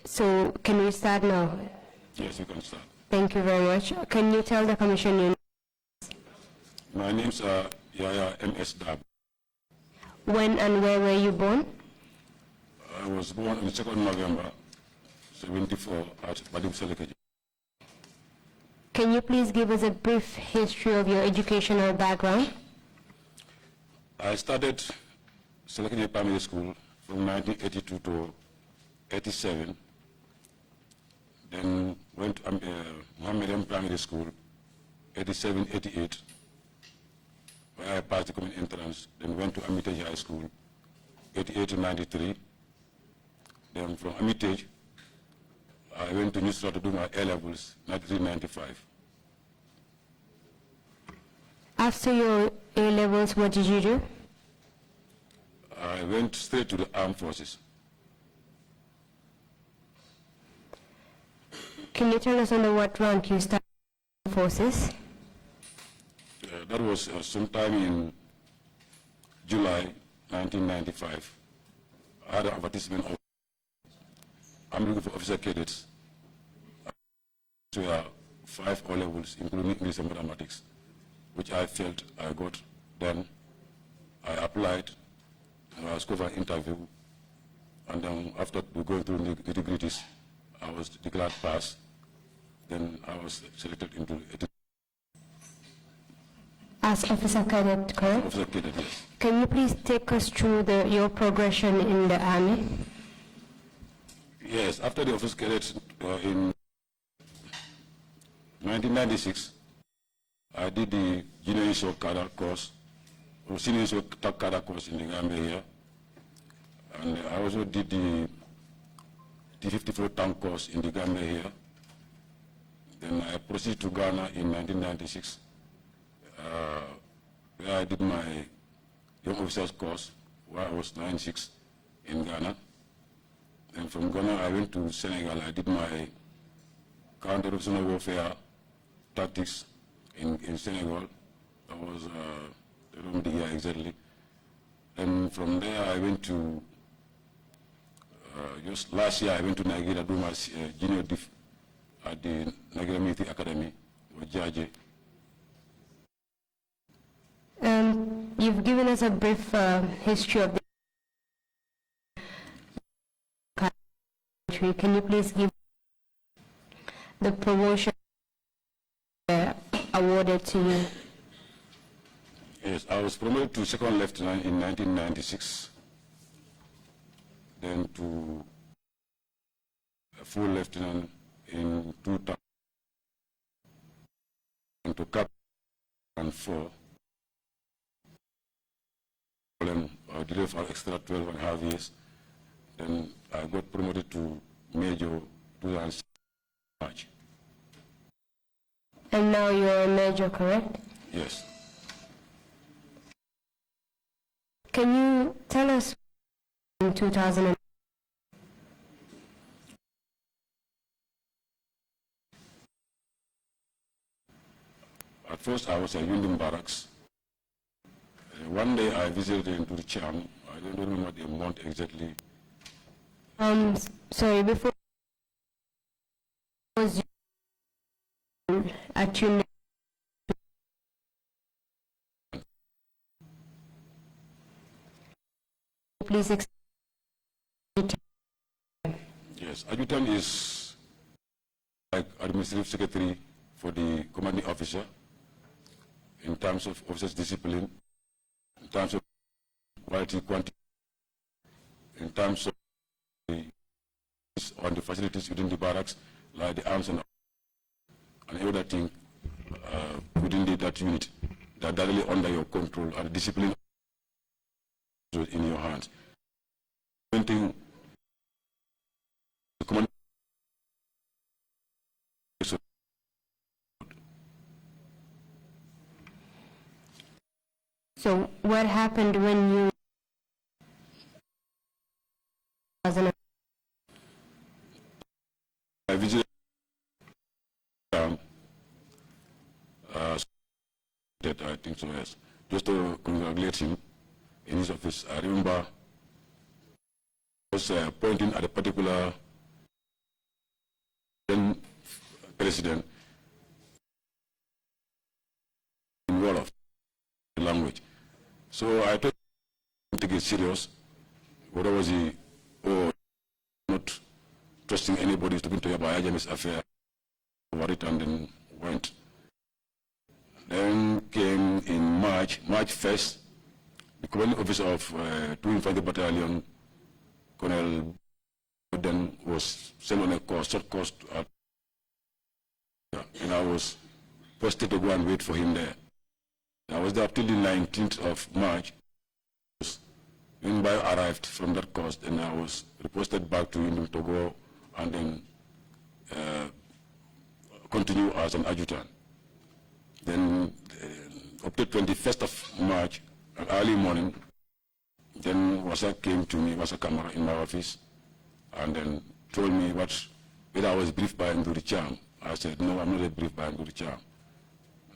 So can we start now? Yes, you can start. Thank you very much. Can you tell the Commission your name? My name's Yaya Darboe. When and where were you born? I was born on 2nd November 1974 at Badim Selekej. Can you please give us a brief history of your educational background? I started Selekej Primary School from 1982 to 87. Then went to Mohammedan Primary School, 87, 88, where I passed the common entrance. Then went to Armitage High School, 88 to 93. Then from Armitage, I went to Nusra to do my A-levels, 93, 95. After your A-levels, what did you do? I went straight to the armed forces. Can you tell us under what rank you started in the forces? That was sometime in July 1995. I had an advertisement of I'm looking for officer cadets. There were 5 O-levels, including English and mathematics, which I felt I got. Then I applied, and I was called for an interview, and then after going through the nitty-gritties, I was declared pass. Then I was selected into it. As officer cadet, correct? Officer cadet, yes. Can you please take us through your progression in the Army? Yes, after the officer cadet in 1996, I did the junior instructor cadre course, or senior instructor cadre course in the Gambia here. And I also did the T54 tank course in the Gambia here. Then I proceeded to Ghana in 1996, where I did my young officers course, where I was 96 in Ghana. And from Ghana, I went to Senegal. I did my counter-revolutionary warfare tactics in Senegal. That was, I don't know the year exactly. And from there, I went to, just last year, I went to Nigeria to do my junior diff at the Nigeria Military Academy, or JAJ. You've given us a brief history of the country. Can you please give the promotion awarded to you? Yes, I was promoted to second lieutenant in 1996, then to a full lieutenant in 2000, and to captain and 4. I did it for extra 12 and a half years. Then I got promoted to major 2006 March. And now you're a major, correct? Yes. Can you tell us in 2000? At first I was at Yundum Barracks. One day I visited into the Cham. I don't remember the month exactly. Sorry, before was you at your please explain. Yes, adjutant is like administrative secretary for the commanding officer in terms of officers' discipline, in terms of quality, quantity, in terms of on the facilities within the barracks, like the arms and every other thing within that unit that are directly under your control and discipline in your hands. One thing, the command. So what happened when you I visited I think so, yes, just to congratulate him in his office. I remember I was pointing at a particular president in Wolof language. So I told him to take it serious. Whether was he or not trusting anybody to talk about Ajami's affair over it, and then went. Then came in March 1st, the commanding officer of 2 Infantry Battalion, Colonel then was sent on a course, short course, and I was posted to go and wait for him there. I was there till the 19th of March. When I arrived from that course, then I was reposted back to him to go and then continue as an adjutant. Then up to 21st of March, early morning, then Wasa came to me, Wasa Kamara, in my office, and then told me whether I was briefed by Nduri Cham. I said, no, I'm not briefed by Nduri Cham.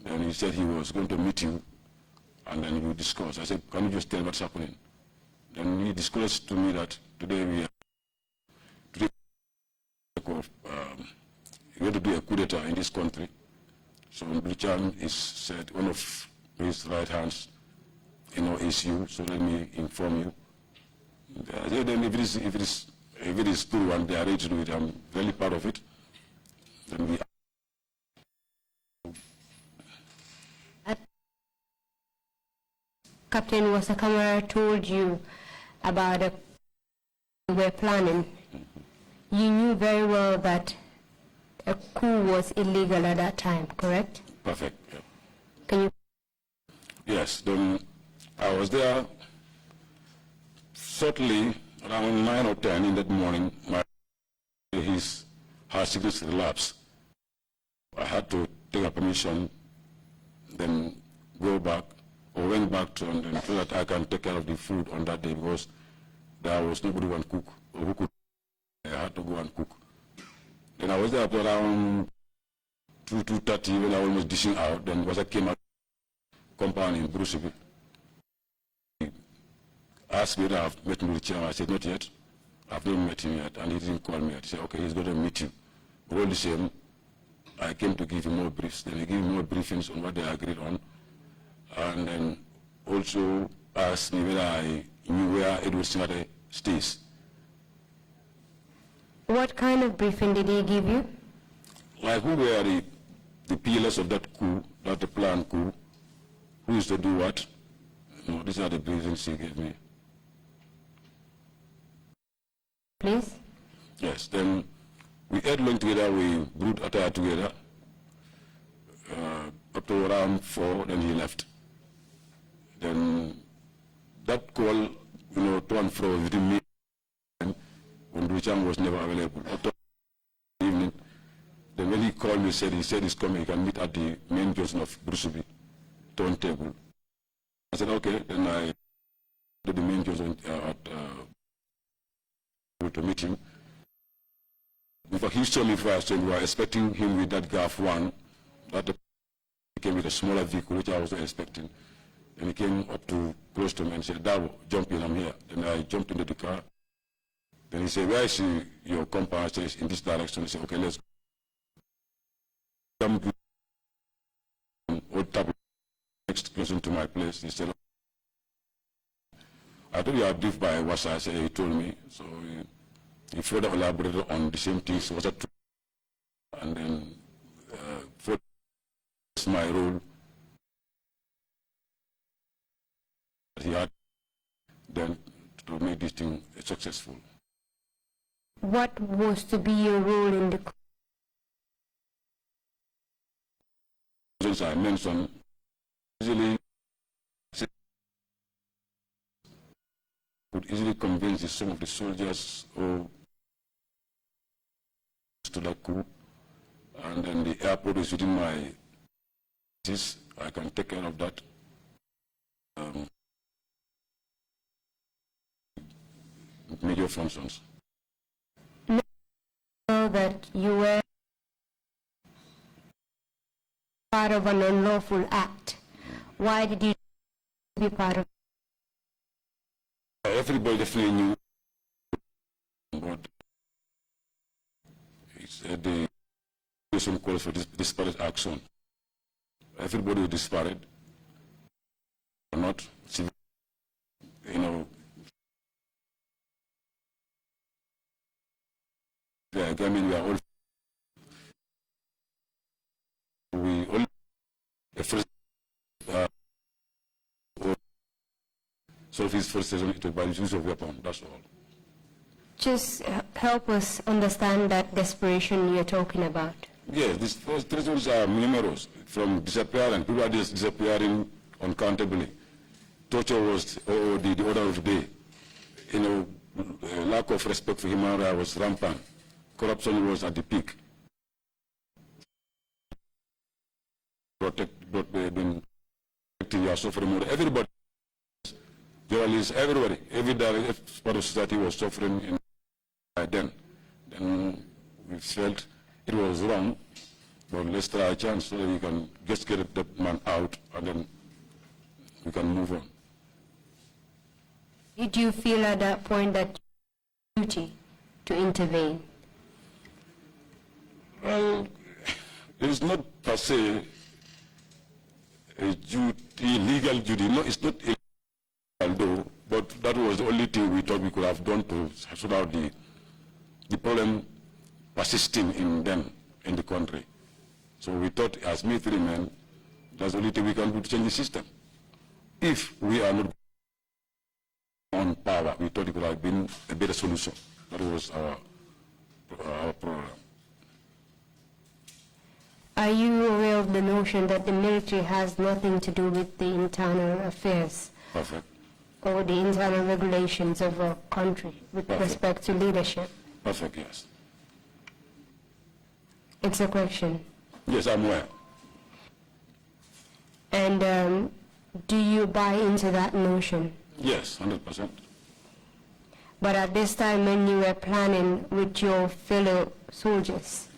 Then he said he was going to meet you, and then we would discuss. I said, can you just tell what's happening? Then he disclosed to me that today we are going to do a coup d'etat in this country. So Nduri Cham is said one of his right hands, is you. So let me inform you. I said, then if it is true and they are ready to do it, I'm very proud of it. Then we. Captain Wasakamara told you about a you were planning. You knew very well that a coup was illegal at that time, correct? Perfect. Yeah. Can you? Yes. Then I was there. Certainly around 9 or 10 in that morning, his heart sickness relapsed. I had to take a permission, then go back, or went back to London so that I can take care of the food on that day, because there was nobody who can cook, or who could. I had to go and cook. Then I was there up around 2:30 when I was almost dishing out. Then I came out compound in Bruceville. He asked me whether I've met him with the chairman. I said, not yet. I've not met him yet, and he didn't call me yet. He said, okay, he's going to meet you. But all the same, I came to give him more briefs. Then he gave me more briefings on what they agreed on, and then also asked me whether I knew where Edward Singate stays. What kind of briefing did he give you? Like who were the pillars of that coup, that the planned coup, who is to do what? No, these are the briefings he gave me. Please? Yes, then we ate lunch together, we brewed attire together, up to around 4, then he left. Then that call, to and fro within me, when Richard was never available. After the evening, then when he called me, he said he's coming, he can meet at the main junction of Bruceville, turntable. I said, okay, then I did the main junction to meet him. In fact, he saw me first, and we were expecting him with that GAF 1, that he came with a smaller vehicle, which I wasn't expecting. And he came up to close to me and said, Darboe, jump in, I'm here. Then I jumped into the car. Then he said, where is your compound? I said, in this direction. He said, okay, let's go. Come to old tap next close to my place. He said, I told you I briefed by Wasa. I said, he told me. So he further elaborated on the same things. Was that true? And then for my role, he had then to make this thing successful. What was to be your role in the coup? As I mentioned, could easily convince some of the soldiers who to the coup, and then the airport is within my I can take care of that. Major functions. Know that you were part of an unlawful act. Why did you be part of? Everybody definitely knew, but it's the situation calls for disparate action. Everybody is disparate, or not, you know. Yeah, I mean, we are all. We all. So his first session by the use of weapon. That's all. Just help us understand that desperation you're talking about. Yes, these frustrations are numerous. From disappearing, people are just disappearing uncountably. Torture was the order of the day. You know, lack of respect for human rights was rampant. Corruption was at the peak. Protecting your suffering. Everybody, journalists, everybody, every part of society was suffering in then. Then we felt it was wrong, but let's try a chance so that we can just get that man out and then we can move on. Did you feel at that point that duty to intervene? Well, it's not per se a duty, legal duty. No, it's not illegal though, but that was the only thing we thought we could have done to sort out the problem persisting in them in the country. So we thought as military men, that's the only thing we can do to change the system. If we are not on power, we thought it could have been a better solution. That was our program. Are you aware of the notion that the military has nothing to do with the internal affairs? Perfect. Or the internal regulations of a country with Perfect. respect to leadership? Perfect, yes. It's a question. Yes, I'm aware. And do you buy into that notion? Yes, 100%. But at this time when you were planning with your fellow soldiers,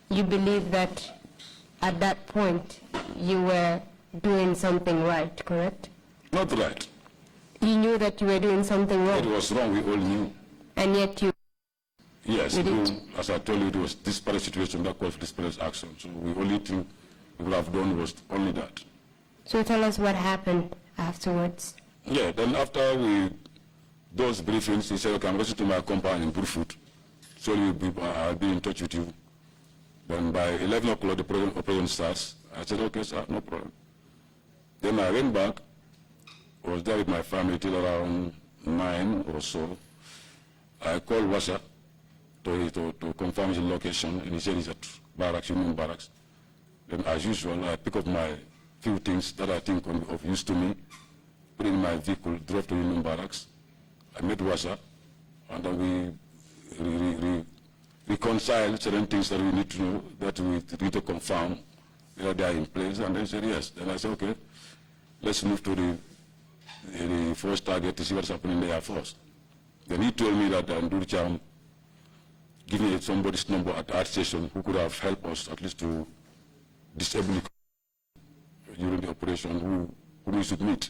you believe that at that point you were doing something right, correct? Not right. You knew that you were doing something wrong? It was wrong, we all knew. And yet you... Yes, as I told you, it was disparate situation that caused disparate action. So the only thing we would have done was only that. So tell us what happened afterwards. Yeah, then after those briefings, he said, okay, I'm rushing to my compound in Burfoot. So I'll be in touch with you. Then by 11 o'clock, the operation starts. I said, okay, sir, no problem. Then I went back, was there with my family till around 9 or so. I called Washa to confirm his location, and he said he's at barracks, Union Barracks. Then as usual, I pick up my few things that I think of use to me, put in my vehicle, drove to Union Barracks. I met Washa, and then we reconciled certain things that we need to know, that we need to confirm that they are in place, and they said yes. Then I said, okay, let's move to the first target to see what's happening in the Air Force. Then he told me that Nduricham give me somebody's number at the art station who could have helped us at least to disable during the operation, who we should meet.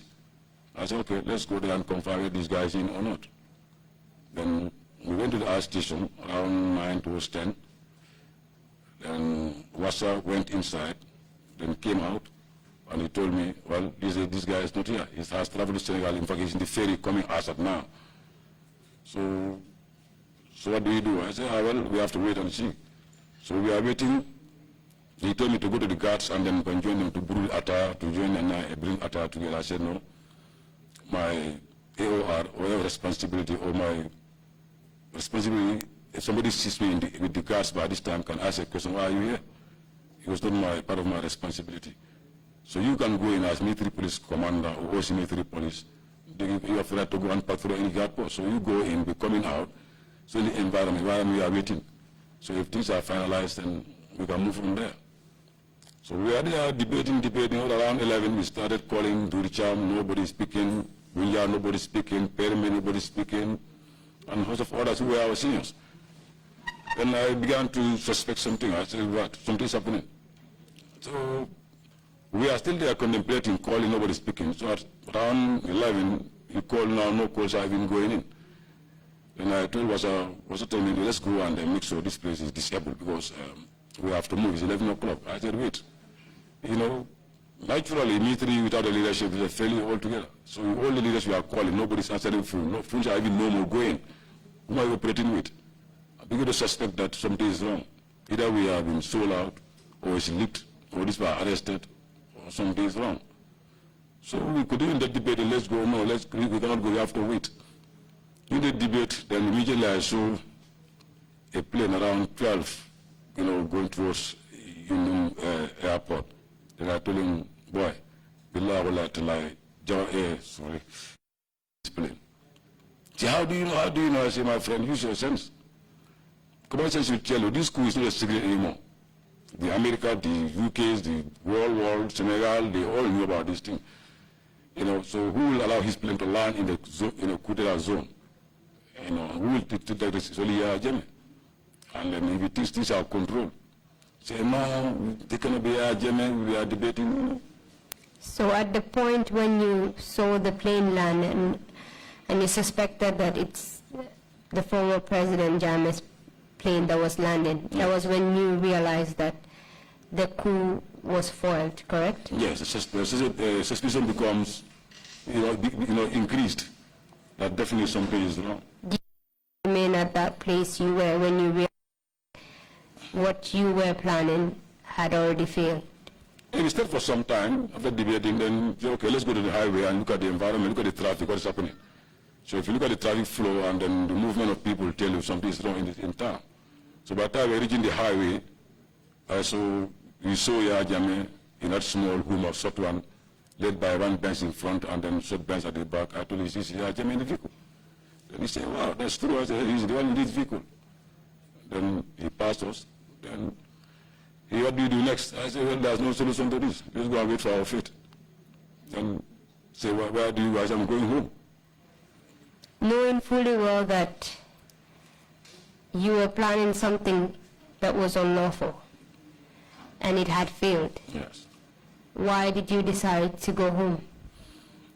I said, okay, let's go there and confirm if these guys in or not. Then we went to the art station around 9 towards 10. Then Wassa went inside, then came out, and he told me, well, this guy is not here. He has traveled to Senegal. In fact, he's in the ferry coming us at now. So what do we do? I said, well, we have to wait and see. So we are waiting. He told me to go to the guards and then join them to bring Atta, to join and bring Atta together. I said, no, my AOR, whatever responsibility, or my responsibility, if somebody sees me with the guards by this time, can ask a question, why are you here? It was not part of my responsibility. So you can go in as military police commander or OC military police. You have the right to go and patrol any guard post. So you go in, be coming out. So in the environment, while we are waiting. So if things are finalized, then we can move from there. So we are there debating. All around 11, we started calling Duricham, nobody speaking. William, nobody speaking. Perime, nobody speaking. And a host of others who were our seniors. Then I began to suspect something. I said, what? Something's happening. So we are still there contemplating, calling, nobody speaking. So at around 11, you call now, no calls are even going in. Then I told Wasa told me, let's go and make sure this place is disabled, because we have to move. It's 11 o'clock. I said, wait. You know, naturally, military without a leadership is a failure altogether. So all the leaders we are calling, nobody's answering phone. No phones are even normal going. Who are you operating with? I begin to suspect that something is wrong. Either we have been sold out, or it's leaked, or this were arrested, or something is wrong. So we could even debate, let's go, no, we cannot go, we have to wait. In the debate, then immediately I saw a plane around 12, you know, going towards Union Airport. Then I told him, boy, sorry, this plane. See, how do you know? I say, my friend, use your sense. Common sense will tell you, this school is not a secret anymore. The America, the UKs, the world, Senegal, they all knew about this thing. You know, so who will allow his plane to land in the zone, Kudera zone? You know, who will take that? It's only Yaya Darboe. And then if he thinks things are controlled, say, no, they cannot be Yaya Darboe, we are debating. You know. So at the point when you saw the plane land and you suspected that it's the former President Jammeh's plane that was landed, that was when you realized that the coup was foiled, correct? Yes, the suspicion becomes, increased. That definitely something is wrong. Did you remain at that place you were when you realized what you were planning had already failed? We stayed for some time after debating, then say, okay, let's go to the highway and look at the environment, look at the traffic, what is happening. So if you look at the traffic flow and then the movement of people tell you something is wrong in town. So by the time we're reaching the highway, we saw Yaya Darboe in that small room of short one, led by one bench in front and then short bench at the back. I told him, this is Yaya Darboe in the vehicle. Then he said, wow, that's true. I said, he's the one in this vehicle. Then he passed us. Then what do you do next? I said, well, there's no solution to this. Let's go and wait for our fate. Then say, where do you guys? I'm going home. Knowing fully well that you were planning something that was unlawful and it had failed. Yes. Why did you decide to go home?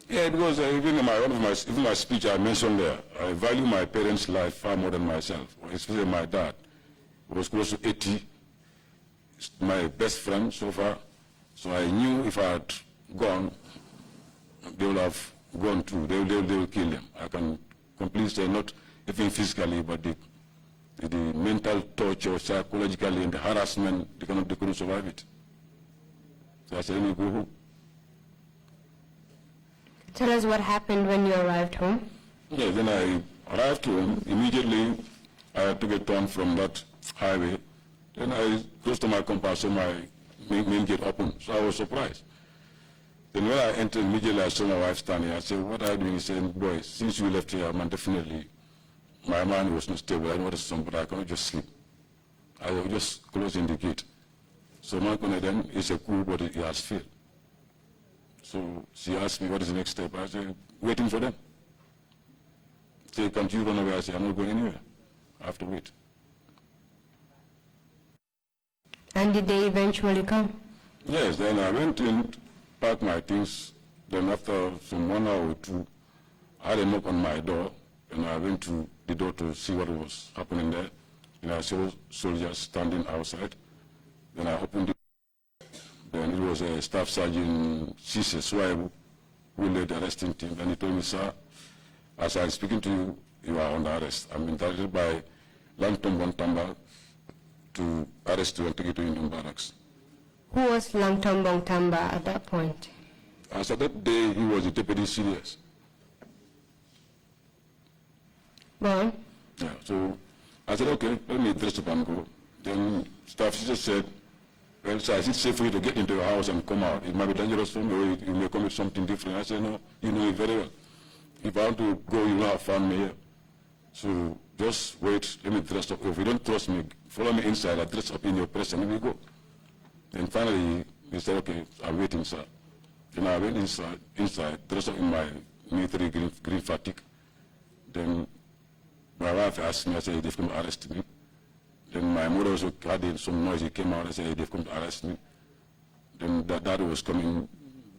Yeah, because even in my speech I mentioned there, I value my parents' life far more than myself, especially my dad. He was close to 80, my best friend so far. So I knew if I had gone, they would have gone too. They will kill them. I can completely say not even physically, but the mental torture, psychologically, and the harassment, they couldn't survive it. So I said, let me go home. Tell us what happened when you arrived home. Yeah, then I arrived home. Immediately, I took a turn from that highway. Then I close to my compound, so my main gate open. So I was surprised. Then when I entered, immediately I saw my wife standing. I said, what are you doing? He said, boy, since you left here, man, definitely, my mind was not stable. I noticed something, but I cannot just sleep. I was just closing the gate. So my then is a coup, but it has failed. So she asked me, what is the next step? I said, waiting for them. She said, can't you run away? I said, I'm not going anywhere. I have to wait. And did they eventually come? Yes, then I went in, packed my things. Then after some 1 hour or two, I had a knock on my door, and I went to the door to see what was happening there. And I saw soldiers standing outside. Then I opened it. Then it was a Staff Sergeant Cisse Swaibu who led the arresting team. And he told me, sir, as I'm speaking to you, you are under arrest. I'm indicted by Langton Tamba to arrest you and take you to Indian barracks. Who was Langton Tamba at that point? As at that day, he was the deputy CS. Go on. Yeah, so I said, okay, let me dress up and go. Then Staff Cisse said, well, sir, is it safe for you to get into your house and come out? It might be dangerous for me, or you may commit something different. I said, no, you know it very well. If I want to go, you will not find me here. So just wait, let me dress up. If you don't trust me, follow me inside. I dress up in your presence, and we go. And finally, he said, okay, I'm waiting, sir. Then I went inside, dressed up in my military green fatigue. Then my wife asked me, I said, they've come to arrest me. Then my mother also had some noise. He came out and said, they've come to arrest me. Then dad was coming.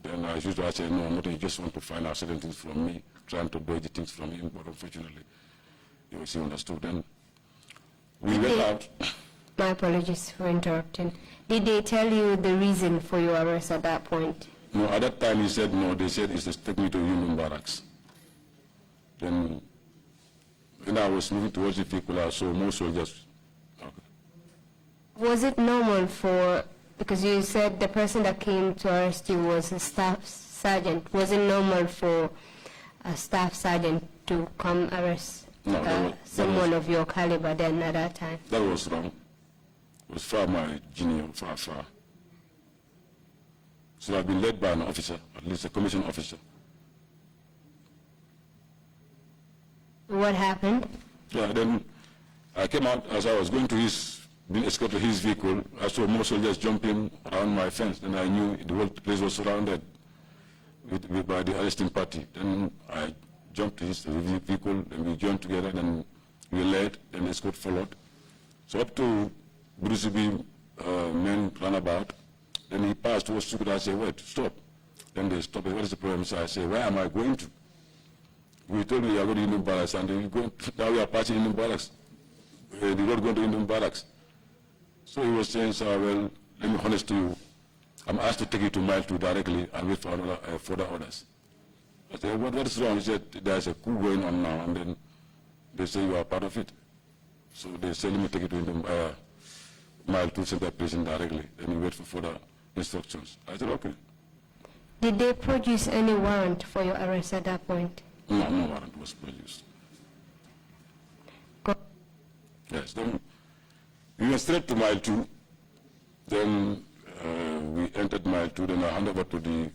Then as usual, I said, no, I'm not. You just want to find out certain things from me, trying to dodge the things from him. But unfortunately, he understood. Then we went out. My apologies for interrupting. Did they tell you the reason for your arrest at that point? No, at that time he said no. They said it's to take me to Union Barracks. Then, when I was moving towards the vehicle, I saw more soldiers. Okay. Was it normal for, because you said the person that came to arrest you was a staff sergeant, was it normal for a staff sergeant to come arrest someone of your caliber then at that time? That was wrong. It was far my junior, far. So I've been led by an officer, at least a commissioned officer. What happened? Yeah, then I came out as I was going to being escorted to his vehicle. I saw more soldiers jumping around my fence, and I knew the whole place was surrounded by the arresting party. Then I jumped to his vehicle, and we joined together, and we led, and the escort followed. So up to Bruceby, men ran about. Then he passed towards Sukuta. I said, wait, stop. Then they stopped. What is the problem? So I said, where am I going to? We told me we are going to Indian Barracks, and now we are passing Indian Barracks. The road going to Indian Barracks. So he was saying, sir, well, let me be honest to you. I'm asked to take you to Mile 2 directly and wait for further orders. I said, what is wrong? He said, there's a coup going on now, and then they say you are part of it. So they said, let me take you to Indian Mile 2 Center Prison directly, and we wait for further instructions. I said, okay. Did they produce any warrant for your arrest at that point? No, no warrant was produced. Yes, then we went straight to Mile 2. Then we entered Mile 2. Then I handed over to the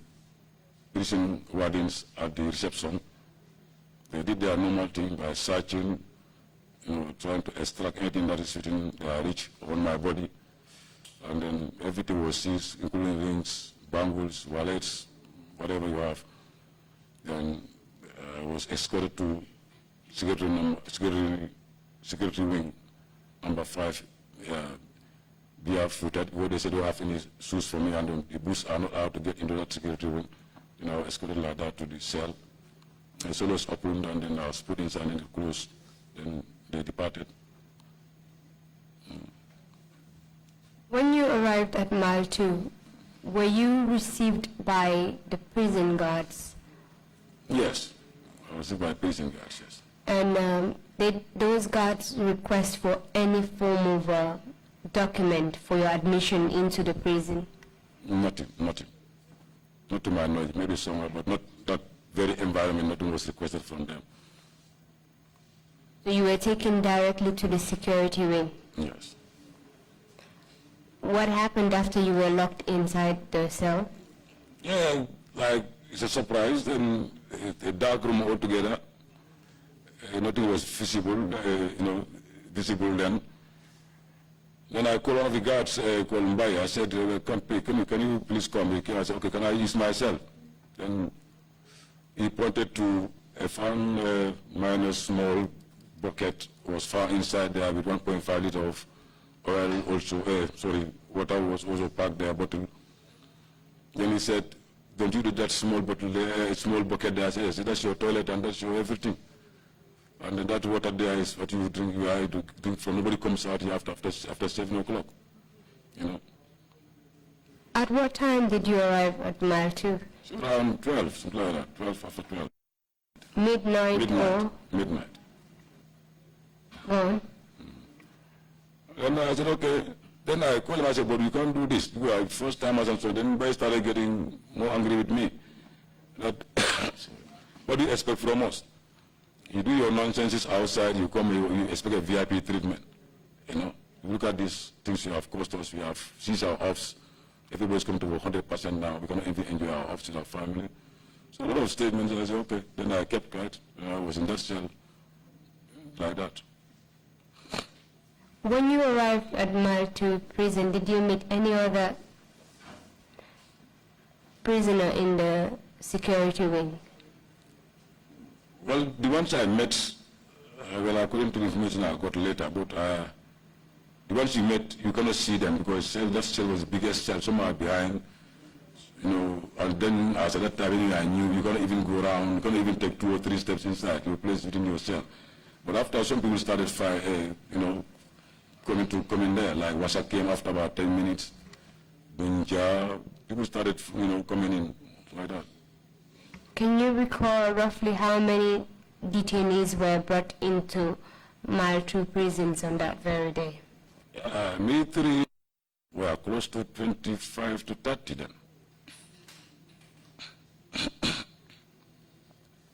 prison wardens at the reception. They did their normal thing by searching, trying to extract anything that is within their reach on my body. And then everything was seized, including rings, bangles, wallets, whatever you have. Then I was escorted to security wing number 5, barefooted, where they said they don't have any shoes for me, and then the boots are not allowed to get into that security wing. I was escorted like that to the cell. The cell was opened, and then I was put inside and closed. Then they departed. When you arrived at Mile 2, were you received by the prison guards? Yes, I was received by prison guards, yes. And did those guards request for any form of document for your admission into the prison? Nothing. Not to my knowledge, maybe somewhere, but not that very environment, nothing was requested from them. So you were taken directly to the security wing? Yes. What happened after you were locked inside the cell? Yeah, like it's a surprise. Then a dark room altogether. Nothing was visible, visible then. Then I called one of the guards, called Mbaya. I said, can you please come? I said, okay, can I use my cell? Then he pointed to a fan minus small bucket was far inside there with 1.5 liter of oil also, water was also packed there, bottle. Then he said, don't you do that small bottle there, small bucket there? I said, yes, that's your toilet and that's your everything. And then that water there is what you drink, you have to drink from. Nobody comes out here after 7 o'clock, At what time did you arrive at Mile 2? Around 12, something like that, 12 after 12. Midnight or? Midnight. Go on. And I said, okay. Then I called him, I said, but you can't do this. You are first timers and so. Then they started getting more angry with me. That what do you expect from us? You do your nonsenses outside, you come, you expect a VIP treatment. You look at these things you have cost us, we have seized our offs. Everybody's come to 100% now. We cannot even enjoy our offs with our family. So a lot of statements, and I said, okay. Then I kept quiet. I was in that cell like that. When you arrived at Mile 2 prison, did you meet any other prisoner in the security wing? Well, the ones I met, according to the information I got later, but the ones you met, you cannot see them because that cell was the biggest cell, somewhere behind, and then as at that time I knew you cannot even go around, you cannot even take 2 or 3 steps inside, you're placed within your cell. But after some people started coming there. Like Wasa came after about 10 minutes. Bunja, people started, coming in like that. Can you recall roughly how many detainees were brought into Mile 2 prisons on that very day? Military were close to 25 to 30 then.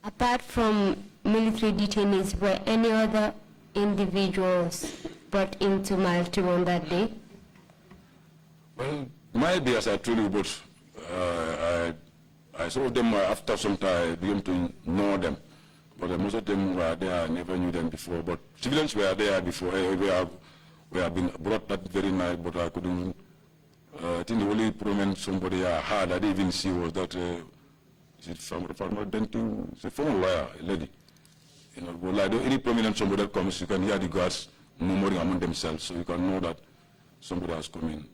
Apart from military detainees, were any other individuals brought into Mile 2 on that day? Well, maybe, as I told you, but I saw them after some time. I began to know them. But most of them were there. I never knew them before. But civilians were there before. We have been brought that very night, but I couldn't. I think the only prominent somebody I had, I didn't even see, was that is it former dental? It's a former lawyer, a lady. But like any prominent somebody that comes, you can hear the guards murmuring among themselves, so you can know that somebody has come in.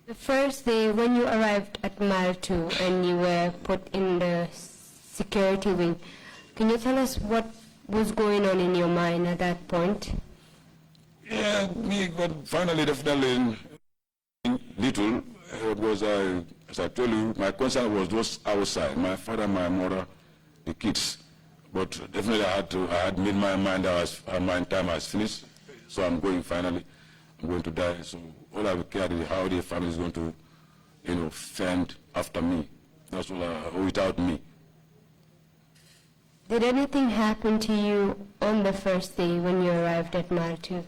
The first day when you arrived at Mile 2 and you were put in the security wing, can you tell us what was going on in your mind at that point? Yeah, but finally, definitely, little, it was, as I told you, my concern was just outside, my father, my mother, the kids. But definitely I had made my mind that my time has finished, so I'm going finally. I'm going to die, so all I cared is how the family is going to, fend after me. That's all without me. Did anything happen to you on the first day when you arrived at Mile 2?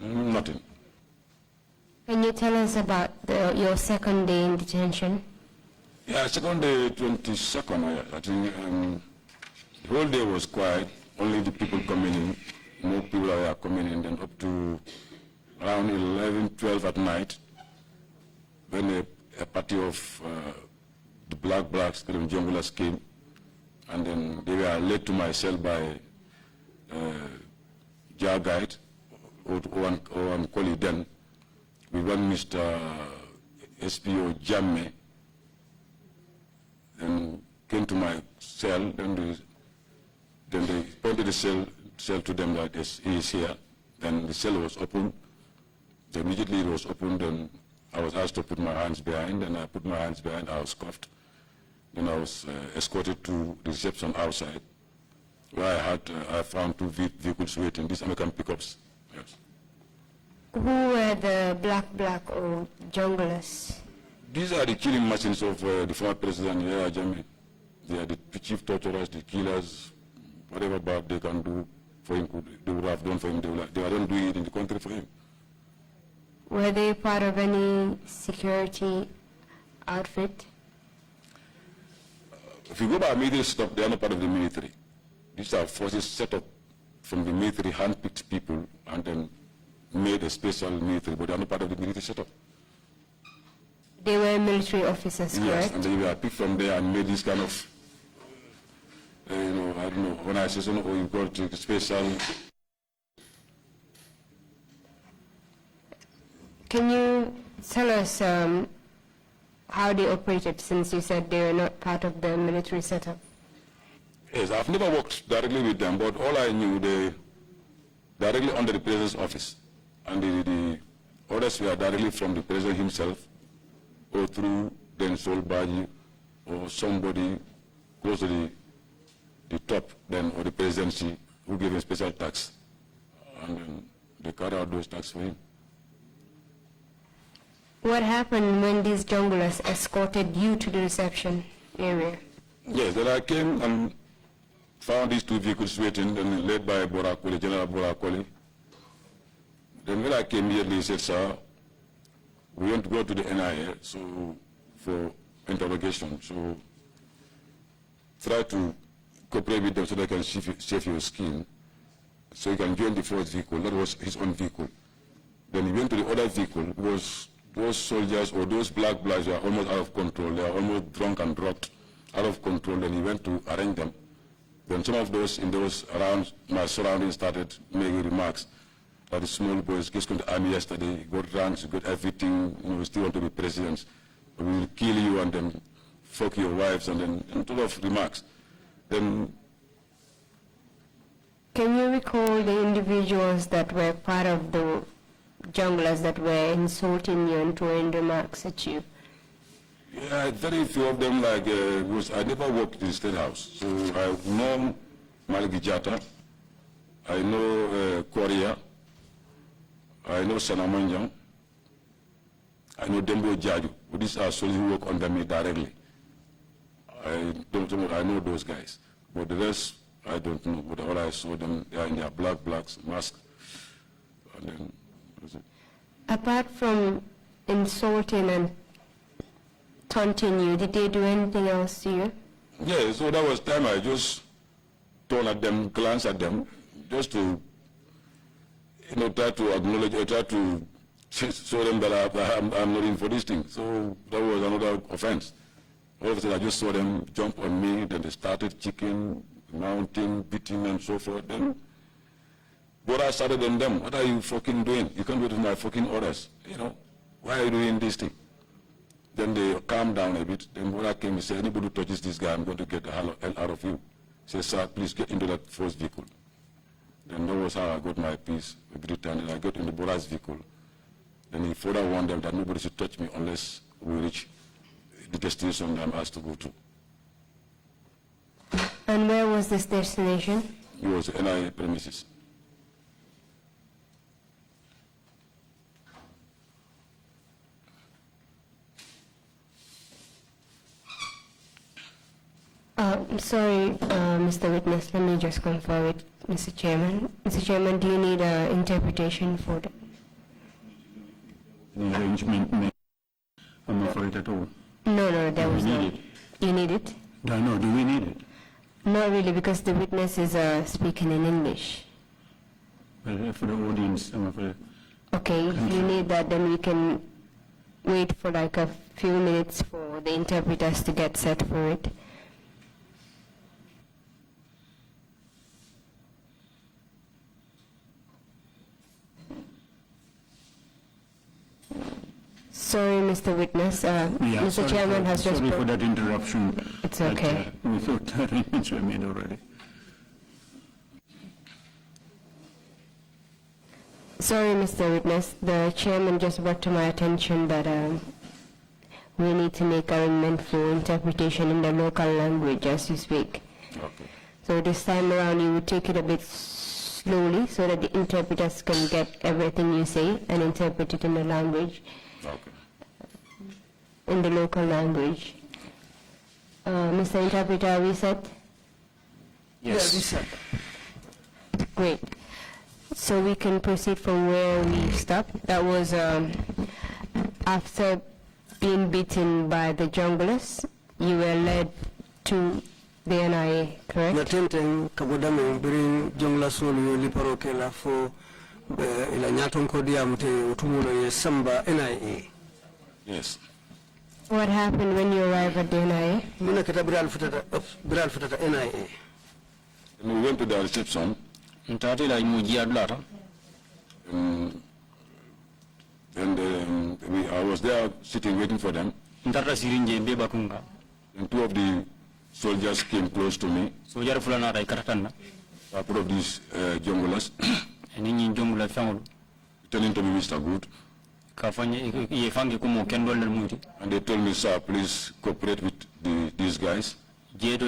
Nothing. Can you tell us about your second day in detention? Yeah, second day, 22nd, I think the whole day was quiet, only the people coming in, more people were coming in, then up to around 11, 12 at night, when a party of the blacks, the junglers came, and then they were led to my cell by jar guide, or colleague then, with one Mr. SPO Jamme, then came to my cell, then they pointed the cell to them that he is here. Then the cell was opened. Immediately it was opened, and I was asked to put my hands behind, and I put my hands behind. I was cuffed. Then I was escorted to the reception outside, where I found two vehicles waiting, these American pickups. Yes. Who were the black or junglers? These are the killing machines of the former president, Yaya Darboe. They are the chief torturers, the killers, whatever bad they can do for him, they would have done for him. They wouldn't do it in the country for him. Were they part of any security outfit? If you go by military stuff, they are not part of the military. These are forces set up from the military, hand-picked people, and then made a special military, but they are not part of the military setup. They were military officers, correct? Yes, and they were picked from there and made this kind of, I don't know, organization, or you call it special. Can you tell us how they operated, since you said they were not part of the military setup? Yes, I've never worked directly with them, but all I knew, they directly under the president's office. And the orders were directly from the president himself, or through then Sol Baji, or somebody close to the top, then, or the presidency, who gave him special tax. And then they carried out those tax for him. What happened when these junglers escorted you to the reception area? Yes, then I came and found these two vehicles waiting, then led by Borakoli, General Borakoli. Then when I came here, they said, sir, we want to go to the NIA for interrogation. So try to cooperate with them so they can save your skin. So you can join the first vehicle. That was his own vehicle. Then he went to the other vehicle because those soldiers or those blacks were almost out of control. They were almost drunk and drugged, out of control. Then he went to arrange them. Then some of those in those around my surroundings started making remarks. That the small boys just come to the army yesterday, got ranks, got everything, we still want to be presidents. We will kill you and then fuck your wives and then a lot of remarks. Then Can you recall the individuals that were part of the junglers that were insulting you and throwing remarks at you? Yeah, very few of them, like, I never worked in the State House. So I know Maliki Jata, I know Korea, I know Sanamanjang, I know Dembo Jaju. These are soldiers who work under me directly. I know those guys. But the rest, I don't know. But all I saw them, they are in their blacks, mask. And then, that's it. Apart from insulting and taunting you, did they do anything else to you? Yeah, so that was time I just turned at them, glanced at them, just to, try to acknowledge, try to show them that I'm not in for this thing. So that was another offense. All of a sudden I just saw them jump on me, then they started kicking, mounting, beating, and so forth. Then, but I started on them. What are you fucking doing? You can't wait for my fucking orders. Why are you doing this thing? Then they calmed down a bit. Then when I came, he said, anybody who touches this guy, I'm going to get the hell out of you. He said, sir, please get into that first vehicle. Then that was how I got my peace with return. And I got in the Bora's vehicle. Then he further warned them that nobody should touch me unless we reach the destination I'm asked to go to. And where was this destination? It was NIA premises. I'm sorry, Mr. Witness, let me just confirm it, Mr. Chairman. Mr. Chairman, do you need interpretation for that? Any arrangement made? I'm afraid at all. No, there was no. need it? You need it? No, do we need it? Not really, because the witness is speaking in English. Well, for the audience, I'm afraid. Okay, if you need that, then we can wait for like a few minutes for the interpreters to get set for it. Sorry, Mr. Witness. Mr. Chairman has just... Sorry for that interruption. It's okay. We thought the arrangements were made already. Sorry, Mr. Witness. The chairman just brought to my attention that we need to make arrangement for interpretation in the local language as you speak. Okay. So this time around, you would take it a bit slowly so that the interpreters can get everything you say and interpret it in the language. Okay. In the local language. Mr. Interpreter, are we set? Yes. Yeah, we set. Great. So we can proceed from where we stopped. That was after being beaten by the junglers, you were led to the NIA, correct? Natenten kabodame birin jongla solu liparo kela fo ila nyaton ko diamte utumulo ye samba NIA. Yes. What happened when you arrived at the NIA? Muna kata biral futata NIA. And we went to the reception. And I was there sitting waiting for them. And two of the soldiers came close to me. A couple of these junglers. Telling to me, Mr. Good. And they told me, sir, please cooperate with these guys. Save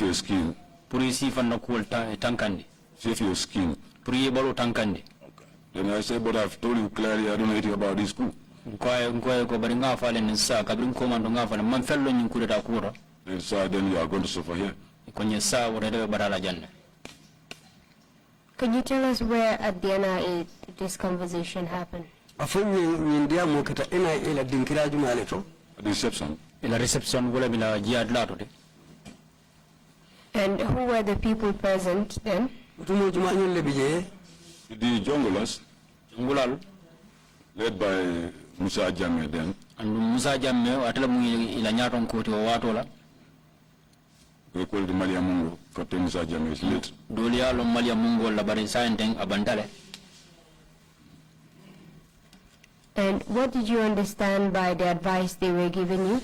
your skin. Save your skin. Okay. Then I said, but I've told you clearly I don't know anything about this school. Then sir, then you are going to suffer here. Can you tell us where at the NIA this conversation happened? Afonyi ndia mo kata NIA la dinkiraju maleto. At the reception. And who were the people present then? Utumo juma nyole bije. The junglers, led by Musa Jammeh then. And Musa Jammeh atala mu ila nyaton ko to watola. We call the Malia Mungo. Captain Musa Jammeh is late. Dolia lo Malia Mungo la barin sainteng abandale. And what did you understand by the advice they were giving you?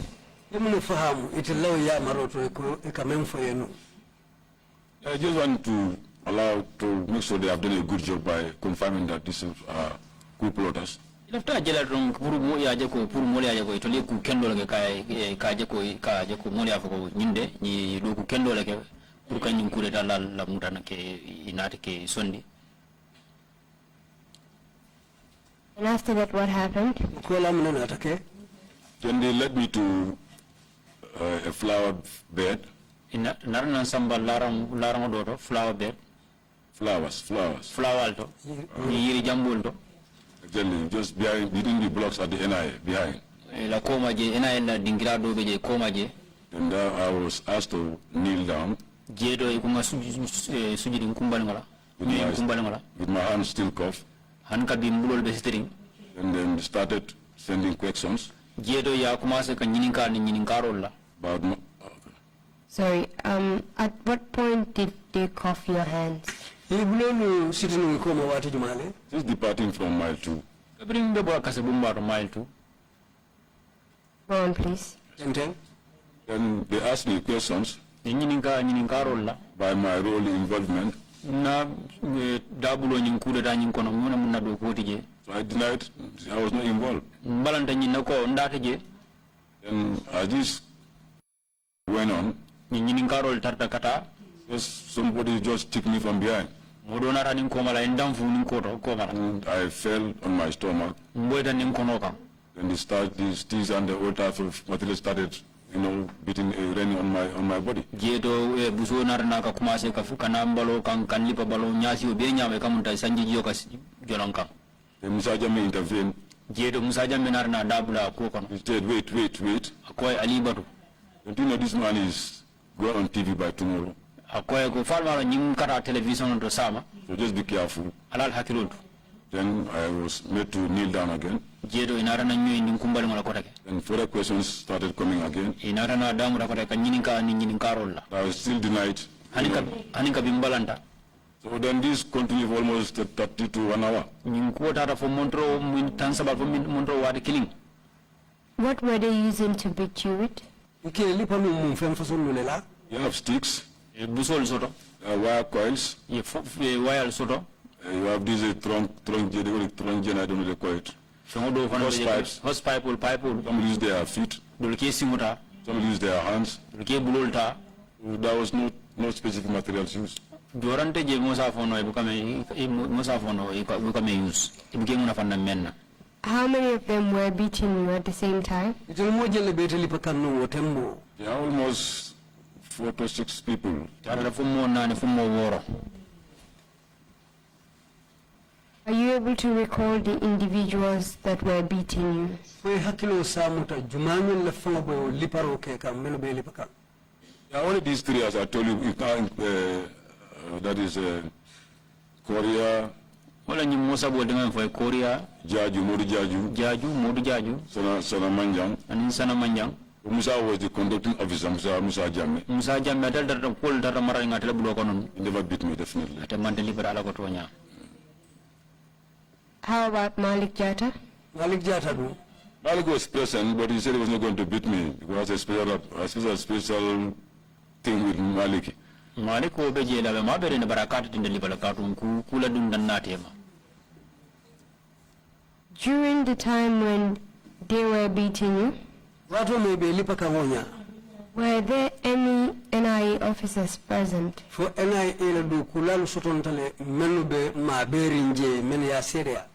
Yemunu fahamu itilaw ya maroto eka memfo yenu. I just want to make sure they have done a good job by confirming that these are coup plotters. Lafta jela rong puru mo ya je ko puru mo ya je ko to le ku kendo le ka je ko mo ya ko nyinde ni do ku kendo le ke pour ka nyin kule dal la mutana ke inati ke sondi. And after that, what happened? Then they led me to a flower bed. Narana samba larang do flower bed. Flowers. Flower to. Yiri jambul to. Exactly, just between the blocks at the NIA, behind. La koma je NIA la dingira do be koma je. And I was asked to kneel down. Jedo ikunga sujudi nkumbali ngala. With my hands still cuffed. Hanka bimbulol be sitting. And then started sending questions. Jedo ya kumase ka nyininkarol la. About Sorry, at what point did they cuff your hands? Since departing from mile 2. Bring the boy kasabumba to mile 2. Go on, please. Then they asked me questions nyininkarol la. By my role involvement. Na dabulo nyinkude da nyinkono muna do koti je. So I denied I was not involved. Balanta nyina ko ndata je. And as this went on, nyinkarol tarta kata. Just somebody just took me from behind. And I fell on my stomach. Then the steez and the old type of material started, beating raining on my body. Then Musa Jammeh intervened. He said, wait. Don't you know this man is going on TV by tomorrow? So just be careful. Then I was made to kneel down again. And further questions started coming again. I was still denied. So then this continued for almost 30 to 1 hour. What were they using to beat you with? You have sticks, wire coils, you have this trunk, I don't know they call it. Hose pipe. Some use their feet, some use their hands. There was no specific materials used. How many of them were beating you at the same time? There are almost 4 to 6 people. Are you able to recall the individuals that were beating you? Yeah, only these 3 as I told you, that is Korea, Jaju, Modu Jaju, Sana Manjang. Musa was the conducting officer, Musa Jammeh. He never beat me, definitely. How about Malik Jatta? Malik was present, but he said he was not going to beat me because a special thing with Malik. During the time when they were beating you, were there any NIA officers present? For NIA do kulalu sotontale menube ma berinje menya seria.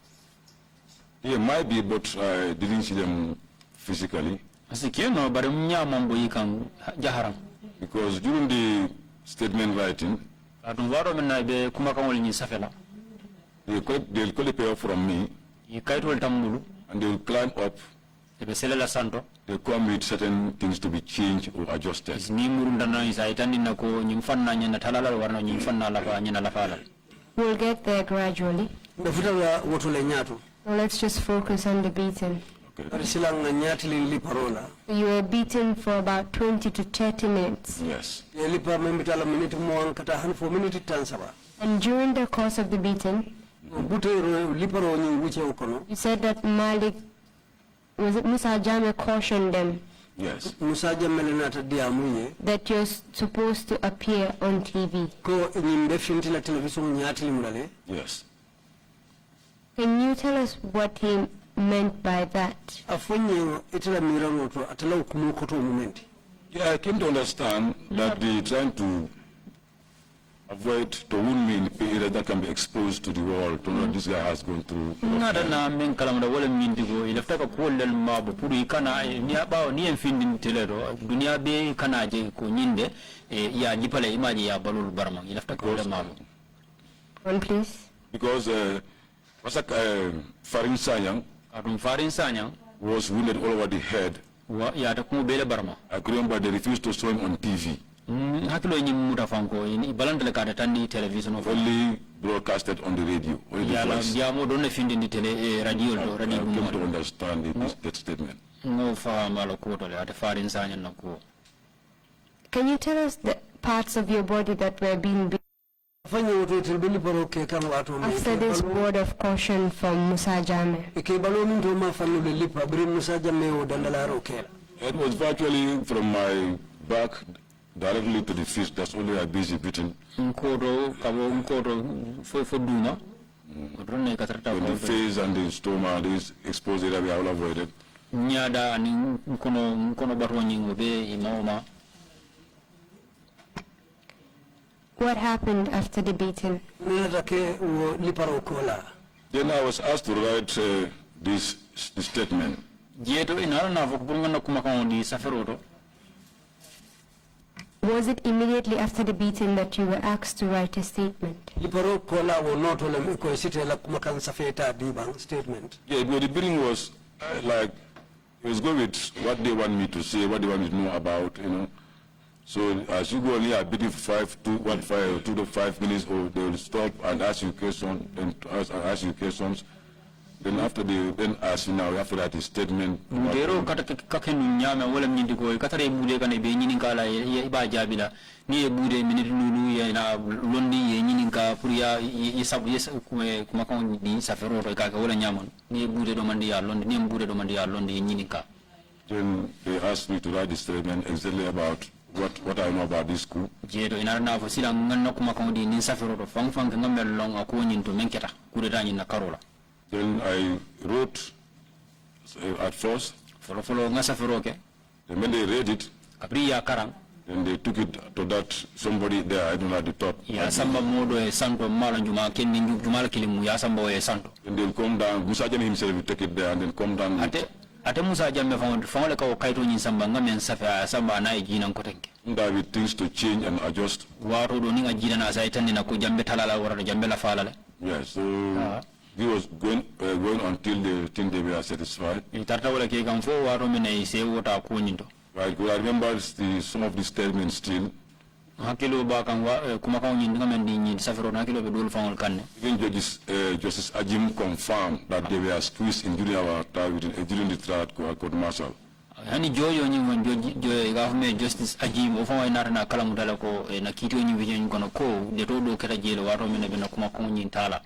Yeah, might be, but I didn't see them physically. Because during the statement writing, they'll call a paper from me, and they'll climb up. They come with certain things to be changed or adjusted. We'll get there gradually. Well, let's just focus on the beating. Okay. You were beaten for about 20 to 30 minutes. Yes. And during the course of the beating, you said that Musa Jammeh cautioned them Yes. Musa Jammeh nata diamuye that you're supposed to appear on TV. ko nyimbe finti la television nyati limulale. Yes. Can you tell us what he meant by that? Afonye itala mirano to atala ukumu koto moment. Yeah, I came to understand that they trying to avoid to wound me in the area that can be exposed to the world to know this guy has gone through. Nada na men kalamda wala mindigo ilafta ka kollel mabo puri kana ni abawo ni en findin telero dunia be kana je ko nyinde ya jipale imaji ya balul barma ilafta ka wala mabo. One please. Because Wasak Farin Sanyang Adum Farin Sanyang was wounded all over the head. Ya ta kuma bele barma. I couldn't remember they refused to show him on TV. Hakilo ni muta fanko ni balanda ka tandi television Only broadcasted on the radio. Only the voice. Ya mo don findi ni tele radio do radio. I came to understand that statement. No fa malo ko to le ata Farin Sanyang na ko. Can you tell us the parts of your body that were being beaten? After this word of caution from Musa Jammeh. It was virtually from my back directly to the fist. That's only a busy beating. And the face and the stomach, this exposed area we all avoided. What happened after the beating? Then I was asked to write this statement. Was it immediately after the beating that you were asked to write a statement? Yeah, but the beating was like, it was going with what they want me to say, what they want me to know about, you know. So as you go only a beating for 2 to 5 minutes, or they will stop and ask you questions, and ask you questions. Then after they ask you now, you have to write a statement. Dero kakenu nyama wala mnyindiko katare bude kane be nyininka la iba jabila ni bude minute lulu ya na londi ye nyininka puriya yesabu kuma kan ni safero ro ka wala nyama ni bude do mandi ya londi ni bude do mandi ya londi nyininka. Then they asked me to write a statement exactly about what I know about this coup. Jedo inara na fo sila nganno kuma kan di ni safero ro fang ngamel long ako nyinto menketa kude da nyina karola. Then I wrote at first. Follow ngasafero. Then when they read it, then they took it to that somebody there, I don't know, at the top. Ya samba modo e santo mala njuma kenni njumala kilimu ya samba e santo. And they'll come down. Musa Jammeh himself will take it there and then come down. Ate Musa Jammeh found like a kaito nyin samba ngamen safa samba na ejina nkotenke. There will things to change and adjust. Waro do ninga jina na saitani na ku jambe talala wara jambe la falale. Yes, so he was going until they were satisfied. Right, I remember some of the statements still. Even Justice Ajim confirmed that they were squeezed in during the trial court martial. Hani joyo ni joyo government Justice Ajim ofan na na kala mudala ko na kiti onyi vision kono ko de todo keta jelo waro mena bena kuma ko nyin tala.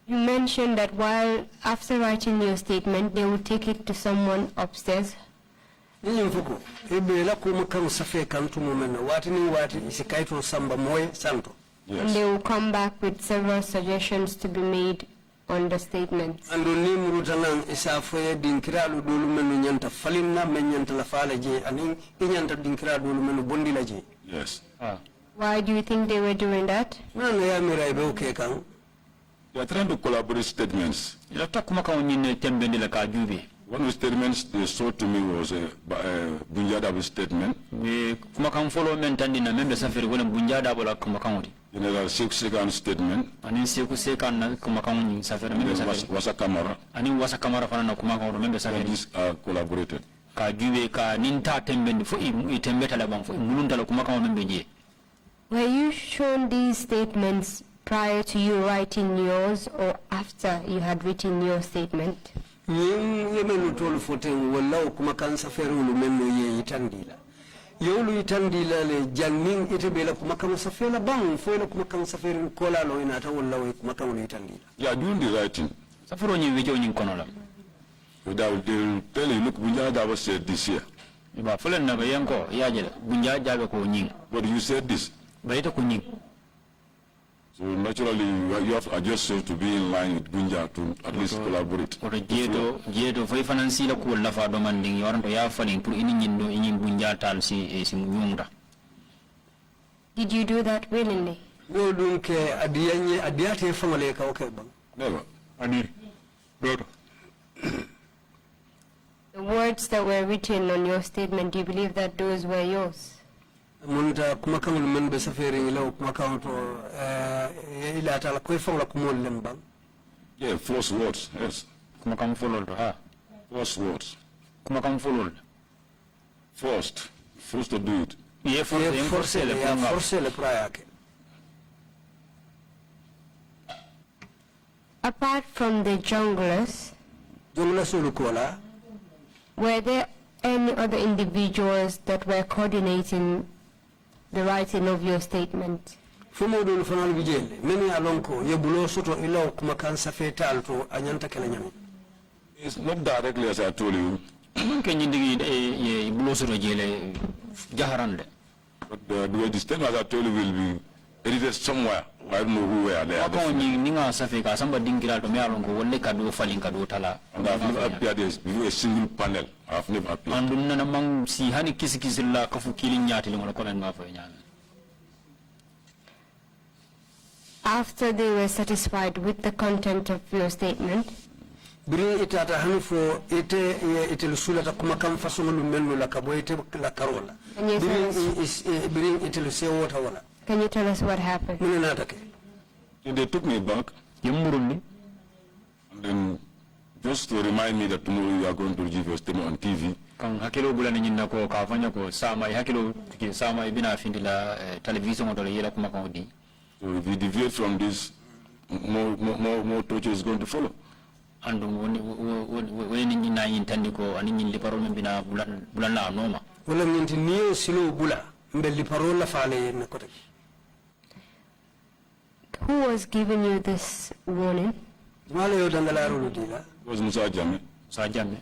You mentioned that while after writing your statement, they would take it to someone upstairs. Yes. And they will come back with several suggestions to be made on the statements. Yes. Why do you think they were doing that? They are trying to collaborate statements. One of the statements they showed to me was a Bunjadabu statement. General Sekan statement. Wasa Kamara. And these are collaborated. Were you shown these statements prior to you writing yours or after you had written your statement? Yolu itandila le jangning itebela kumakama safela bang foila kumakama saferi kola lo inata wala we kumakama itandila. Yeah, doing the writing. Safero nyi video nyi konola. They'll tell you, look, Bunjada was said this year. ba fulen na bayan ko ya je bunja jabe ko nyin But you said this. bayta ko nyin So naturally, you have to adjust yourself to be in line with Gunja to at least collaborate. oto jeeto fay fanansi la ko la fa do manding yoranto ya fani pour ini nyindo ini bunja tal si nyumda. Did you do that willingly? no dum ke adiyate famale ka okay bang Never. Ani dodo The words that were written on your statement, do you believe that those were yours? munta kuma kamul men be safari ila kuma kaunto ila tala koy fawla kumol lembang Yeah, false words. Yes. kuma kam folol to ha False words. kuma kam folol Forced. Forced to do it. ye force le ponga force le prayake Apart from the junglers, jongla sulu kola were there any other individuals that were coordinating the writing of your statement? fumo dul fanal bijelle meni alonko yebulo soto ila kuma kan safetal to anyanta kala nyami It's not directly as I told you, ke nyindigi ye bloso do jele jaharande but the statement as I told you will be edited somewhere. I don't know who were there. ko ni nga safe ka samba dingira to me alonko wolle kado falin kado tala And I've never appeared as a single panel. I've never appeared. andum nana mang si hani kisi la kafu kilin nyati le ko len ma fa nyame. After they were satisfied with the content of your statement, biri itata hanfo ite sulata kuma kan fasongolu mennu la kabo ite la karola And you biri ite sewota wala can you tell us what happened? mune natake So they took me back, Yemurulli and then just to remind me that tomorrow you are going to give your statement on TV. kan hakilo bulani nyinna ko ka fanya ko sama hakilo ke sama ibina findila television to yela kuma kan di. So if you deviate from this, more torture is going to follow. Andum woni ni na yintandi ko ani nyilli parol men bina bulan la noma wala nyinti niyo silo bula mbelli parola faale ne kote Who was giving you this warning? mala yo dandala rulu dila It was Musa Jame. sa jamme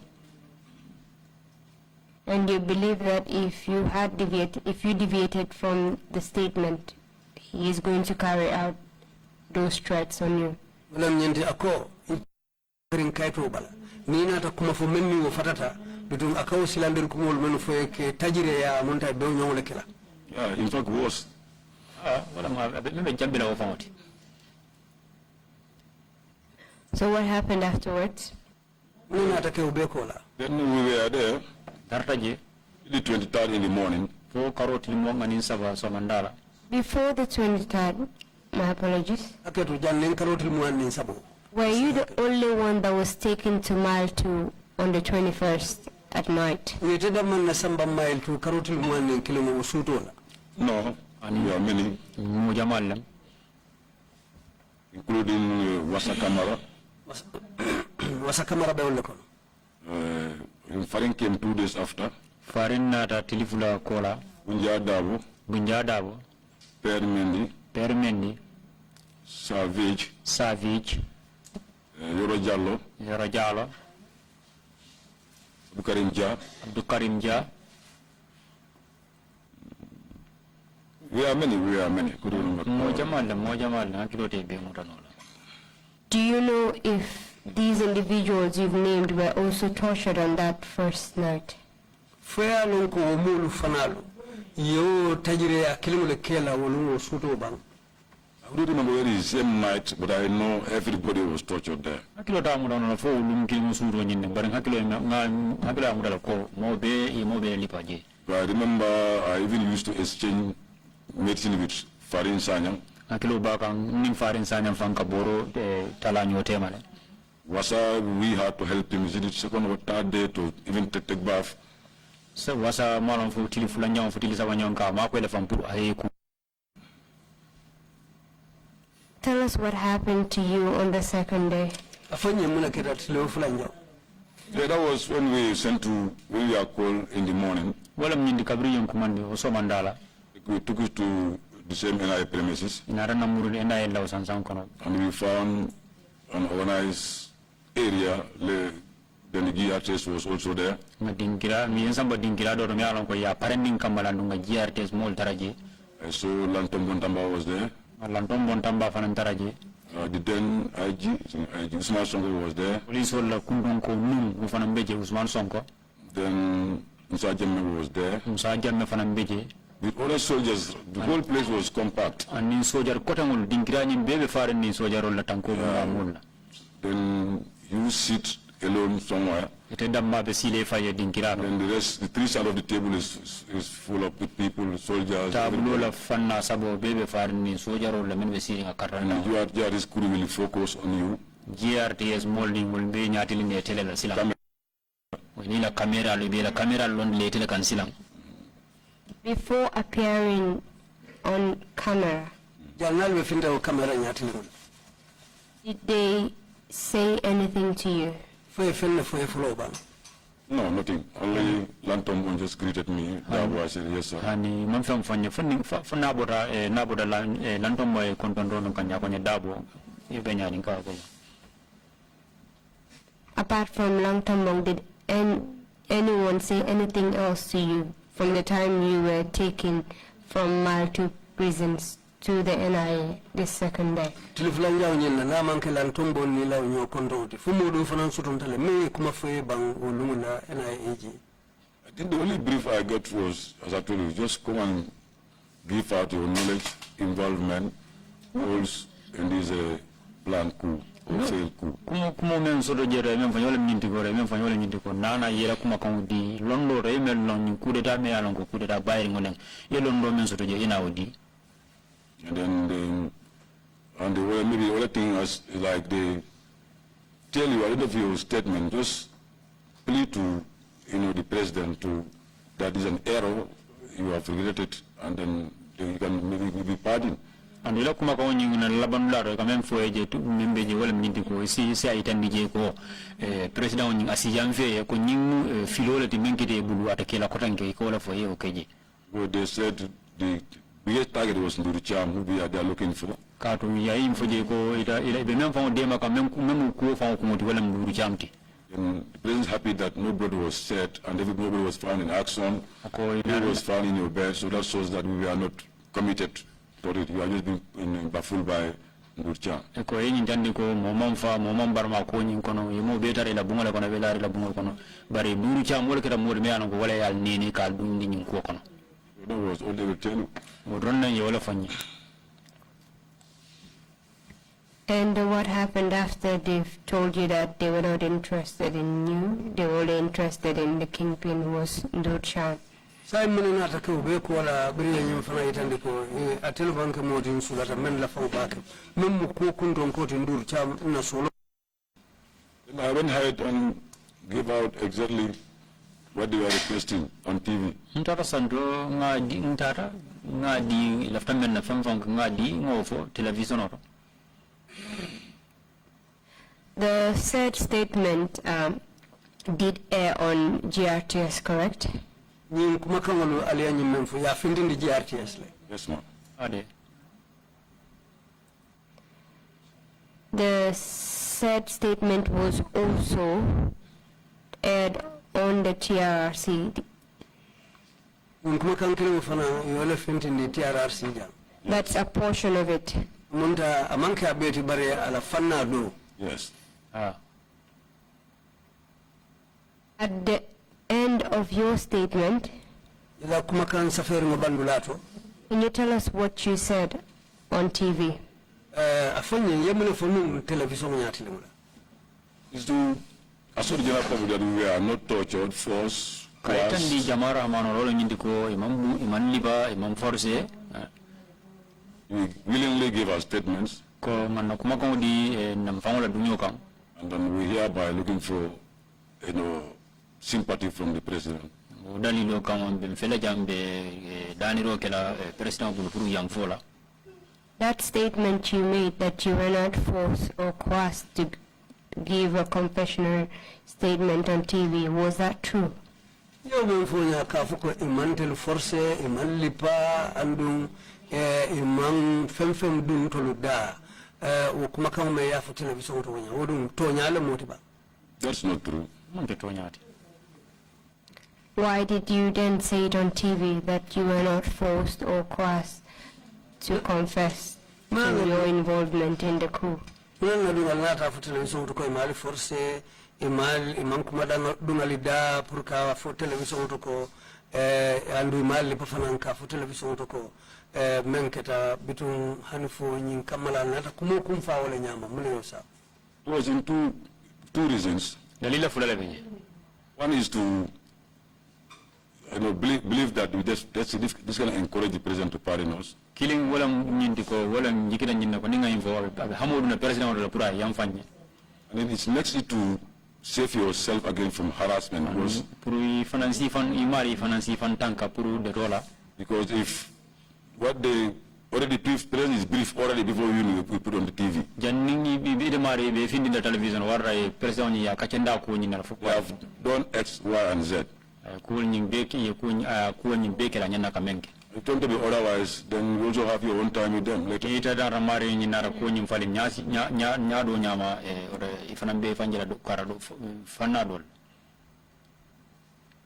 And you believe that if you deviated from the statement, he is going to carry out those threats on you? wala nyinti ako rin kayto bala ni nata kuma fo menni wo fatata bitum akaw silandir kumol men fo ke tajire ya monta be nyongole kila Yeah, in fact, worse. wala ma be jambe la wafati. So what happened afterwards? ni nata ke be kola Then we were there, Tartaje the 23rd in the morning. fo karoti limonga nin saba so mandala Before the 23rd, my apologies, aketo jannen karotil muannin sabo were you the only one that was taken to Mile 2 on the 21st at night? ni teda man na samba mail to karotil muannin kilimo sutola No, and we are many, mu jamal including Wasa Kamara. wasa kamara be wolle kono Farin came 2 days after. farin nata tilifula kola Yaya Darboe, bunja dabo Per Mendy, permendi Savage, Yoro Jallo, yoro jalo Bukarim Jah. abdou karim dia We are many. Couldn't remember. mo jamal hakilo te be mutanola. Do you know if these individuals you've named were also tortured on that first night? foya lon ko mulu fanalo yo tajire ya kilimo le kela wolu suto bang I don't remember where it is, same night, but I know everybody was tortured there. Hakilo ta mu danola fo lum kilimo suro nyinde bar hakilo mu dala ko mo be lipaje. But I remember I even used to exchange medicine with Farin Sanyang. Hakilo ba kan nin farin sanyam fanka boro talanyo temale. Wasa, we had to help him. Is it the second or third day to even take bath? So wasa malon fo tilifula nyaw fo tilisa wanyon ka ma ko le fam pour ayeku. Tell us what happened to you on the second day. afanye muna keta tilo fulanjo Yeah, that was when we are called in the morning. Wala mnyindi kabri yon kumandi o so mandala. We took it to the same NIA premises, Inara namuru enda enda usansan kono. and we found an organized area, Then the GRTS was also there. Dingira mi samba dingira do mi alon ko ya parending kamala nga GRTS mol taraje. So Lantom Bontamba was there. Lantom Bontamba fanan taraje. The then IG Usman Sonko was there. Police wala kundon ko num mu fanan beje Usman Sonko. Then Musa Jammeh was there. Musa Jammeh fanan beje. With other soldiers, the whole place was compact. And in soldier kotangol dingira ni bebe faran ni soldier la tanko mulla. Then you sit alone somewhere. Ite damma be sile faye dingira. Then the rest, the three sides of the table is full of people, soldiers. Tablo la fanna sabo bebe faran ni soldier la men be sile karana. And GRTS crew will focus on you. GRTS molding will be nyatili ne tele la silang. Ni la camera lo be la camera lon le tele kan silang. Before appearing on camera, did they say anything to you? No, nothing. Only Lantom just greeted me. I said, yes, sir. Hani mamfam fanya fana bora naboda Lantom boy kontondo no kanya kwenye dabo ibenya ninka ko. Apart from Langtambong, did anyone say anything else to you from the time you were taken from Maltu prisons to the NIA this second day? I think the only brief I got was, as I told you, just come and give out your knowledge, involvement, roles in this plan coup. Kuma men sodo jere men fanyole nyinti ko nana yera kuma kan di londo re men non coup d'état me alon ko coup d'état bayri ngonen ye londo men sodo je ina wodi. And then and the way maybe other thing is like they tell you at the end of your statement, just plead to the president to that is an error you have regretted, and then you can maybe be pardoned. And ila kuma ko nyingi na laban laro ka men foeje tu membe je wala minti ko si ayitandi je ko president nyingi asijam fe ko nyingu filole ti menkite bulu atakela kotanke ko la foye o keje. Well, they said the biggest target was Nduricham, who they are looking for. Kato ya infoje ko ila be men fa dema ka men ko fa ko moti wala Nduricham ti. And the president is happy that nobody was set and everybody was found in action. Nobody was found in your bed, so that shows that we are not committed. You are just being baffled by Ndurcha. Eko yenyi ndandi ko momam barma ko nyin kono yemo betare la bunga la kono velare la bunga kono bari Ndurcha mo keta mo me anan ko wala yal nini ka dundi nyin ko kono. That was all they will tell you. Mo donna ye wala fanyi. And what happened after they've told you that they were not interested in you, they were only interested in the kingpin who was Ndurcha? Sai mun na ta ko be ko la bire nyum fana itande ko atel banke modin sulata men la faw bak men mu ko kun don ko tin dur cha na solo. I went ahead and gave out exactly what they were requesting on TV. Ntara sando ngadi lafta men na fam ngadi ngofo television oro. The said statement did air on GRTS, correct? Ni kuma kangolo aliya nyimmen fu ya findindi GRTS le. Yes, ma'am. Ade. The said statement was also aired on the TRRC. Kuma kankile fana yole findindi TRRC ja. That's a portion of it. Munta amanka abeti bare ala fanna do. Yes. At the end of your statement, can you tell us what you said on TV? Is to assure the general public that we are not tortured, forced, coerced. We willingly give our statements, and then we hereby looking for, sympathy from the president. That statement you made that you were not forced or coerced to give a confessional statement on TV, was that true? That's not true. Why did you then say it on TV that you were not forced or coerced to confess to your involvement in the coup? Nana dungalata for television to ko imali force imali imankuma dungali da purka for television to ko andu imali pafananka for television to ko menketa bitun hanfo nyin kamala nata kumo kumfa wala nyama mulio sa. It was in two reasons. One is to believe that this is going to encourage the president to pardon us. Killing wala nyindiko wala njikira nyinna ko ninga info hamodu na president wala pura yamfanye. And then it's next to save yourself again from harassment. Because if what they already president is brief already before you put on the TV. They have done X, Y, and Z. If you don't to be otherwise, then you also have your own time with them later.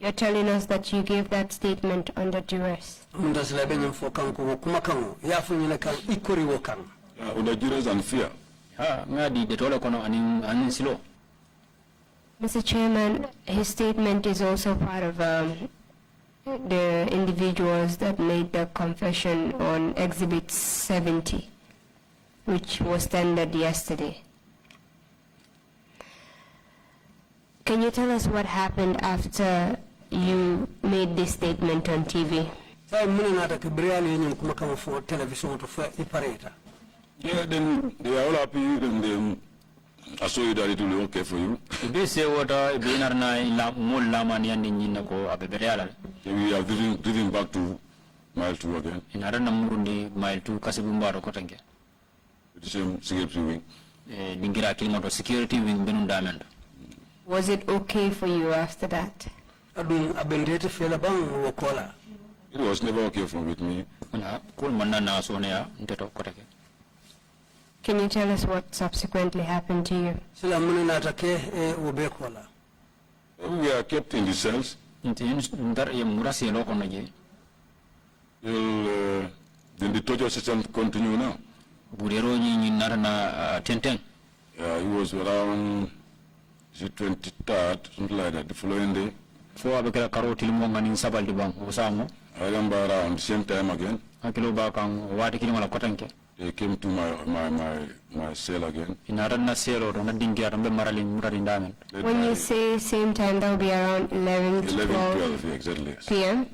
You're telling us that you gave that statement under duress. Under duress and fear. Mr. Chairman, his statement is also part of the individuals that made the confession on Exhibit 70, which was tendered yesterday. Can you tell us what happened after you made this statement on TV? Yeah, then they are all happy, then I saw you that it will be okay for you. They say what we are driven back to mile 2 again. In Arana mile 2 Kasibumba Kotange. The same security wing. Dingira Kilmoto security wing Benundament. Was it okay for you after that? It was never okay with me. Can you tell us what subsequently happened to you? We are kept in the cells. Then the torture system continue now. It was around the 23rd, something like that, the following day. I remember around the same time again. They came to my cell again. When you say same time, that will be around 11 to 12 exactly. p.m.?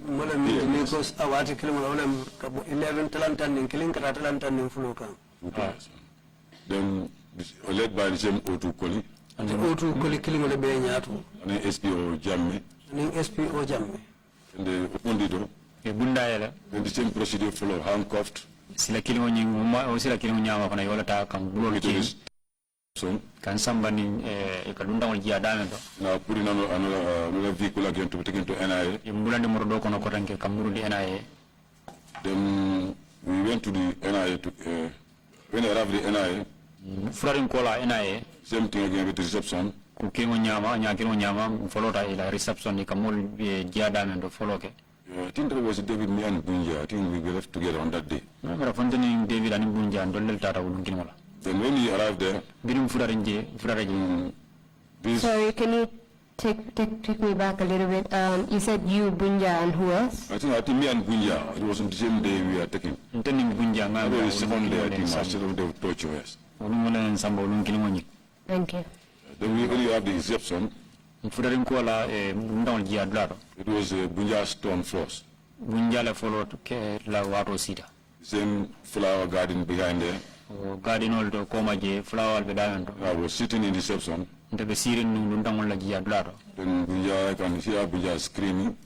Then led by the same O2 Koli. And then SPO Jamme. And they opened the door. Then the same procedure followed, handcuffed. So can somebody now put in another vehicle again to be taken to NIA. Then we went to the NIA when I arrived at the NIA, same thing again with the reception. I think there was David, me and Bunja. I think we left together on that day. Then when he arrived there, Sorry, can you take me back a little bit? You said you, Bunja, and who else? I think me and Bunja, it was on the same day we are taking. It was the second day, I think, after the torture us. Thank you. Then we really have the reception. It was Bunja's stone floors. Same flower garden behind there. I was sitting in the reception. Then Bunja, I can hear Bunja screaming,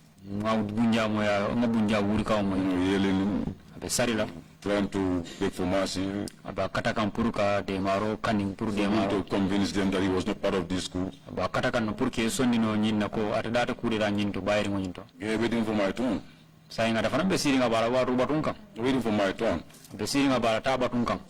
yelling, trying to beg for mercy, to convince them that he was not part of this school. Yeah, waiting for my turn. Waiting for my turn.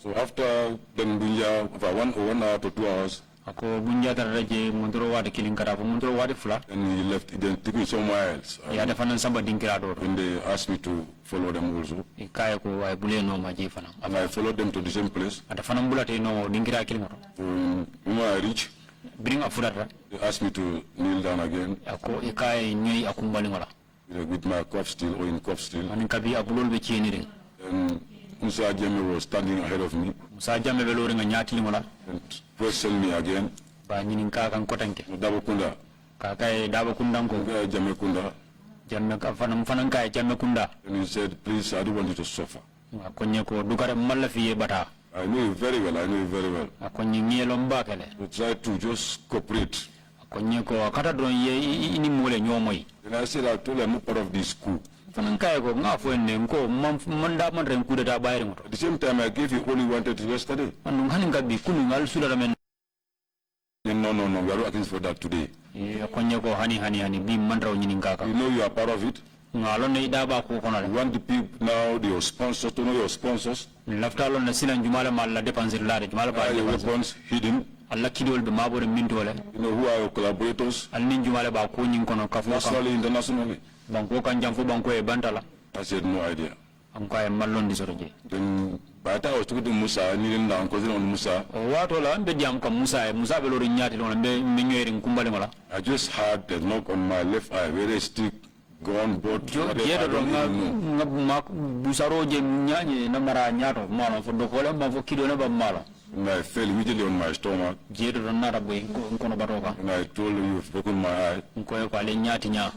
So after then Bunja, for 1 hour to 2 hours, ako bunjata raje mondoro wade kilin kara fo mondoro wade fula and he left, then took me somewhere else. ya da fanan samba dinkira do When they asked me to follow them also, kay ko ay bule no ma je fanan and I followed them to the same place. ata fanan bulate no dinkira kilin to So when I reached, bring a fulata they asked me to kneel down again ako kay nyoy akumbali ngola with my cup still or in cup still. manin kabi abulol be cieni ring And Musa Jame was standing ahead of me musa jamme be lori nga nyati ngola and questioned me again. ba nyinin ka kan kotanke Dabo Kunda, ka kay daba kundan ko Jame Kunda. jamme ka fanan kay jamme kunda And he said, please, I don't want you to suffer. akonye ko dugare malla fiye bata I know you very well, I know you very well. akonye ngelo mbakele So try to just cooperate. akonye ko akata don ye ini mole nyomoy And I said, I told you I'm not part of this school. fanan kay ko nga fo en ko manda man ren kuda ta bayri ngoto At the same time, I gave you only wanted yesterday. andum hanin gabi kunu ngal sudara men No, we are not asking for that today. akonye ko hani bi mandraw nyinin kaka You know you are part of it. ngalon ne ida ba ko kono You want the people now, your sponsors, to know your sponsors. laftalo na silan jumala malla dépenser laade jumala ba Are your weapons hidden? alla kidol be mabore mintole You know who are your collaborators, alnin jumala ba ko nyin kono kafu nationally, internationally? banko kan jam fu banko e bantala I said, no idea. am ko e mallondi soroje Then by the time I was talking to Musa, kneeling down, because on Musa, o wato la ambe diam kam musa be lori nyaati don be nyoyri kumbali ngola I just had the knock on my left eye, where they stick, gone, bought, whatever, I jeeto don't don even know. ma busaroje nyaanye na mara nyaato mala fo do ko ma fo kido na ba mala And I fell immediately on my stomach, jeeto don nara boy kono batoka and I told you, you've broken my eye. ko e ko ale nyaati nya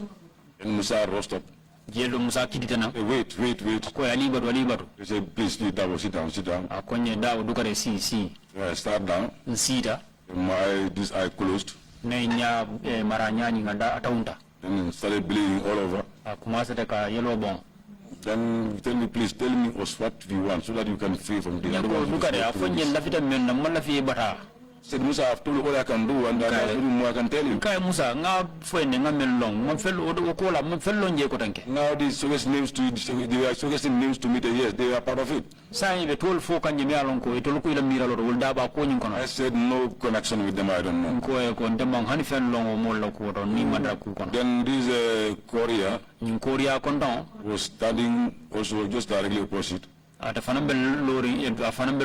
And Musa rose up. jeeto musa kiditana Hey, wait. ko ali bato He said, please, Darboe, sit down. akonye dawo dukare si So I sat down, nsita this eye closed, ne nya mara nyaani nganda ataunta and it started bleeding all over. commencé de ka yelo bon Then tell me, please, tell me what you want so that you can free from this. I don't ko want you to dukare stay afo through nyen this. lafita men na mala fi bata Said, Musa, I've told you all I can do, and there's nothing more I can tell you. kay musa nga foyne nga mel long ma fel o ko la ma fel lonje ko tanke Now these suggesting names they are suggesting names to me that yes, they are part of it. sai be tol fo kanje mi alon ko e tol ko ila mira lo wol daba ko nyin kono I said no connection with them, I don't know. ko e ko ndem han fel long o mol ko don ni mandra ku kono Then this Korea nyin korea konton was standing also just directly opposite ata fanambe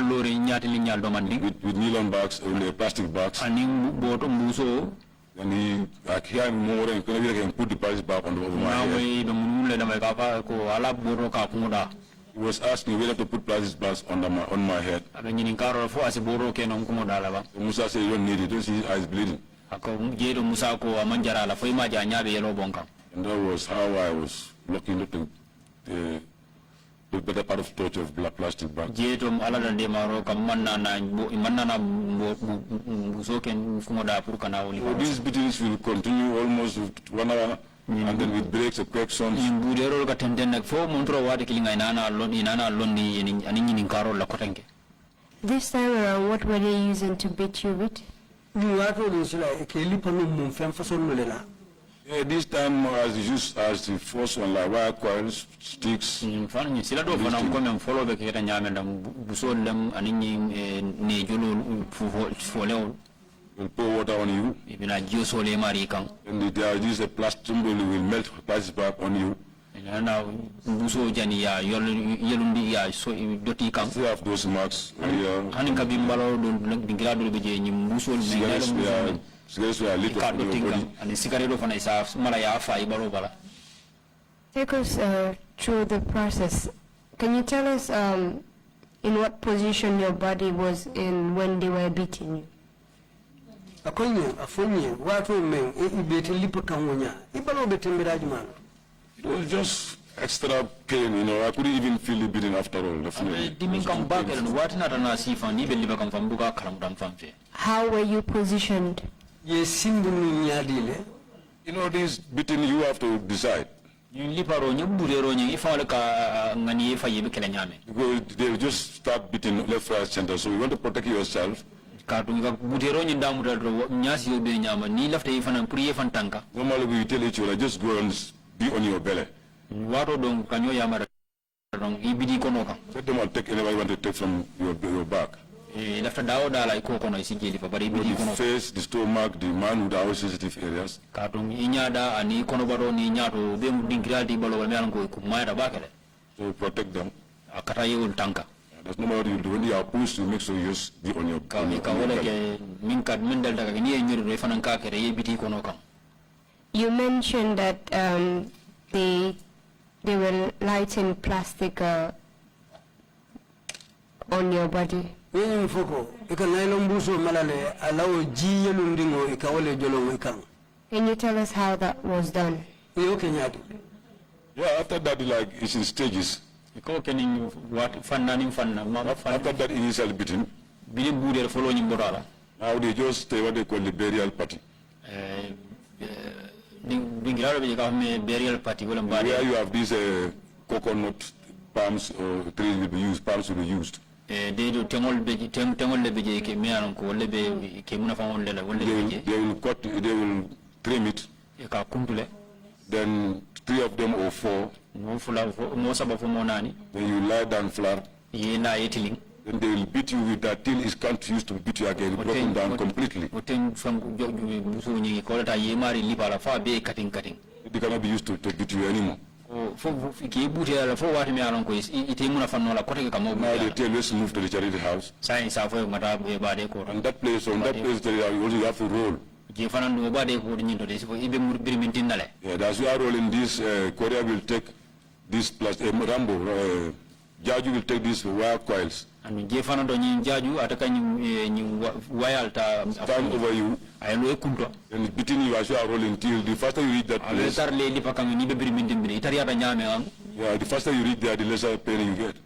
lori nyaati li nyaal do mandi with nylon bags, plastic bags. ani boto mbuso And he, like here more and can put the price back on over my na head. way be mun le dama ka fa ko ala boto ka kumuda He was asking whether to put plastic bags on my head. abe nyin karo fo asi boto ke non kumuda la ba So Musa said, you don't need it, don't see his eyes bleeding. ako jeedo musa ko amanjara la foy ma ja nyaabe yelo bonka And that was how I was looking at the better part of torch of black plastic bag. jeeto ala da de maro kam manna na buso ken kumuda pour kana woni So these beatings will continue almost 1 hour, and then with breaks and questions. budero ka tenden nak fo mon tro wade kilinga inana londi ani nyini karo la kotenke This time around, what were they using to beat you with? ni wato ni sila ke lipa no mum fem fason no lela Yeah, this time as the first one, like wire coils, sticks. fan ni sila do fana ko men follow be keta nyame dam buso dem ani ne jolo fo lew Will pour water on you, bina joso le mari kan and they are use a plastic symbol will melt plastic bag on you. na buso jani ya yelundi ya so doti kan Still have those marks. hanin ka bimbalo do dingira do be je ni buso Cigarettes were lit ka up do on your tinga body. ani sigareto fana isa mala ya fa ibalo bala Take us through the process. Can you tell us in what position your body was in when they were beating you? akonye afonye wato men e ibete lipa kan wonya ibalo be temberaji man It was just extra pain, I couldn't even feel the beating after all, definitely. dimin kam bakel no watina dana sifa ni be liba kam fambuka karam dam famfe How were you positioned? ye simbu ni nyaadile This beating you have to decide. ni liparo ni budero ni ifale ka ngani fa yebe kala nyame Because they will just start beating left, right, center. So you want to protect yourself. ka to ga budero ni damu da nyasi yobe nyama ni lafta ifana pour yefan tanka Normally we tell each other, just go and be on your belly. wato don kanyo yamara don ibidi kono kan Let them all take anybody want to take from your back. lafta dawo dala iko kono isi jeli fa bari But bi the kono face, the stomach, the man with our sensitive areas. katum inyada ani kono baro ni nyato be mu dingiraldi balo wal melan ko mayra bakale To protect them. akata yewul tanka That's not what you do. When you are pushed, you make sure you just be on your ka wala ke min kad min dal daga ni nyuru re fanan ka kere yebiti kono kam. You mentioned that they will lighten plastic on your body. Yin foko ika nylon buso malale alawo jiyelu ndingo ika wale jolo ikang. Can you tell us how that was done? Iyo kenyadi. Yeah, after that, like, it's in stages. Ko kenin wat fanna nim fanna ma fanna After that initial beating, bi budere folo nyim bodala now they just what they call the burial party. dingiralo be ka me burial party wala mbade Where you have these coconut palms or trees will be used, palms will be used. de do tengol le be je ke me anon ko le be ke muna fa won le wala be They will cut, they will trim it. je ka kuntule Then 3 of them or 4, mo fula mo saba fo mo nani then you lie down flat. yena yetiling Then they will beat you with that till it can't use to beat you again, broken down completely. oten fam joju busu nyi ko ta yemari libala fa be kating They cannot be used to beat you anymore. fo ke buti ala fo wati me anon ko ite muna fa no la ko te ka mo Now they tell us move to the charity house. sai sa fo mata be bade ko And that place, on that place, you also have to roll. je fanan do bade ko nyi to de fo ibe mur birmintin nale Yeah, that's why rolling this. Korea will take this plus Rambo. Jaju will take these wire coils. anu je fanan do nyi jaju ataka nyi wayalta Stand over you ay lo kunto and beating you as you are rolling till the faster you reach that ale place. tar le li pakam ni be birmintin bi itariata nyame am Yeah, the faster you reach there, the lesser pain you get.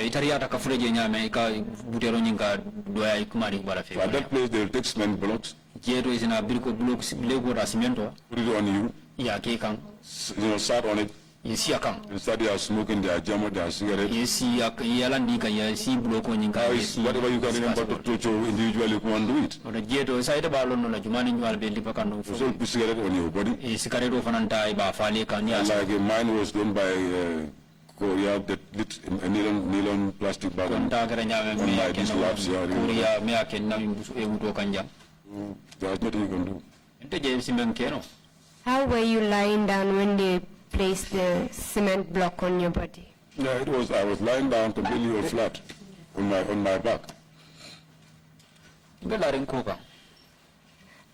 itariata ka fureje nyame ka butero nyinga doya kumari bala fe So at that place, they will take cement blocks, je to isina birko blocks lego da cemento put it on you, ya ke kan sat on it, yesi akam and start they are smoking their jam, their cigarette. yesi ak yalandi ka yesi bloko nyinga Now it's whatever you can remember to torture individually, you can do it. oda je to sai da balon no la jumani nyal be li pakando fo So put cigarette on your body. sikare do fananta ba fale kan ya Like mine was done by Korea, that lit a nylon plastic bag. kon ta gara nyame On me my ya ken these labs, yeah, kuriya me ya ken na busu e wuto kanja There's nothing you can do. ente je simen keno How were you lying down when they placed the cement block on your body? Yeah, I was lying down completely flat on my back. be la ren ko kan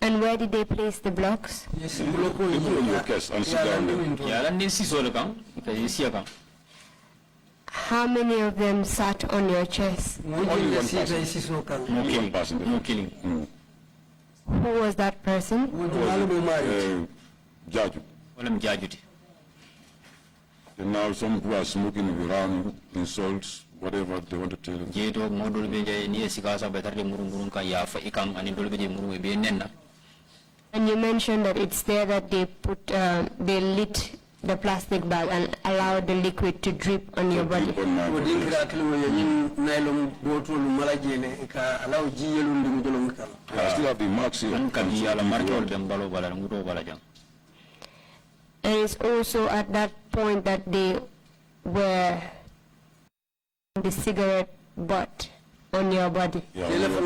And where did they place the blocks? Yes, You put it on your chest and sit down there. ya lan ni siso le kan ka yesi kan How many of them sat on your chest? Only one person. no Only one killing person there. no killing Who was that person? Jaju. wala mi jajuti And now some who are smoking around, insults, whatever they want to tell them. je to modol be je ni sika sa betar de murun kan ya fa ikan ani dol be je murun be nenna And you mentioned that it's there that they they lit the plastic bag and allowed the liquid to drip on your body. On my body. I still have the marks here. an kan ya la markol be mbalo bala ngudo bala jang And it's also at that point that they were the cigarette butt on your body. Yeah, on your body.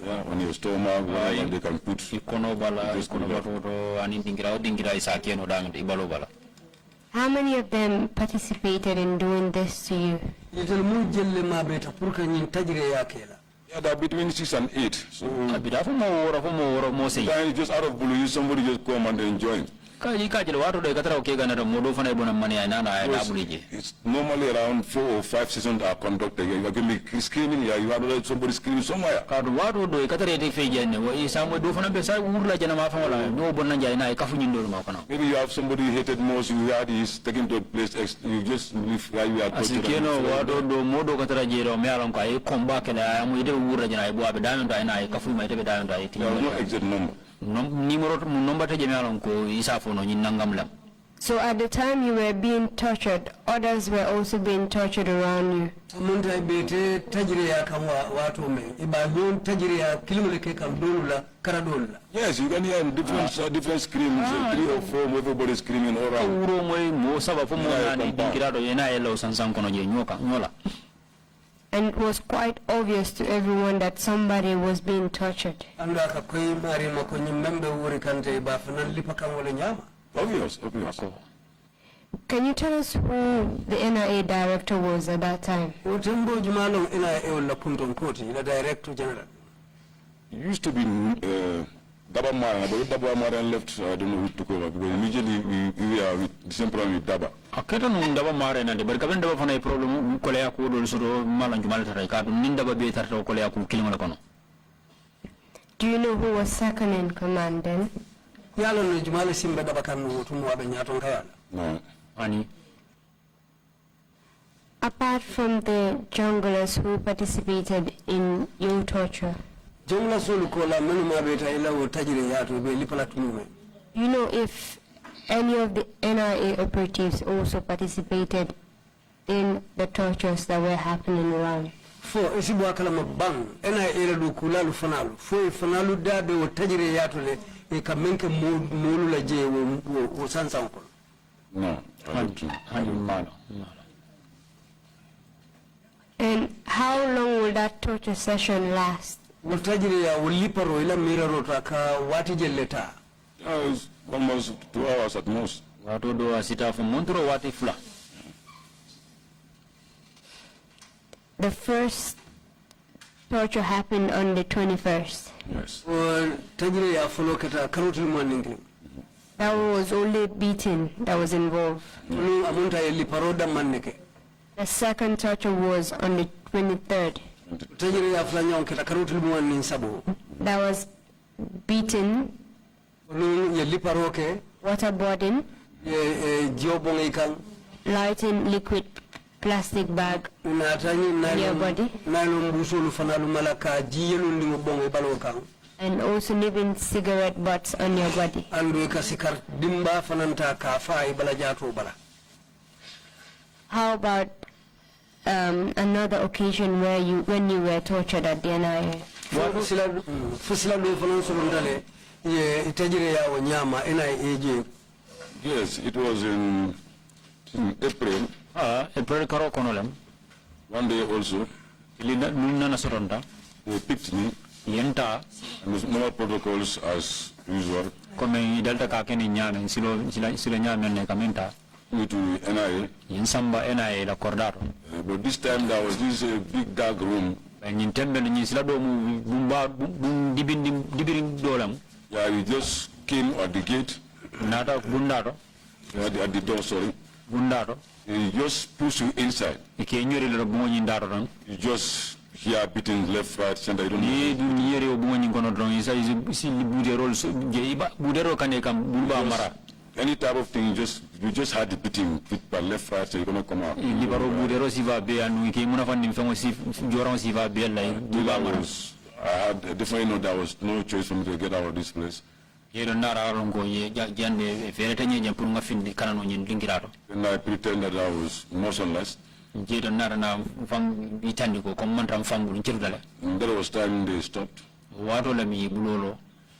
Yeah, On your stomach, wherever they can put. ikono bala ikono bato ani dingira isa keno dang de balo bala How many of them participated in doing this to you? Yeah, they're between 6 and 8. So abida fo mo woro mo sei sometimes just out of blue, somebody just come and enjoy. ka jele wato de katara ke ganara modo fana bona mani ay nana ay dabulije It's normally around 4 or 5 sessions are conducted. You are going to be screaming here. You have somebody screaming somewhere. ka do wato do katara de fe jenne wo isa mo do fana be sa urla jana ma fa wala no bonna jay na ay kafu nyindo ma kono Maybe you have somebody you hated most, you had is taken to a place, you just live where you are tortured. asikeno wato do modo katara jero me alon ka ay komba kele ay mo ide urla jana ay bo abe damen do ay na ay kafu ma ide be damen do ay There was no exact number. numero number te jeme alon ko isa fo no nyin nangam lam So at the time you were being tortured, others were also being tortured around you. Yes, you can hear different screams, 3 or 4, everybody screaming all around. uro moy mo saba fo mo nani dinkira do yena elo sansan kono je nyoka nyola And it was quite obvious to everyone that somebody was being tortured. Anda ka koy mari ma ko nyimbe wuri kante ba fanan lipa kan wala nyama. Obvious. Can you tell us who the NIA director was at that time? Otembo jumalong NIA wala punton koti the director general. It used to be Daba Mara, but Daba Mara left, I don't know who took over, because immediately we are with the same problem with Daba. Aketa no Daba Mara na de berkaben Daba fana problem ko le ko do so malan jumal tara ka dum nin Daba be tarta ko le ko kilimo la kono. Do you know who was second in command then? Yalo no jumale simbe Daba kan no tumu wabe nyaton kayala. No. Ani Apart from the junglers who participated in your torture, Jongla sulu ko la menu mabeta ila wo tajire yato be lipala tumume. you know if any of the NIA operatives also participated in the tortures that were happening around? Fo isibu akala mabang NIA la du kulalu fanalu fo fanalu dabe wo tajire yato le e kamenke molu la je wo sansan ko. No. And how long will that torture session last? Tajire ya wo liparo ila miraro ka wati jelleta. It was almost 2 hours at most. wato do asita fo montro wati fula. The first torture happened on the 21st. Yes. Tajire ya follow kata karotul morning. That was only beating that was involved. Amunta ya liparo da manneke. The second torture was on the 23rd. Tajire ya flanyon kata karotul morning sabo. That was beating, Ya liparo ke waterboarding, jobong ikan. lighting liquid plastic bag Natani your body, nylon busulu fanalu malaka jiyelu ndingo bongo balo kan. and also leaving cigarette butts on your body. Andu ka sikar dimba fananta ka fa bala jato bala. How about another occasion when you were tortured at the NIA? Fusila do fanan surundale ye tajire ya wanyama NIA. Yes, it was in April. April karo kono lem. One day also, Ilina nuna na soronda. they picked me, Yenta and with normal protocols as usual, kome delta ka keni nyame silo nyame ne kamenta. me to NIA. Yinsamba NIA la kordato. But this time there was this big dark room. Nyin tembe ni sila do mu bumba dibirin dolam. Yeah, we just came at the gate, Nata bundato. at the door, sorry. Bundato. He just pushed you inside. Ike nyori le bungo nyindato don. You just hear beating left, right, center. You don't Ni know. du nyeri bungo nyingono don isa isi budero je iba budero kane kam bulba mara. Any type of thing, you just had the beating with by left, right, so you're gonna come out. Libaro budero si va be anu ike muna fandi mfengo si joran si va be la bulba mara. I definitely know there was no choice for me to get out of this place. Yedo nara rongo ye jande fereta nyenye pour nga findi kanano nyen dingirato. And I pretended I was motionless. Yedo nara na fam bitandi ko comme mantam fambu ncirudale. And that was time they stopped. Wato la mi bulolo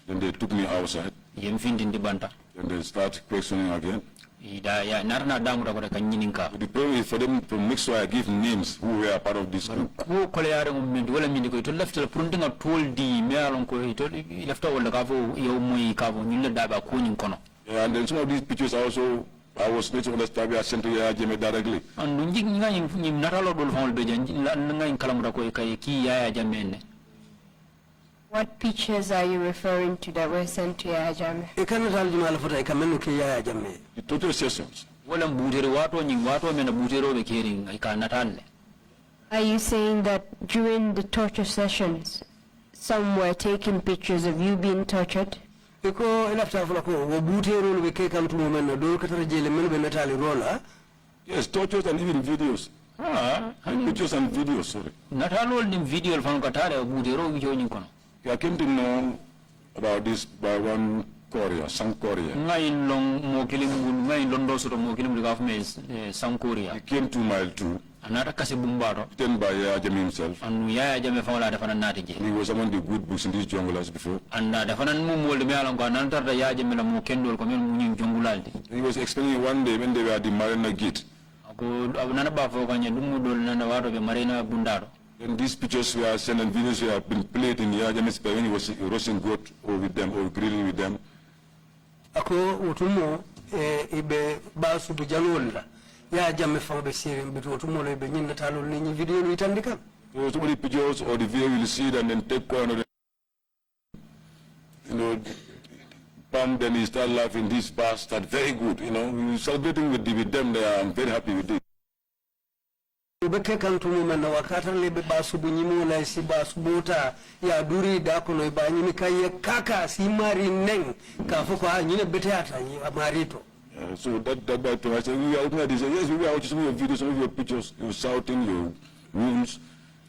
Then they took me outside. yem findi ndi banta. Then they start questioning again. Ida ya narna damu da ko ka nyininka. The problem is for them to make sure I give names who were part of this group. Ko kole yare mo min wala min ko to lefta pour ndinga toldi me alon ko to lefta wala ka fo yow moy ka fo nyilla daba ko nyin kono. Yeah, and then some of these pictures also, I was later understand I sent to Yaya Darboe directly. Andu njig nga nyim natalo dol fawol be jan nga kalamuda ko kay ki Yaya Jammeh. What pictures are you referring to that were sent to Yaya Jammeh? Ikana tal jumala fota ikamenu ke Yaya Jammeh. The total sessions. Wala butere wato mena butero be kering ka natalle. Are you saying that during the torture sessions, some were taking pictures of you being tortured? Iko ilafta fula ko wo butero be ke kam tumo men do katara jele men be natali rola. Yes, tortures and even videos. Pictures and videos, sorry. Natalo nim video fan ka tare butero wi joni kono. I came to know about this by one Korea, South Korea. Ngai long mo kilim ngai londo so mo kilim ga fme South Korea. He came to mile 2, Anata kasi bumbaro. written by Yaya Darboe himself. Anu Yaya Jammeh fa wala dafa nati je. He was among the good books in these jungles before. Anda dafa nan mum wolde me alon ko nantar da Yaya Jammeh la mo kendol ko men mu jongulalde. He was explaining one day when they were at the Marina Gate. Ko nana ba fo ko nyen dum dol nana wato be marina bundaro. And these pictures were sent and videos were been played in Yaya Jammeh's when he was roasting goat or with them or grilling with them. Ako utumo ibe basu bujalula Yaya Jammeh fa be siri bitu utumo le be nyinda talo ni video lu itandika. So somebody pictures or the video will see it and then take one of them, you know, pump, then he start laughing, this bastard, very good, you know, we celebrating with them, I'm very happy with it. Ubeke kantumu mena wakata lebe basu bunyimu la isi basu buta ya duri dako no iba nyini kaye kaka si mari neng kafuko nyine bete hata marito. So that time I said, we are looking at this, yes, we are watching some of your videos, some of your pictures, you're shouting, your wounds,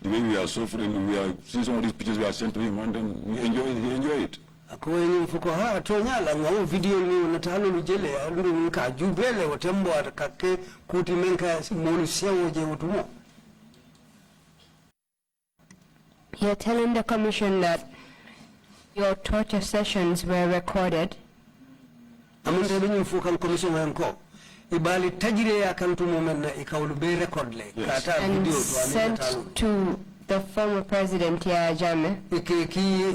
the way we are suffering, we are seeing some of these pictures we are sent to him, and then we enjoy it. Ako wenye mfuko tonyala ngao video ni unatalo lujele ndu nka jubele watembo atakake kuti menka molu sewo je utumo. You're telling the commission that your torture sessions were recorded. Amunde binyi mfuka commission wanko ibali tajire ya kantumo menna ikawulu be record le kata video and sent to the former president Yaya Jammeh,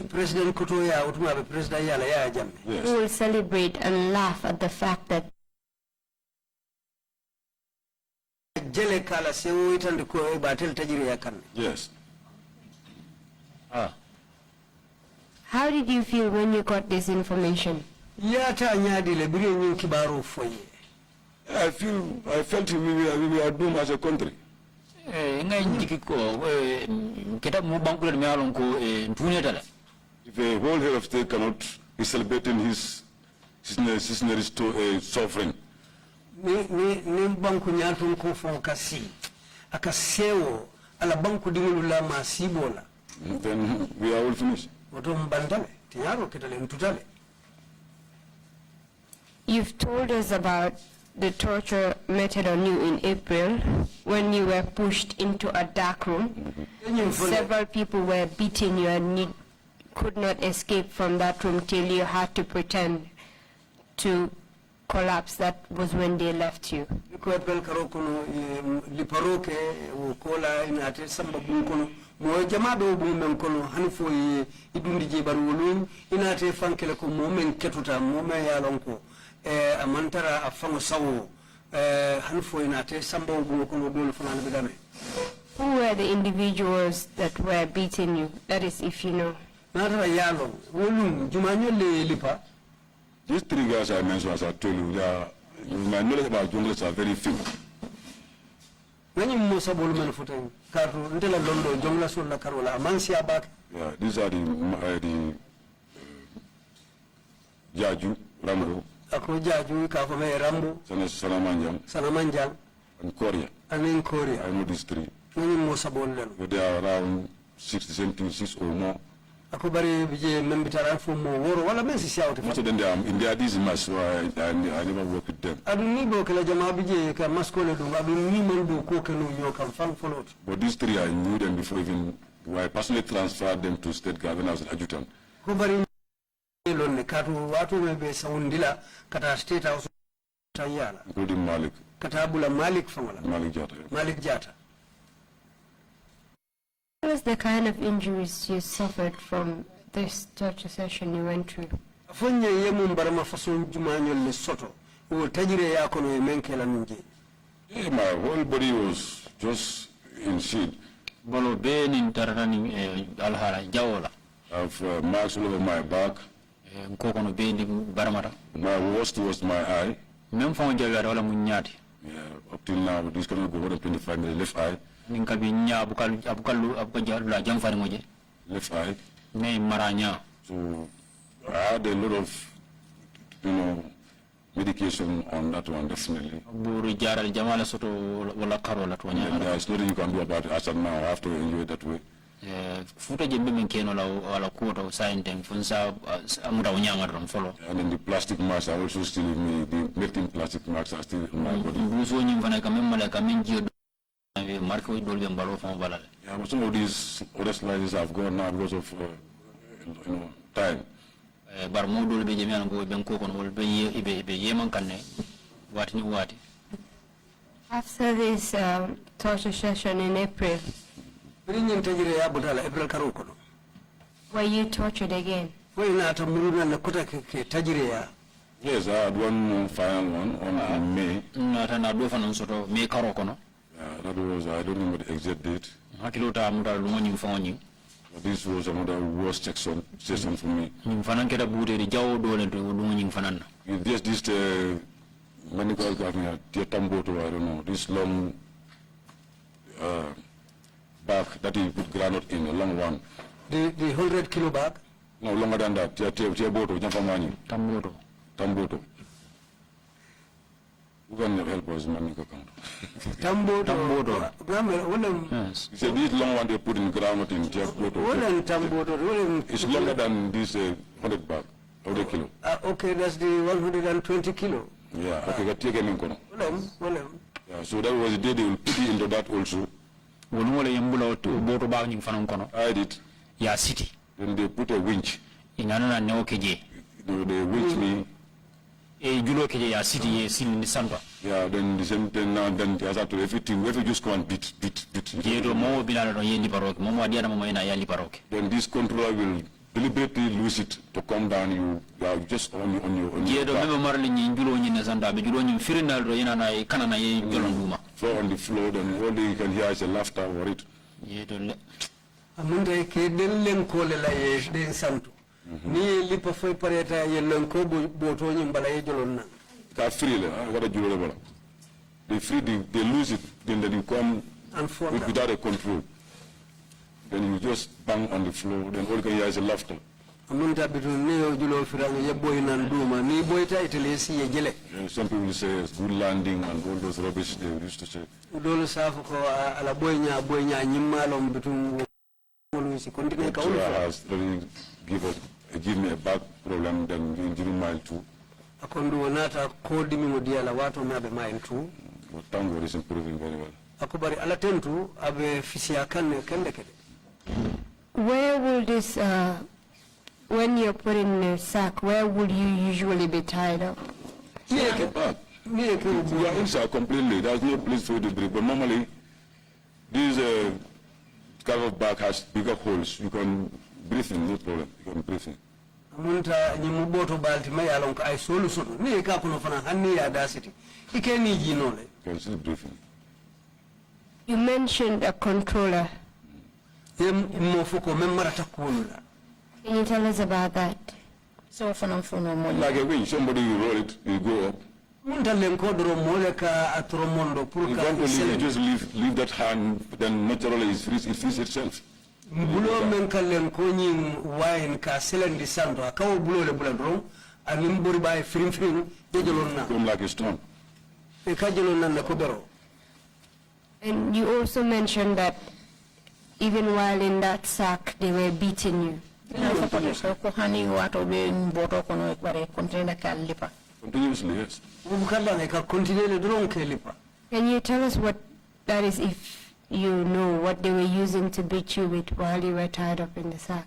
President Kutoya utuma be President Yaya Jammeh. Yes. Who will celebrate and laugh at the fact that jele kala sewo itande ko batel tajiri yakan. Yes. How did you feel when you got this information? Yata nyadi le biri nyin kibaro foye. I felt we are doomed as a country. If a whole head of state cannot be celebrating his sovereign. Ni banku nyatu ko fon kasi akasewo ala banku dimulula masibola. Then we are all finished. Oto mbantale tiyaro kitale ntutale. You've told us about the torture method on you in April when you were pushed into a dark room. Several people were beating you and you could not escape from that room till you had to pretend to collapse. That was when they left you. Mo jama do bu men kono hanfo idundi je barwolum inate fankele ko mo men ketuta mo men yalonko amantara afango sawo hanfo inate sambo bu kono dol fanana bidame. Who were the individuals that were beating you? That is, if you know. Natara yalo wolum jumanyo le lipa. These three guys I mentioned, as I told you, my knowledge about junglers are very few. Nani musa bolu men futain karu ndela londo jongla sulla karola amansi abak. Yeah, these are the Jaju, Rambo. Ako Jaju ka fa me Rambo. Sanamanjang. And Korea. And in Korea. I know these three. Nani musa bolu len. They are around 6 or more. Ako bari bije membitara fu mo woro wala men si siawte. Most of them they are in their this mass, so I never work with them. Adu ni bo kala jama bije ka maskole do adu ni man do ko kanu yo kam fan folot. But these three I knew them before even I personally transferred them to state governor as an adjutant. Ko bari lonne katu watu mebe saundila kata state house tayala. Including Malik. Kata bula Malik fangala. Malik Jata. Malik Jata. What was the kind of injuries you suffered from this torture session you went through? Fonya yemu mbarama fason jumanyo le soto. O tajire yako no menkela nje. Yeah, my whole body was just in shit. Bolo be ni tarani alhala jawola. I have marks all over my back. Nkoko no be ni baramata. My worst was my eye. Même fon jaga wala munyati. Yeah, up till now this can go more than 25 minutes. Left eye. Ninkabi nya abukalu la jamfari moje. Left eye. Me maranya. So I had a lot of, medication on that one definitely. Buru jaral jamala soto wala karola to nya. There's nothing you can do about it as of now. I have to enjoy it that way. Futa jembe menkeno la wala kuota usainte mfunza amuda unyanga ron follow. And then the plastic masks are also still in me. The melting plastic masks are still in my body. Buzo nyimfana kamemala kamenjio marko dolbe mbalo fon balale. Yeah, but some of these other slides have gone now because of time. Bar mo dolbe jemian go ben ko kono be yeman kanne wati ni wati. After this torture session in April, Were you tortured again? Yes, I had one more final one on May. That was, I don't remember the exact date. But this was another worst session for me. Just this medical government, I don't know, this long bag that you put granite in, a long one. The 100 kilo bag? No, longer than that. Tamboto. Who can help us, Manika? Tamboto. Yes. It's a bit long one they put in ground in Tamboto. It's longer than this 100 bag, 100 kilo. Okay, that's the 120 kilo. Yeah, okay, got taken in Kono. Yeah, so that was the day they will put it into that also. I did. Yeah, city. Then they put a winch. They winch me. City, yeah, then the same thing now, then they have to everything, if you just go and beat. Then this controller will deliberately lose it to come down, you are just on your floor on the floor, then all you can hear is a laughter over it. Ni lipa foi pareta yellen ko boto nyim bala ye jolon na ka free le wala julo bala they lose it, then they come without a control, then you just bang on the floor, then all you can hear is a laughter. Amunta bitu neo julo firanga ye boy nan duma ni boy ta itelesi ye jele. Some people say it's good landing and all those rubbish they used to say. Dolo safu ko ala boy nya nyimmalom bitu has really give me a back problem than during mile 2. Akondu wanata kodi mi modiala watu mabe mile 2. But thank God is improving very well. Akubari ala tentu abe fisia kende kede. Where will this, when you're put in a sack, where would you usually be tied up? You are inside completely. There's no place for you to breathe. But normally, this kind of bag has bigger holes. You can breathe in, no problem. You can breathe in. Munta nyimuboto balti mayalong ay solution. Ni ka kuno fana hanni ya dasiti. Ike ni jinole. You can still breathe in. You mentioned a controller. Can you tell us about that? So like a winch, somebody will roll it, you go up. You can't believe you just leave that hand, then naturally it frees itself. Come like a stone. And you also mentioned that even while in that sack, they were beating you. Continuously, yes. Can you tell us what that is, if you know what they were using to beat you with while you were tied up in the sack?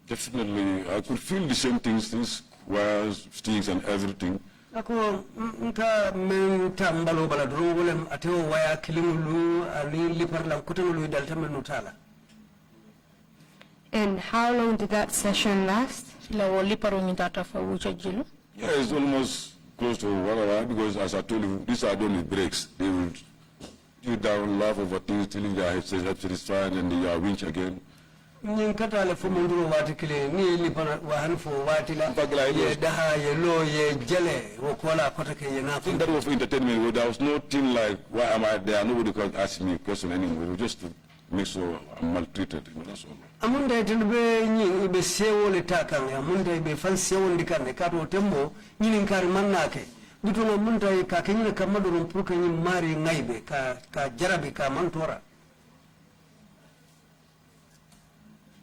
Definitely, I could feel the same things, wires, sticks, and everything. Ako nta men tambalo bala drongolem ateo waya kilimulu ali liparla kutelulu dalta menutala. And how long did that session last? Yeah, it's almost close to 1 hour, because as I told you, these are done with breaks. They will you down, laugh over things till their head is fine, and they are winch again. Ninkatale fo munduro watikile ni lipana wahanfo watila ye daha ye lo ye jele wokola kotake ye na. I think that was for entertainment. There was no thing like, why am I there? Nobody could ask me a question anymore. Just to make sure I'm maltreated. That's all. Amunda tilbe nyi be sewo le takang amunda be fan sewo ndikane kato tembo nyini nkari manake bituno munda ka kenyine kamadoro mpuka nyi mari ngaibe ka jarabi ka mantora.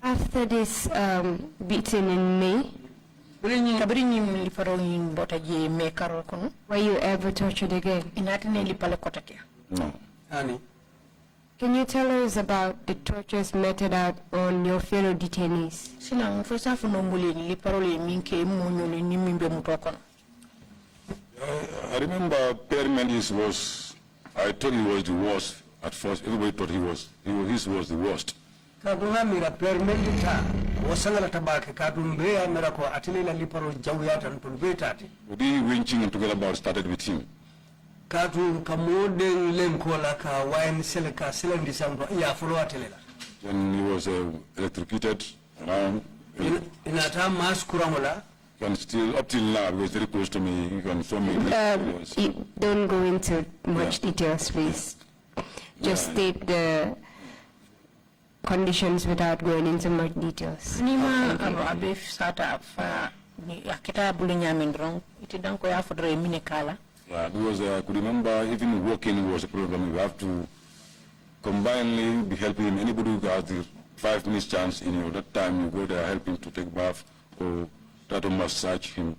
After this beating in May, were you ever tortured again? No. Can you tell us about the tortures meted out on your fellow detainees? I remember Pierre Mendes was, I thought he was the worst at first. Everybody thought his was the worst. Kaduna mira permendita wasangala tabake kadumbe mira ko atilila liparo jawiyata ntulbe tati. The winching and together about started with him. Katu kamoden lemkola ka wine seleka selendi sambo ya follow atelela. When he was electrocuted around. Inata mas kuramola. And still up till now, because very close to me, you can show me. Don't go into much details, please. Just state the conditions without going into much details. Nima abif sata fa akita bulinya mindrong iti danko ya fodre mine kala. Yeah, because I could remember even walking was a problem. You have to combinedly be helping him. Anybody who has the 5 minutes chance in you, that time you go there, help him to take bath or try to massage him.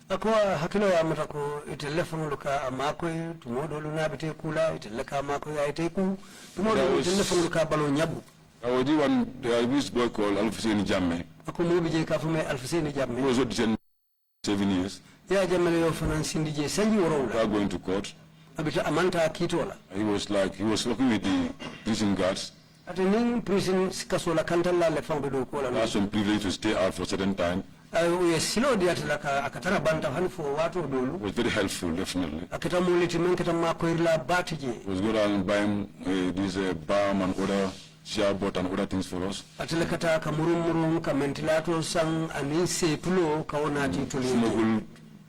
Akwa hakilo ya matako itelefono luka amako tumodo luna bite kula iteleka amako ya iteku tumodo itelefono luka balo nyabu. I was the one, there was this boy called Alfuseni Jamme. Ako mubi je kafume Alfuseni Jamme. He was what 7 years. Ya Jamme yo financing je sanji worola. Without going to court. Abita amanta kitola. He was working with the prison guards. At the prison kasola kantala le fambe do kola. He had some privilege to stay out for a certain time. We silo diatlaka akatara banta hani for watu dolu. It was very helpful, definitely. Akita muliti menkita mako irla batije. It was good and buying this balm and other sherbet and other things for us. Atelekata kamurum ka ventilator sang anise tulo kaona tituli. Smuggled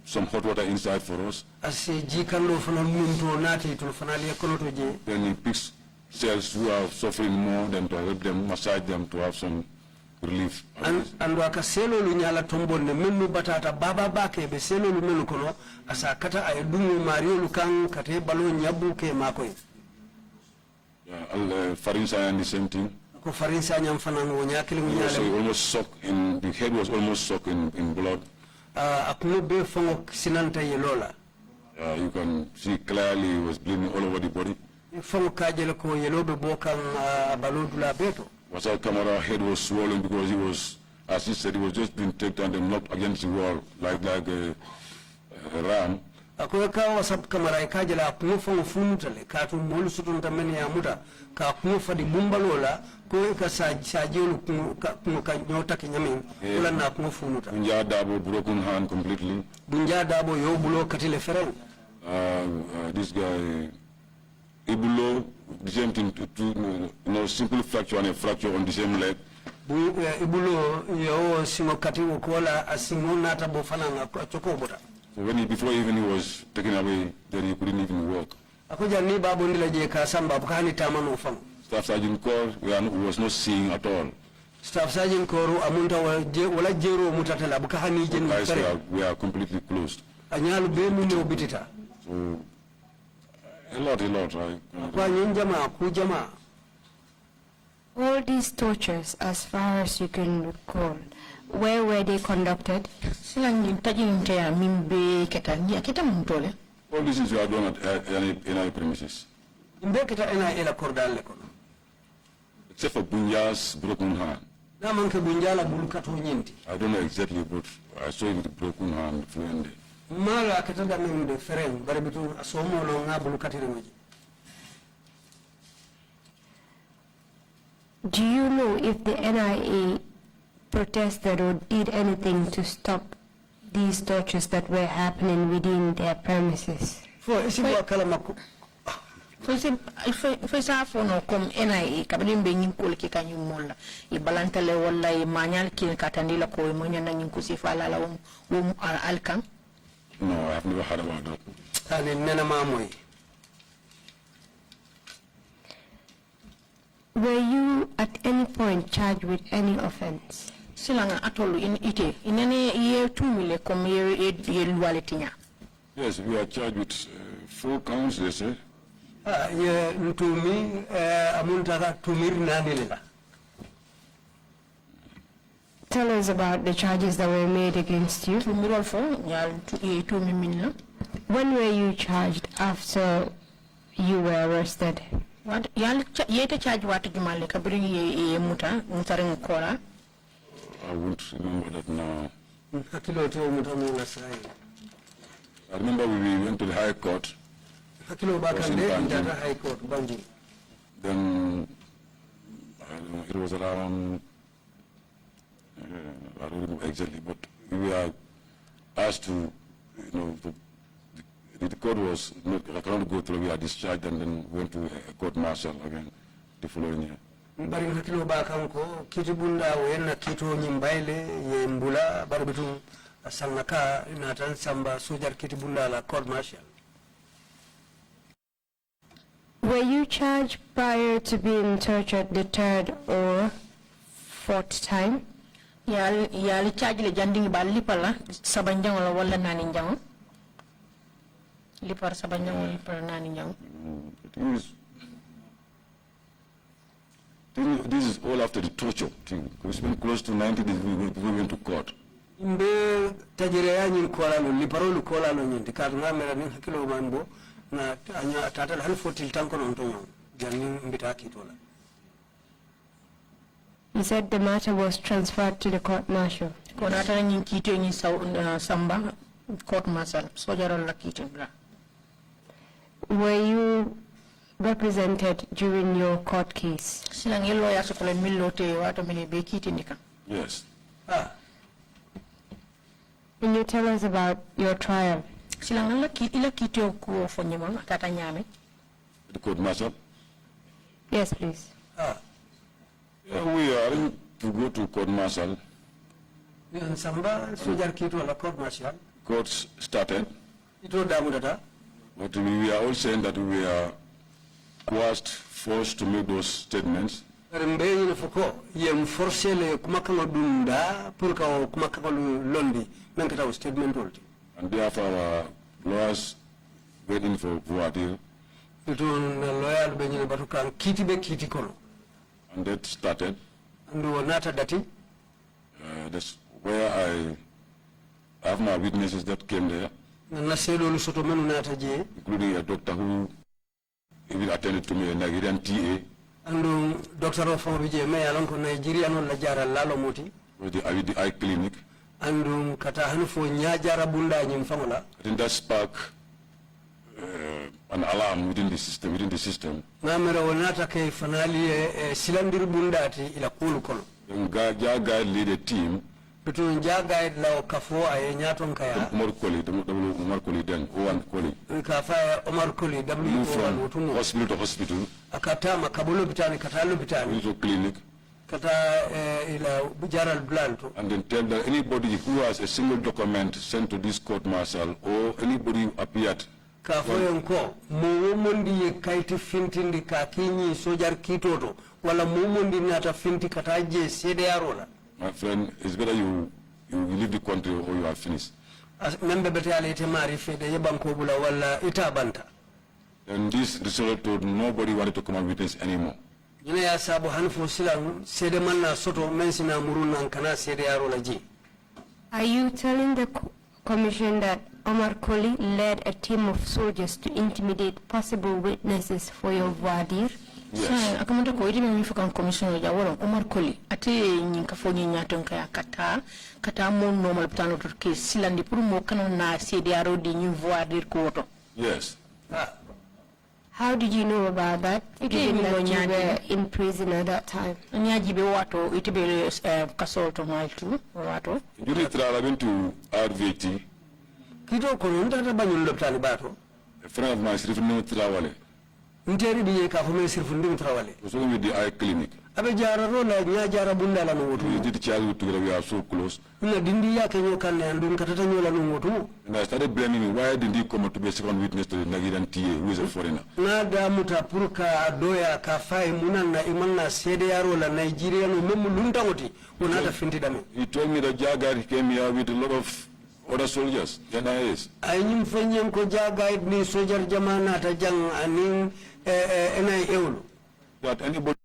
some hot water inside for us. Ase jikalo fana munto nati tul fana le konoto je. Then he picks cells who are suffering more than to help them, massage them to have some relief. And waka selo lu nyala tombo ne menu batata baba bake be selo lu menu kono asa kata ay dungu mario lu kan kate balo nyabu ke makoy. Farinsa and the same thing. Ko farinsa nyam fanan wo nyakili mu nyala. So almost soaked in, the head was almost soaked in blood. Akunu be fango sinanta yelola. You can see clearly he was bleeding all over the body. Fango kajele ko yelobe bokan balodula beto. Wasal Kamara head was swollen because he was, as he said, he was just being taken and knocked against the wall like a ram. Ako ka wasap Kamara ikajela akunu fango funutale katu molu sutun tameni ya muda ka akunu fadi bumbalola ko ka sajelu kunu ka nyota kinyamin kula na akunu funuta. Yaya Darboe broken hand completely. Yaya Darboe yo bulo katile fereng. This guy Ibulo, the same thing, simple fracture and a fracture on the same leg. Ibulo yo simo katiwo kola asimo nata bofana chokobota. So before even he was taken away, then he couldn't even walk. Akuja ni babu ndile je kasamba bukani tamano ufang. Staff Sergeant Kerr was not seeing at all. Staff Sergeant Kerr amunta wala jero mutatela bukani jeni. Guys, we are completely closed. Anyalu be mune obitita. So a lot, right? All these tortures, as far as you can recall, where were they conducted? All these things were done at any premises. Except for Bunya's broken hand. I don't know exactly, but I saw him with a broken hand fluently. Mala kataga mimi fereng baribitu asomo lo ngabulu katire moji. Do you know if the NIA protested or did anything to stop these tortures that were happening within their premises? For isibu akala mako. For sa fono kom NIA kabin be nyin ko ke kanyu molla e balantale walla e manyal kin katandila ko mo nyana nyin ko sifala la alkan. No, I have never heard about that. Were you at any point charged with any offense? Silanga atolu in ite inene ye 2 million kom ye lualetinya. Yes, we are charged with 4 counts, they say. Ye ntumi amunta tumir nanila. Tell us about the charges that were made against you. When were you charged after you were arrested? What yet charge what Jumale Cabri Muta, Mutaring Kora? I won't remember that now. I remember we went to the High Court. Hakilo ba kan de ndata High Court Banjul. Then I don't know, it was around, I don't know exactly, but we were asked to, the court was not, I cannot go through, we are discharged and then went to a court martial again the following year. Bari hakilo ba kan ko kiti bunda wenna kito nyimbaile ye mbula bari bitum sangaka natan samba sojar kiti bunda la court martial. Were you charged prior to being tortured the third or fourth time? Yali charge le janding ba lipala sabanjang wala nani njang. Lipar sabanjang lipar nani njang. This is all after the torture thing. We spent close to 90 days we went to court. Imbe tajire ya nyin kola no liparolu kola no nyin tikar na mera nin hakilo manbo na anya tatal hal fotil tanko non to nyon janni mbita kitola. You said the matter was transferred to the court martial. Konata nyin kito nyin samba court martial sojaral la kito bra. Were you represented during your court case? Silang ilo ya sokole milote wato mele be kiti nika. Yes. Can you tell us about your trial? Silang ila kiti ko fonyema tata nyame. The court martial? Yes, please. Yeah, we are to go to court martial. Samba sojar kito la court martial. Courts started. Ito damu data. But we are all saying that we are coerced, forced to make those statements. Rembe yine foko yem forcer le kumakalo dunda pour ka kumakalo londi men kata statement olti. And therefore our lawyers waiting for Vuadir. Ito na lawyer be nyine batukan kiti be kiti kono. And that started. And nata dati. That's where I have my witnesses that came there. Including a doctor who even attended to me, a Nigerian TA. And Doctor of Nigerian Lalomoti. With the eye clinic. And Katahanu for Nyajara Bunda in Famola. I think that sparked an alarm within the system. Namera Wanata K Fanali Silandir Bundati ila Kulukolo. And Jaga lead a team. Between Jaga Lao Kafo Ayanyaton Kaya. Omar Koli then, Owan Koli. Kafaya Omar Koli, W from hospital to hospital. Akatama Kabulu Bitani, Katalu Bitani. To clinic. Kata ila Bujaral Blanto. And then tell that anybody who has a single document sent to this court martial or anybody who appeared. Kafoyenko, muumundi kaiti finti ndi kakinyi sojar kitoto, wala muumundi nata finti kataje sede arola. My friend, it's better you leave the country or you are finished. Membe bete ale ite marife de yebanko bula wala itabanta. And this result told nobody wanted to come and witness anymore. Jine ya sabu hanfo silang sede manna soto mensina muruna nkana sede arola ji. Are you telling the commission that Omar Koli led a team of soldiers to intimidate possible witnesses for your voir? Yes. Akamata ko iti mi fukan commissioner ya wala Omar Koli ate nyinka fo nyaton kaya kata mo normal plano to ke silandi pour mo kana na CDRO di ñu voir dire ko woto. Yes. How did you know about that? Given that you were in prison at that time. Nyaji be wato iti be kasol to mal tu wato. You need to to RVT. Kito ko ndata banyul loptani bato. A friend of mine is referring to Trawale. Nteri biye ka fome sirfundi Trawale. So with the eye clinic. Abe jara rola nya jara bunda la no wotu. We did charge together, we are so close. Na dindi yake nyoka ne andun katata nyola no wotu. And I started blaming him, why didn't he come to be a second witness to the Nigerian TA who is a foreigner? Na da mutapurka adoya ka fai munana imanna sede ya rola Nigeria no memu lunta woti unata finti dame. He told me that Jagar came here with a lot of other soldiers, NIAs. Ayim fenyen ko Jagar ni sojar jamana ta jang anin NIA. That anybody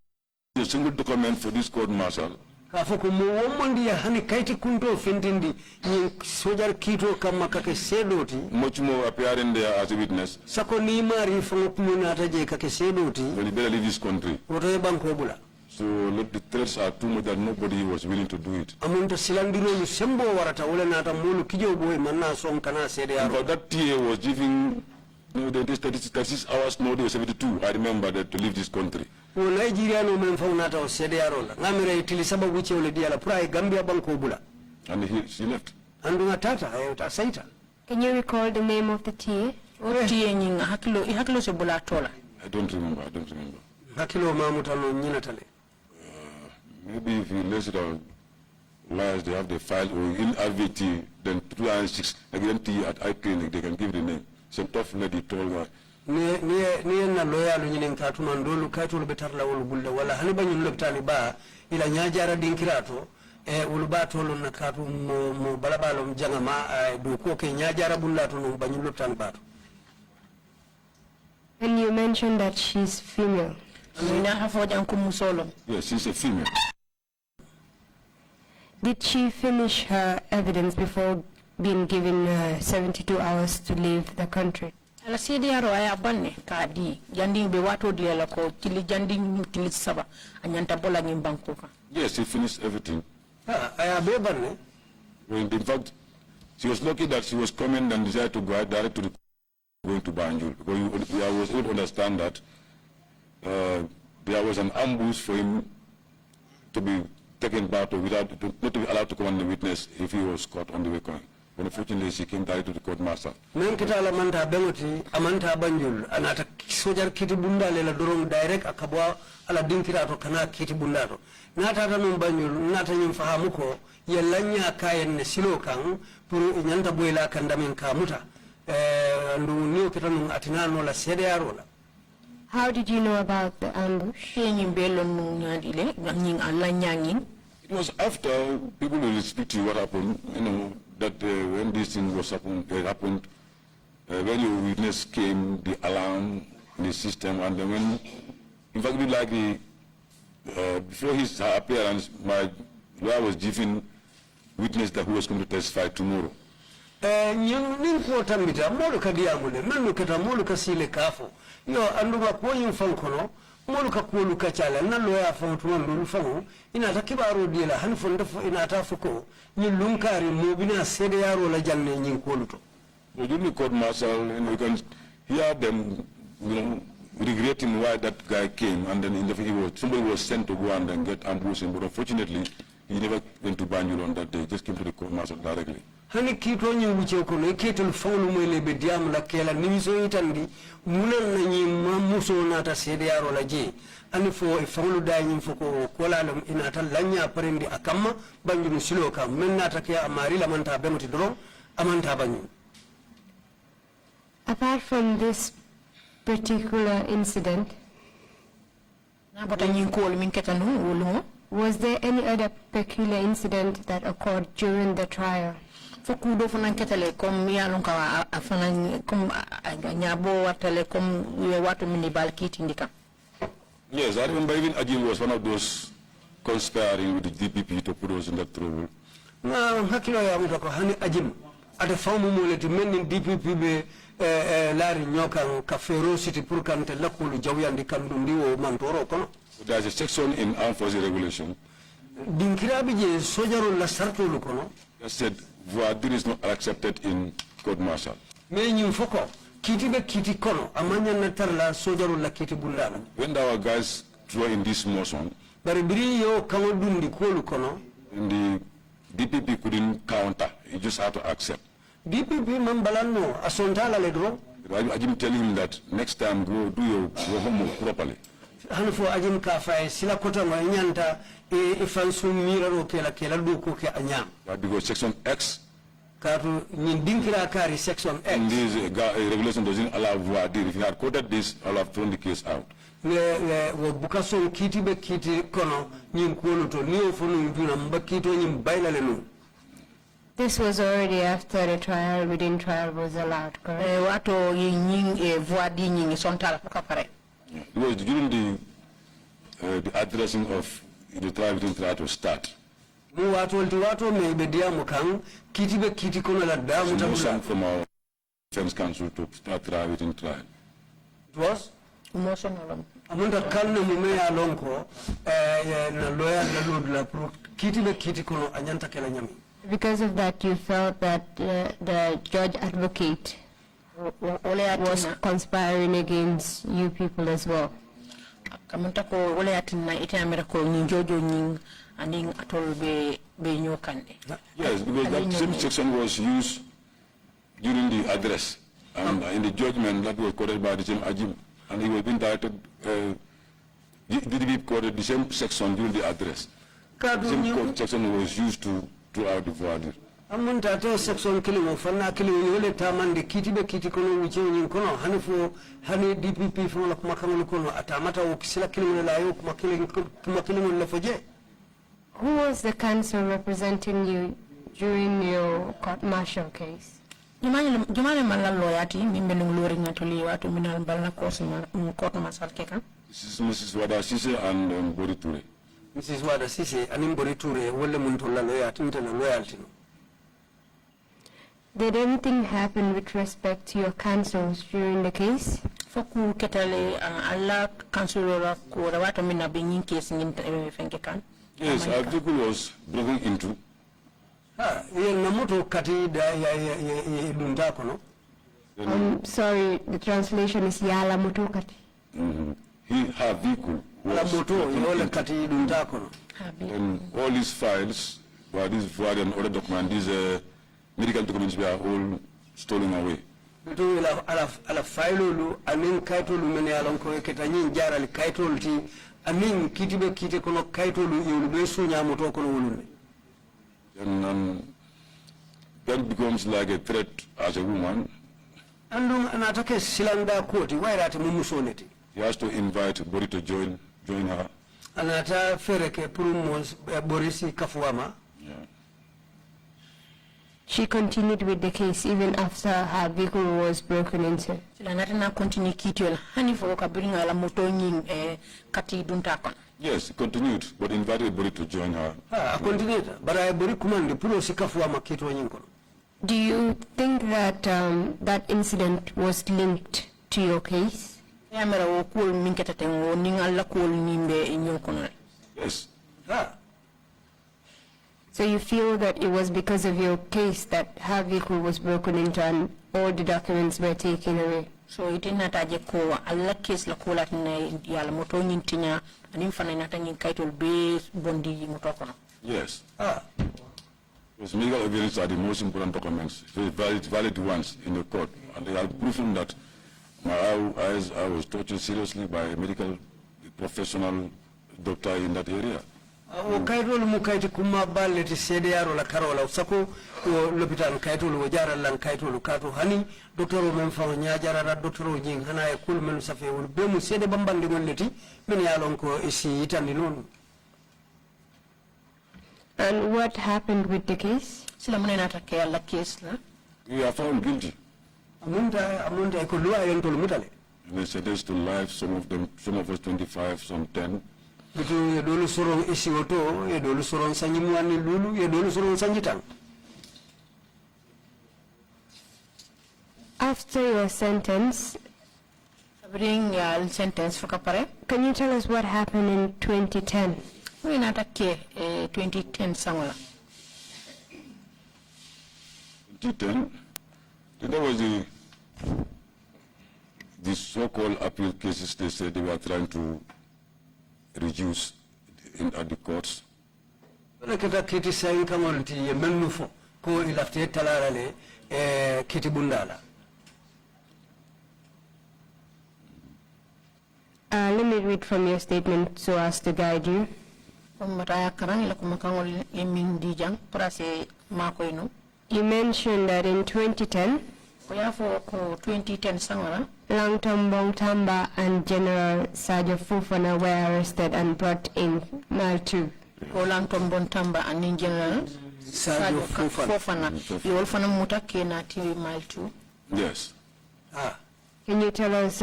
a single document for this court martial. Kafoko mo womondi ya hani kaiti kunto fintindi ni sojar kito kama kake sedoti. Much more appearing there as a witness. Sako ni mari fongo kumuna ataje kake sedoti. Well, you better leave this country. Wotoye banko bula. So the threats are too much that nobody was willing to do it. Amunta silandirolu sembo warata wala nata mulu kijo boy manna son kana CDRO. But that TA was giving the 36 hours notice 72. I remember that to leave this country. Wo Nigeria no men fawnata o CDRO la ngamira itili sababu che wala diala pray Gambia banko bula. And she left. Andunga tata ayota saita. Can you recall the name of the TA? TA nyinga hakilo se bula tola. I don't remember. Hakilo mamutano nyinatale. Maybe if you list it on lies, they have the file or in RVT, then 206 again T at eye clinic, they can give the name. Some tough lady told her. Ni na loyal nyinen katuma ndolu katulu betarla wolu bulla wala haniba nyun loptani ba ila nyajara dinkirato ulubato lo nakatu mo balabalo mjangama do ko ke nyajara bulla to no banyun loptani bato. And you mentioned that she's female. Yes, she's a female. Did she finish her evidence before being given 72 hours to leave the country? Ala CDRO aya banne kadi jandi be wato di la ko tili jandi tili saba anyanta bola ngimbanko ka. Yes, she finished everything. Aya be banne. Well, in fact, she was lucky that she was coming and decided to go direct to the going to Banjul, because I was able to understand that there was an ambush for him to be taken back without not to be allowed to come on the witness if he was caught on the way coming. But unfortunately, she came direct to the court martial. Men kita la manta bengoti amanta Banjul anata sojar kiti bunda lela dorong direct akabwa ala dinkira to kana kiti bunda to nata tanum Banjul nata nyim fahamu ko yelanya kayen ne silo kan pour nyanta boyla kan damen kamuta ndu niyo kita nung atinano la CDRO la. How did you know about the ambush? It was after people will speak to you what happened, that when this thing was happened, when your witness came, the alarm, the system, and then when, in fact, before his appearance, my lawyer was giving witness that he was going to testify tomorrow. Ninko tambita molu kadiamule menu keta molu kasile kafo yo anduga koyin fankono molu ka kolu kachala na loya fantu ndulu fango ina takibaro diela hanfo ndafo ina tafuko ni lunkari mobina sede yaro la janne nyin koluto. During the court martial, you can hear them, regretting why that guy came, and then somebody was sent to go and then get ambushed, but unfortunately, he never went to Banjul on that day. He just came to the court martial directly. Hani kito nyi wuche kono ketel fawlu mwele be diam la kela nimiso itandi munan na nyi mamuso nata sede yaro la je ani fo e fawlu da nyi foko kola lam inata lanya parendi akamma banjunu silo kam men nata ke amari la manta bemoti dron amanta banyu. Apart from this particular incident, was there any other peculiar incident that occurred during the trial? Yes, I remember even Ajin was one of those conspiring with the DPP to put us in that trouble. Hakilo ya mutako hani Ajin ate famu muleti menin DPP be lari nyoka ka ferocity pour kante lakulu jawyandi kandundi wo mantoro kono. There's a section in Armed Forces Regulation dinkirabi je sojaro la sartolu kono that said voiture is not accepted in court martial. Me nyum foko kiti be kiti kono amanya na tarla sojaro la kiti bundana. When our guys throw in this motion, bari biri yo kawo dundi kolu kono, and the DPP couldn't counter, he just had to accept. DPP mambalano asontala ledro. I didn't tell him that next time go do your homework properly. Hanfo ajim kafa sila kota mo nyanta ifansu miraro kela do ko ke anyam. Because section X katu nyin dinkira kari section X. And this regulation doesn't allow voiture. If you had quoted this, I'll have thrown the case out. Wo bukaso kiti be kiti kono nyin kono to niyo fonu njuna mbakito nyim baila lenu. This was already after the trial, within trial was allowed, correct? It was during the addressing of the trial within trial to start. Motion from our defense counsel to start trial within trial. It was? Emotion alone. Amunda kalne mume ya lonko na lawyer la lord la pro kiti be kiti kono anyanta kala nyami. Because of that, you felt that the judge advocate was conspiring against you people as well. Kamunta ko wala atina ite amera ko ni jojo nying aning atol be nyokande. Yes, because that same section was used during the address and in the judgment that was quoted by the same Ajim, and he was being directed. DDB quoted the same section during the address. The same section was used throughout the void. Amunta to section kilimo fanna kilimo yole tamande kiti be kiti kono wuce nyin kono hani DPP fo la kuma kamul kono atamata o kisila kilimo la yo kuma kilimo la foje. Who was the counsel representing you during your court martial case? Jumane malal loyati mimbe nung lori ngatuli watu minal balna court martial keka. This is Mrs. Wada Sise and Bori Ture. Mrs. Wada Sise and Bori Ture wole muntu la loyati mtana loyalty. Did anything happen with respect to your counsels during the case? Foku ketale alla counsel ko rawata minna be nyin case ngin fenke kan. Yes, our vehicle was broken into. Ye namoto kati da ya dunta kono. I'm sorry, the translation is yala moto kati. Her vehicle was kati dunta kono. And all these files, these void and other documents, these medical documents were all stolen away. Bitu ala failolu anin kaitolu mene alonko ketanyin jaral kaitolu ti anin kitibe kite kono kaitolu yolu be sunya moto kono wolune. And that becomes like a threat as a woman. Andum anatake silanda koti wairate mumusoneti. He has to invite Bori to join her. Anata fereke purumos Borisi kafuama. She continued with the case even after her vehicle was broken into. Yes, she continued, but invited Bori to join her. Continued, but I Bori command puro sikafuama kitu wanyinko. Do you think that that incident was linked to your case? Yes. So you feel that it was because of your case that her vehicle was broken into and all the documents were taken away? So it is not a ko alla case la ko latne yala moto nyintinya anim fana nata nyin kaitol be bondi moto kono. Yes. Because medical evidence are the most important documents, valid ones in the court, and they have proven that I was tortured seriously by a medical professional doctor in that area. Kaitol mu kaiti kuma baleti CDR la karola usako l'hôpital kaitol wajara lan kaitol kato hani docteur men fa nyaajara ra docteur jing hana e kul men safe wol be mu CD bambande ngolleti men yalon ko isi itandi non. And what happened with the case? Sila munena take alla case la. We are found guilty. Amunta ko loi yon tol mutale. And they sentenced to life, some of us 25, some 10. Bitu ye dolu soron isi oto, ye dolu soron sanyimuani lulu, ye dolu soron sanjitang. After your sentence, can you tell us what happened in 2010? We not a 2010 somewhere. 2010, that was the so-called appeal cases they said they were trying to reduce at the courts. Kita kiti sayin kamalti ye menufo ko ilafte talarale kiti bundala. Let me read from your statement so as to guide you. You mentioned that in 2010, Langton Bongtamba and General Sajo Fufana were arrested and brought in Mile 2. Langton Bongtamba and General Sajo Fufana. You all fana muta kena ti Mile 2. Yes. Can you tell us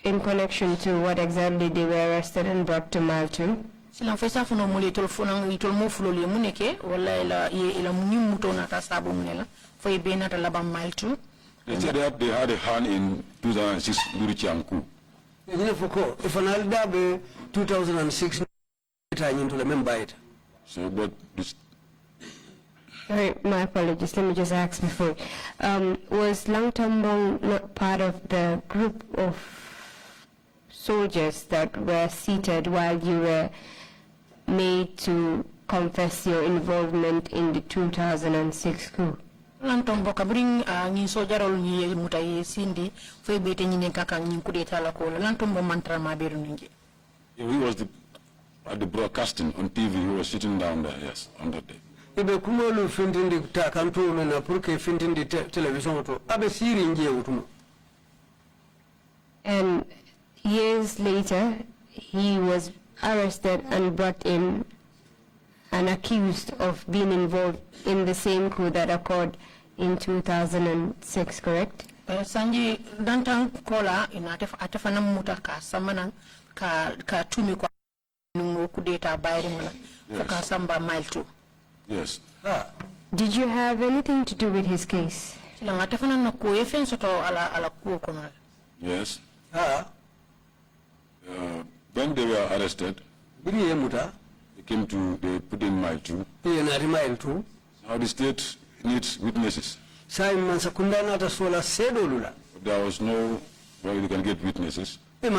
in connection to what exactly they were arrested and brought to Mile 2? Silang fesa funo muli tol funang itol mo fulo li muneke wala ila muto na tasabu munela for ibena ta labam Mile 2. They said that they had a hand in 2006 Lurichianku. If an Darboe 2006 into the member. So, but this, Sorry, my apologies. Let me just ask before. Was Lang Tambong not part of the group of soldiers that were seated while you were made to confess your involvement in the 2006 coup? Lang Tambong kabring ngi sojarol ngi mutaye sindi foi bete ngi kaka ngi kudeta la ko Lang Tambong mantra ma beru ngi. he was at the broadcasting on TV. He was sitting down there, yes, on that day. Ibe kumolu fintindi ta kanto mena purke fintindi television to abe siri nje utumo. And years later, he was arrested and brought in and accused of being involved in the same coup that occurred in 2006, correct? Sanji dantan kola ina atafana muta ka samana ka tumi kwa nungo kudeta bayri mala ka samba mile 2. Yes. Did you have anything to do with his case? La atafana na ko efen soto ala ko kono. Yes. When they were arrested, they came to, they put in mile 2. Now the state needs witnesses. There was no way they can get witnesses. And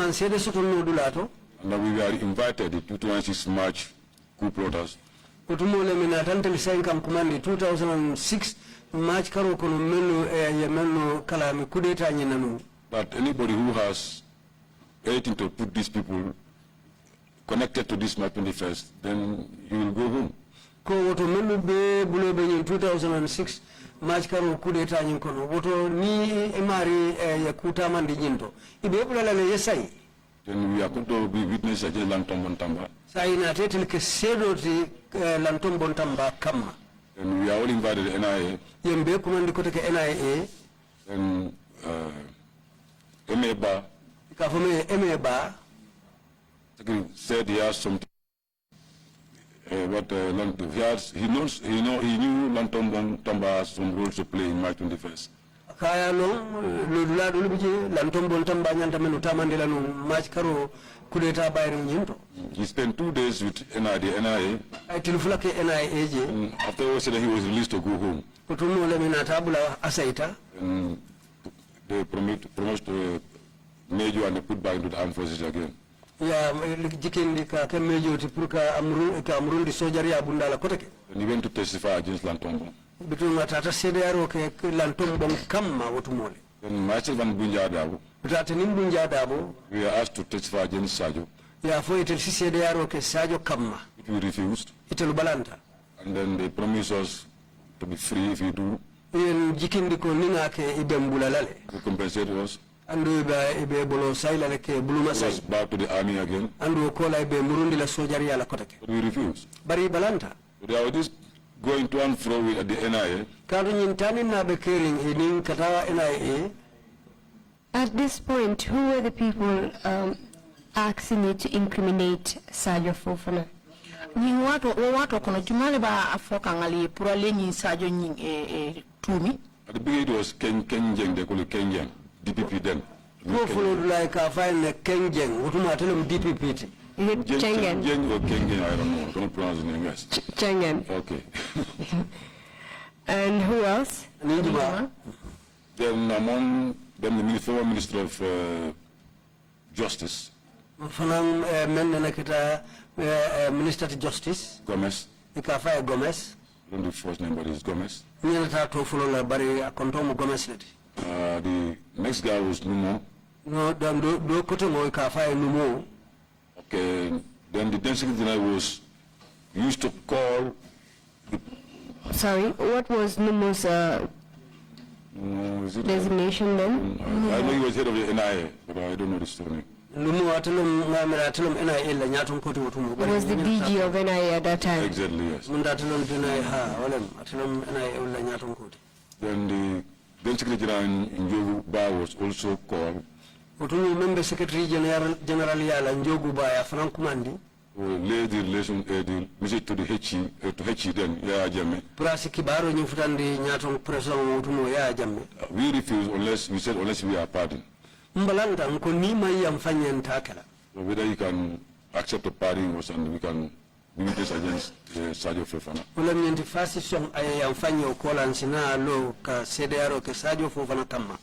we were invited, the 2006 March coup plotters. 2006 March karo kono menu yemenu kala mi kudeta nyinanu. But anybody who has anything to put these people connected to this March 21st, then you will go home. Ko woto menu be bulo be 2006 March karo kudeta nyin kono woto ni emari yakuta mandi nyinto. Ibe bulala le yesai. Then we are going to be witness against Lantom Bontamba. Saina tetel ke sedoti Lantom Bontamba kama. And we are all invited to NIA. Yembe kumandi kote ke NIA. And MA said he has something. But he knew Lantom Bontamba has some roles to play in March 21st. Kaya lula Lantom Bontamba nyanta menu tamandela no March karo kudeta bayru nyinto. He spent 2 days with NIA. And after he said that he was released to go home. And they promised to major and they put back into the armed forces again. And he went to testify against Lantombo. And myself and Bunja Darboe, we were asked to testify against Sajo. Which we refused. And then they promised us to be free if we do. They compensated us. And we was back to the army again. But we refused. They were just going to and fro at the NIA. At this point, who were the people asking you to incriminate Sajo Fofana? At the beginning it was Ken Jeng, they call it Ken Jeng, DPP then. Who followed like I find Ken Jeng, what do I tell him DPP? Is it Chengen? Jeng or Ken Jeng, I don't know, I cannot pronounce the name, yes. Chengen. Okay. And who else? Then among them the former Minister of Justice. Minister of Justice. Gomez. Gomez. I don't know the first name, but it's Gomez. The next guy was Numo. No, Numo. Okay, then the Deputy Secretary was used to call. Sorry, what was Numo's designation then? I know he was head of the NIA, but I don't know the story. Was the DG of NIA at that time? Exactly, yes. Then the Deputy Secretary in Jogu Ba was also called. Member Secretary General Njogu Ba Frankumandi. Lay the relation, the message to the HE, then, Yaya Jammeh. We refused unless we said unless we are pardoned. mbalanta nko ni mai yamfanya ntakala. So whether you can accept a pardon or something, we can do this against Sadio Fofana. Wala mnyenti fasi song ay yamfanya ukola nsina lo ka CDRO ke Sadio Fofana kama.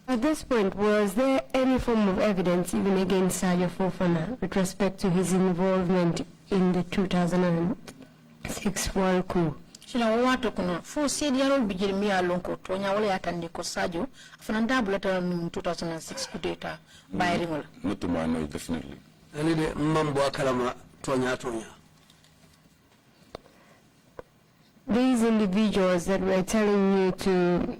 At this point, was there any form of evidence even against Sadio Fofana with respect to his involvement in the 2006 World Coup? Sila watu kuna fo CDRO bijiri mi alonko tonya wale atande ko Sadio afana ndabula ta 2006 coup d'etat bayri ngola. Not to my knowledge, definitely. Ani de mambo akalama tonya. These individuals that were telling you to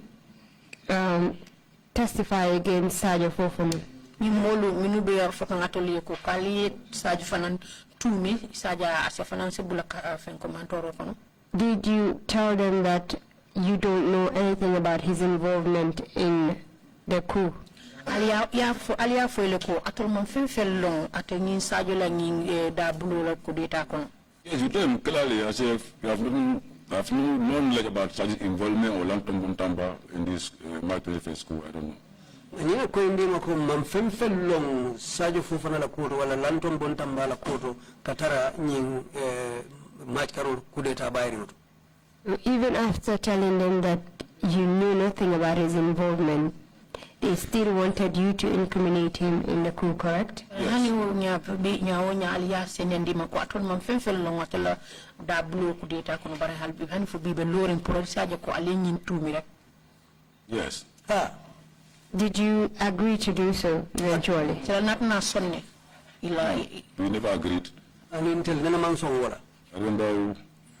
testify against Sadio Fofana. Ni molu minube yar fota ngatoli ko kali Sadio fanan tumi Sadia asafanan se bulaka fen ko mantoro kono. Did you tell them that you don't know anything about his involvement in the coup? Alia fo le ko atol man fen fel long ateni Sadio la ngi da bulu la ko deta kono. Yes, you tell him clearly, I say, you have no knowledge about Sadio's involvement or long-term Buntamba in this Martin school, I don't know. Nyine ko ndi mako mamfen long Sadio Fofana la koto wala lanton Buntamba la koto katara nying match karol kudeta bayri noto. Even after telling them that you knew nothing about his involvement, they still wanted you to incriminate him in the coup, correct? Hani nya nya alia senendi mako atol man fen fel long atela da bulu ko deta kono bare halbi hani fo bibe loren pour Sadio ko ali nyin tumi rek. Yes. Did you agree to do so eventually? Sila not na sonne ila We never agreed. And intel nena man song wala. I remember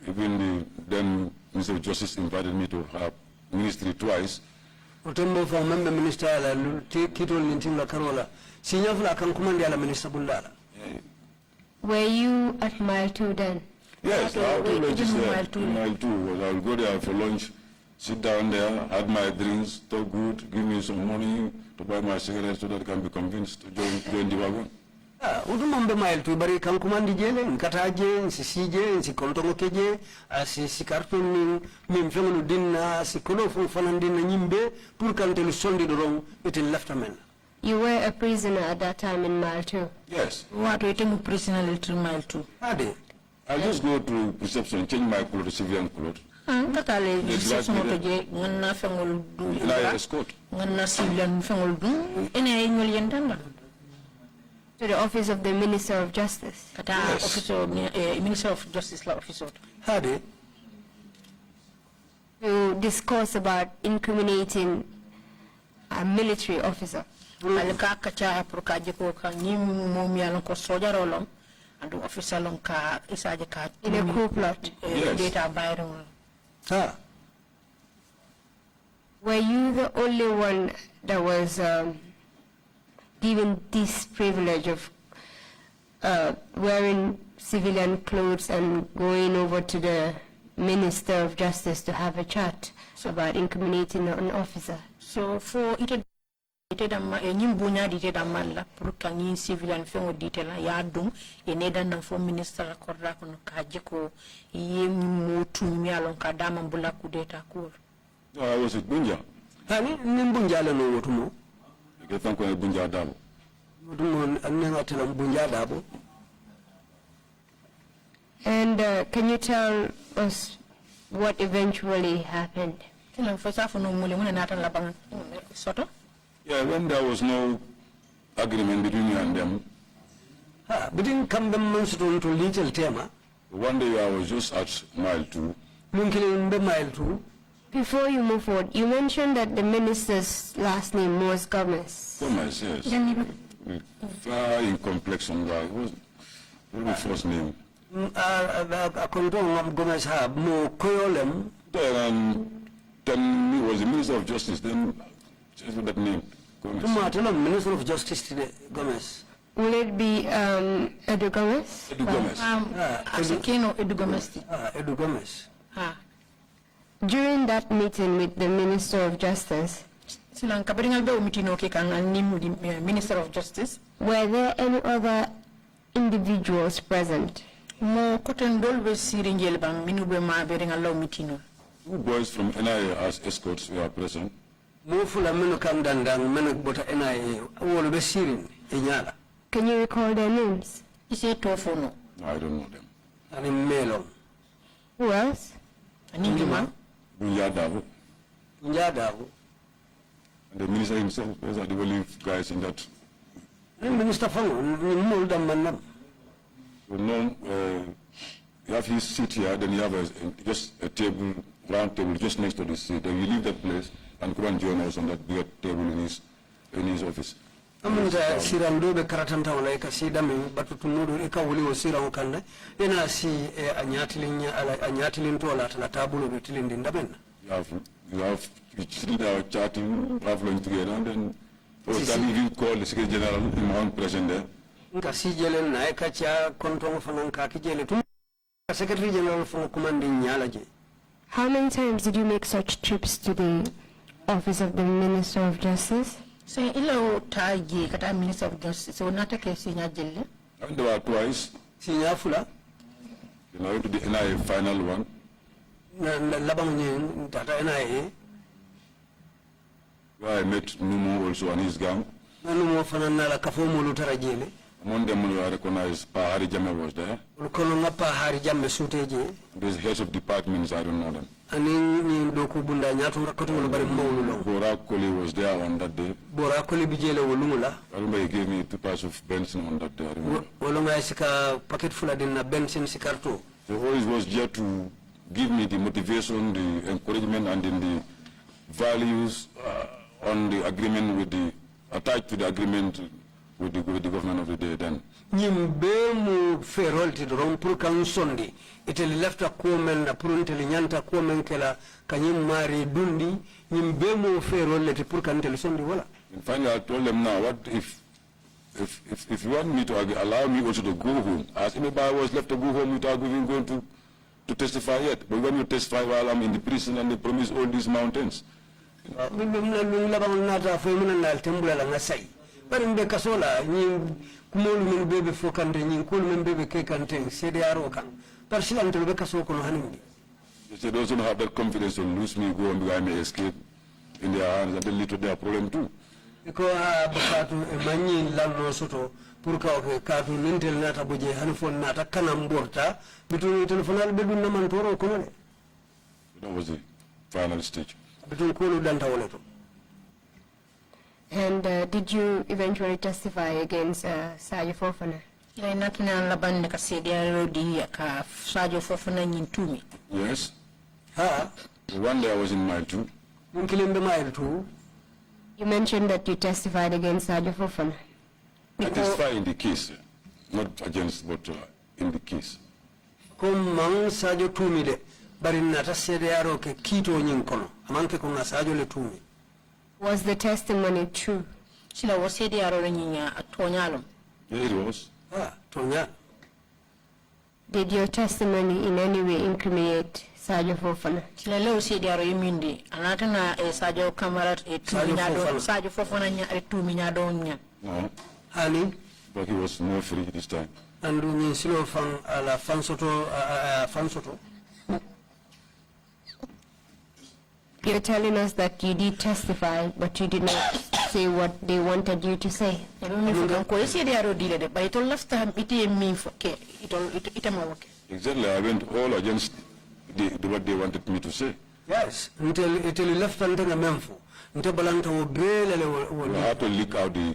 even the then Minister of Justice invited me to her ministry twice. Otembo fa member minister la kitol nintim la karola. Sinya fula kan kumandi ala minister bundala. Were you at Mile 2 then? Yes, I will just Mile 2. I will go there for lunch, sit down there, have my drinks, talk good, give me some money to buy my cigarettes so that I can be convinced to join the wagon. Udumambe Mile 2 bari kan kumandi jele nkataje nsisije nsikontongo keje si karton min fengulu dinna si kono fu fanandina nyimbe pour kan tel sondi do rong etel laftamen. You were a prisoner at that time in Mile 2? Yes. What waiting mu prisoner little Mile 2? Ade. I just go to reception, change my clothes to civilian clothes. Katale reception to je ngana fengul du. And I escort. Ngana civilian fengul du. Ene ngol yendanga. To the office of the Minister of Justice? Kata officer Minister of Justice la officer. Ade. To discuss about incriminating a military officer? Alika kacha proka jeko ka ni momi alon ko soja rolom and officer lon ka isaje ka in a coup plot. Data bayro. Were you the only one that was given this privilege of wearing civilian clothes and going over to the Minister of Justice to have a chat about incriminating an officer? So for it nyimbunya diteda malla pour kanyi civilian fengo ditela ya dum eneda na fo minister akorda kono kaje ko mutu mialon ka dama mbula kudeta ko. I was at Bunja. Hani nimbunja le no wotumo. I thank you Bunja Darboe. Wotumo anenga tela Bunja Darboe. And can you tell us what eventually happened? Tela fo safu no mule muna nata la bang soto. Yeah, when there was no agreement between you and them. Between Camden to little tema. One day I was just at Mile 2. Mile 2. Before you move forward, you mentioned that the minister's last name was Gomez. Gomez, yes. Very in complexion guy. What was the first name? Gomez have more Koyolem. Then he was the Minister of Justice. Then that name, Gomez. Minister of Justice today, Gomez. Will it be Edu Gomez? Edu Gomez. Asekeno Edu Gomez. Edu Gomez. During that meeting with the Minister of Justice, Minister of Justice, were there any other individuals present? Two boys from NIA as escorts were present. Mufula menu kam dandang menu bota NIA wolo be sirin e nyala. Can you recall their names? Ise tofono. No, I don't know them. Ani melo. Who else? Anindima. Yaya Darboe. Yaya Darboe. And the minister himself, those are the only guys in that. Minister Fango, ni mulda manam. So now, you have his seat here, then you have just a table, round table, just next to the seat. Then you leave that place and come and join us on that big table in his office. Amunda sirando be karatanta wala ka sida me batutu nodo e ka wuli o sira kanne ina si anyatilin to la tala tabulo be tilindi ndaben. You have sitting there chatting, traveling together, and then you call the Secretary General in my own present there. Nka si jelen na e ka cha konton fanan ka ki jele tum Secretary General for commanding nyala je. How many times did you make such trips to the office of the Minister of Justice? So ilo taji kata Minister of Justice so nata ke sinya jelle. I went there twice. Sinya fula. Then I went to the NIA final one. Labang ni tata NIA. Where I met Numo also and his gang. Numo fanan na la kafo mulu tara jele. Among them, I recognized Pahari Jame was there. There's heads of departments, I don't know them. Bora Koli was there on that day. I remember he gave me 2 packs of Benson on that day. I remember. So always was there to give me the motivation, the encouragement, and then the values on the agreement with the, attached to the agreement with the government of the day then. Nyimbe mu ferolti ron pour kan sondi iteli lefta komen na pour inteli nyanta komen kala kanyim mari dundi nyimbe mu ferolti pour kan inteli sondi wala. And finally I told them now, what if you want me to allow me also to go home, as anybody was left to go home without even going to testify yet. But when you testify while I'm in the prison and they promise all these mountains. Barimbe kasola ni kumolu men bebe fokande ni kul men bebe ke kante CDRO kan parsilan to be kaso ko hanindi. They said those who have that confidence to lose me go and because I may escape in their hands and they lead to their problem too. Ko bakatu e manyi lallo soto pour ka ko katu nintel nata boje hanfon nata kanam borta bitu telefonal be dun man toro ko ne. That was the final stage. Bitu ko lu danta woleto. And did you eventually testify against Sajo Fofana? Yes. The one day I was in mile 2. You mentioned that you testified against Sajo Fofana. I testified in the case, not against, but in the case. Was the testimony true? Yeah, it was. Did your testimony in any way incriminate Sajo Fofana? No. Honey? But he was more free this time. And we silo fan ala fansoto. You're telling us that you did testify, but you did not say what they wanted you to say. Exactly, I went all against what they wanted me to say. Yes, until left until a memfo. Until Balanta will I had to leak out the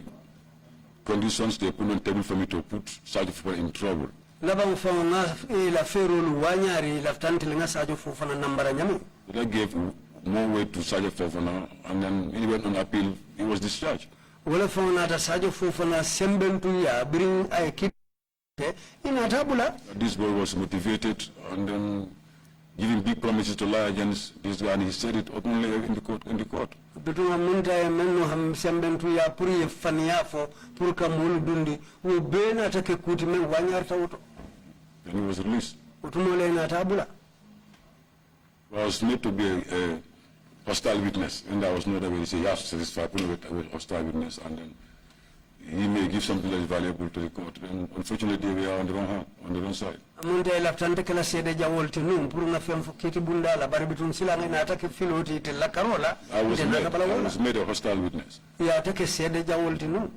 conditions they put on the table for me to put Sergeant Fofana in trouble. Labang Fana la Ferul Wanyari left until Nasajo Fofana number and That gave more weight to Sergeant Fofana, and then he went on appeal, he was discharged. Well, Fana Sergeant Fofana sembem to ya bring a kid in a tabula. This boy was motivated and then giving big promises to lie against this guy, and he said it openly in the court. Betuna munta menu ham sembem to ya puri faniafo purka mulu dundi u bena take kuti men wanyar tauto. Then he was released. Utumole na tabula. I was made to be a hostile witness, and I was not able to say yes, satisfied with hostile witness, and then he may give something that is valuable to the court. And unfortunately, we are on the wrong side. Amunde laftante kala sede jawol tinum pour nga fem fukiti bundala bari bitun silanga na atake filoti te la karola. I was made a hostile witness. Ya atake sede jawol tinum.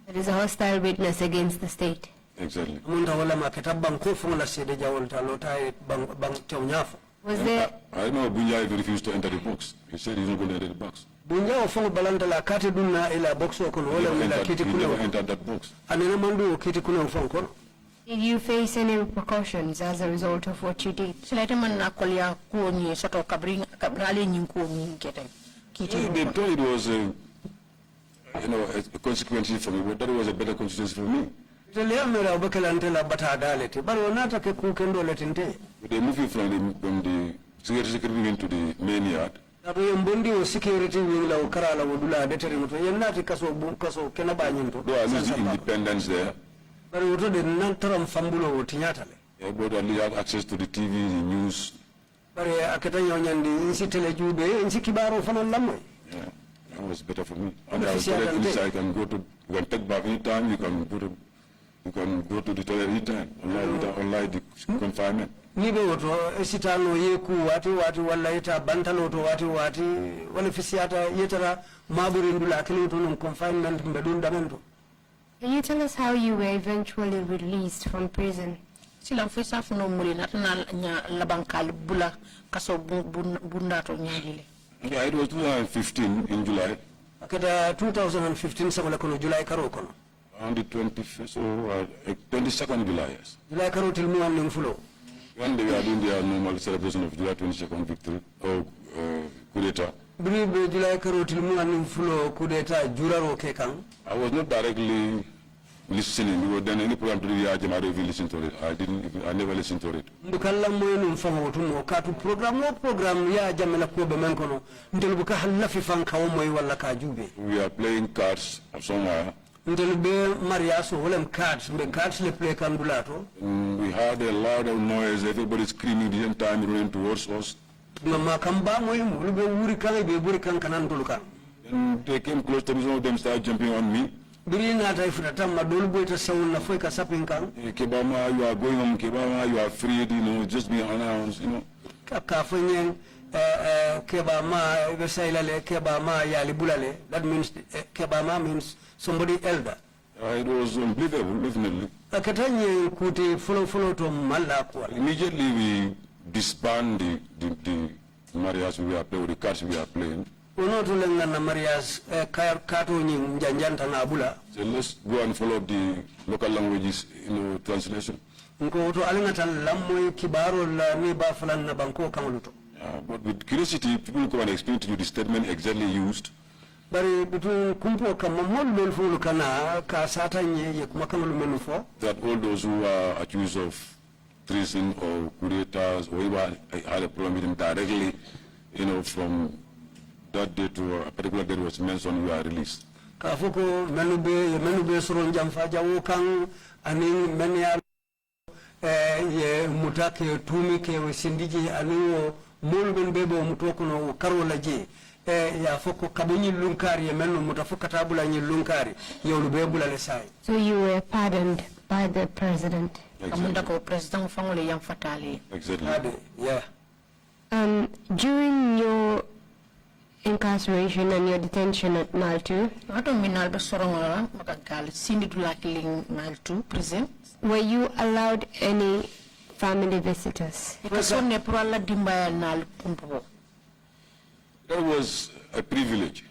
There is a hostile witness against the state. Exactly. Amunda wala maketa banko fun la sede jawol ta lota bang tewnyafo. Was there? I know Bunjai refused to enter the box. He said he's not going to enter the box. Bunja fun balanda la kati dunna ila box ko wala wala kiti He kuno. never entered that box. Anena mandu kiti kuno fun ko. Did you face any repercussions as a result of what you did? Silete man na kolya ko ni soto kabrale nyin ko ni kete. They told it was a consequence for me, but that was a better consequence for me. Tele amera obakelante la bata dalete bari onata ke ku kendo letinte. They moved me from the security wing to the main yard. Ato yembondi o security wing la ukara la wudula determined to yennati kaso kena banyinto. Though I lose the independence there. Bari woto de nantaram fambulo o tinyatale. Yeah, but at least I had access to the TV, the news. Bari akata nyonyandi insi telejube insi kibaro fanan lamoy. Yeah, that was better for me. And I was told at least I can go to, you can take back any time, you can go to the toilet anytime, unlike the confinement. Nibe woto esitano yeku wati wala ita bantaloto wati wala fisiata yetara maburindula akiluto num confinement mbedun damento. Can you tell us how you were eventually released from prison? Silam fisa funo muli natana nya labankal bula kaso bundato nyalile. Yeah, it was 2015 in July. Akata 2015 samala kono July karo kono. On the 22nd July, yes. July karo tilmu an fulo. When they were doing their normal celebration of July 22nd victory, or coup d'etat. Bribe July karo tilmu an fulo coup d'etat juraro kekan. I was not directly listening, because then any program to the Ajam, I don't even listen to it. I never listened to it. Mbukalla moyenu mfango tumo katu program ya jamela kuobe menkono ndelubuka halafi fanka omoy wala kajube. We are playing cards somewhere. Ndelube mariaso wolem cards le play kandulato. We heard a loud noise, everybody screaming the same time running towards us. Mama kamba moyemu lube wuri kale be wuri kan kanan dulukan. And they came close to me, some of them started jumping on me. Birina ta ifrata madolbo ita sawna foi ka sapin kan. Kebama, you are going home, Kebama, you are afraid, just be announced, Ka fanyen kebama besailale kebama yali bulale. That means kebama means somebody elder. It was unbelievable, definitely. Akatanye kuti follow to malla kwa. Immediately we disband the marias we are playing, the cards we are playing. Unoto lenga na marias kato nying janjanta na abula. So let's go and follow the local languages, translation. Nko uto alingata lamoy kibaro la ni bafalan na banko kamaluto. But with curiosity, people come and explain to you the statement exactly used. Bari bitu kumpo kama mol fulu kana ka satanye ye kumakalu menufo. That all those who are accused of treason or coup d'etats or even had a problem with them directly, from that day to a particular date was mentioned, we are released. Kafuko menube suron jamfa jawo kan ani menya ye mutake tumi ke sindiji aniwo molben bebo mutokono karola je ya foko kabunyi lunkari ye menu mutafuka tabula nyi lunkari yolu bebula le sai. So you were pardoned by the president. Amunda ko president fangole yang fatali. Exactly. Yeah. During your incarceration and your detention at Maltu, were you allowed any family visitors? That was a privilege.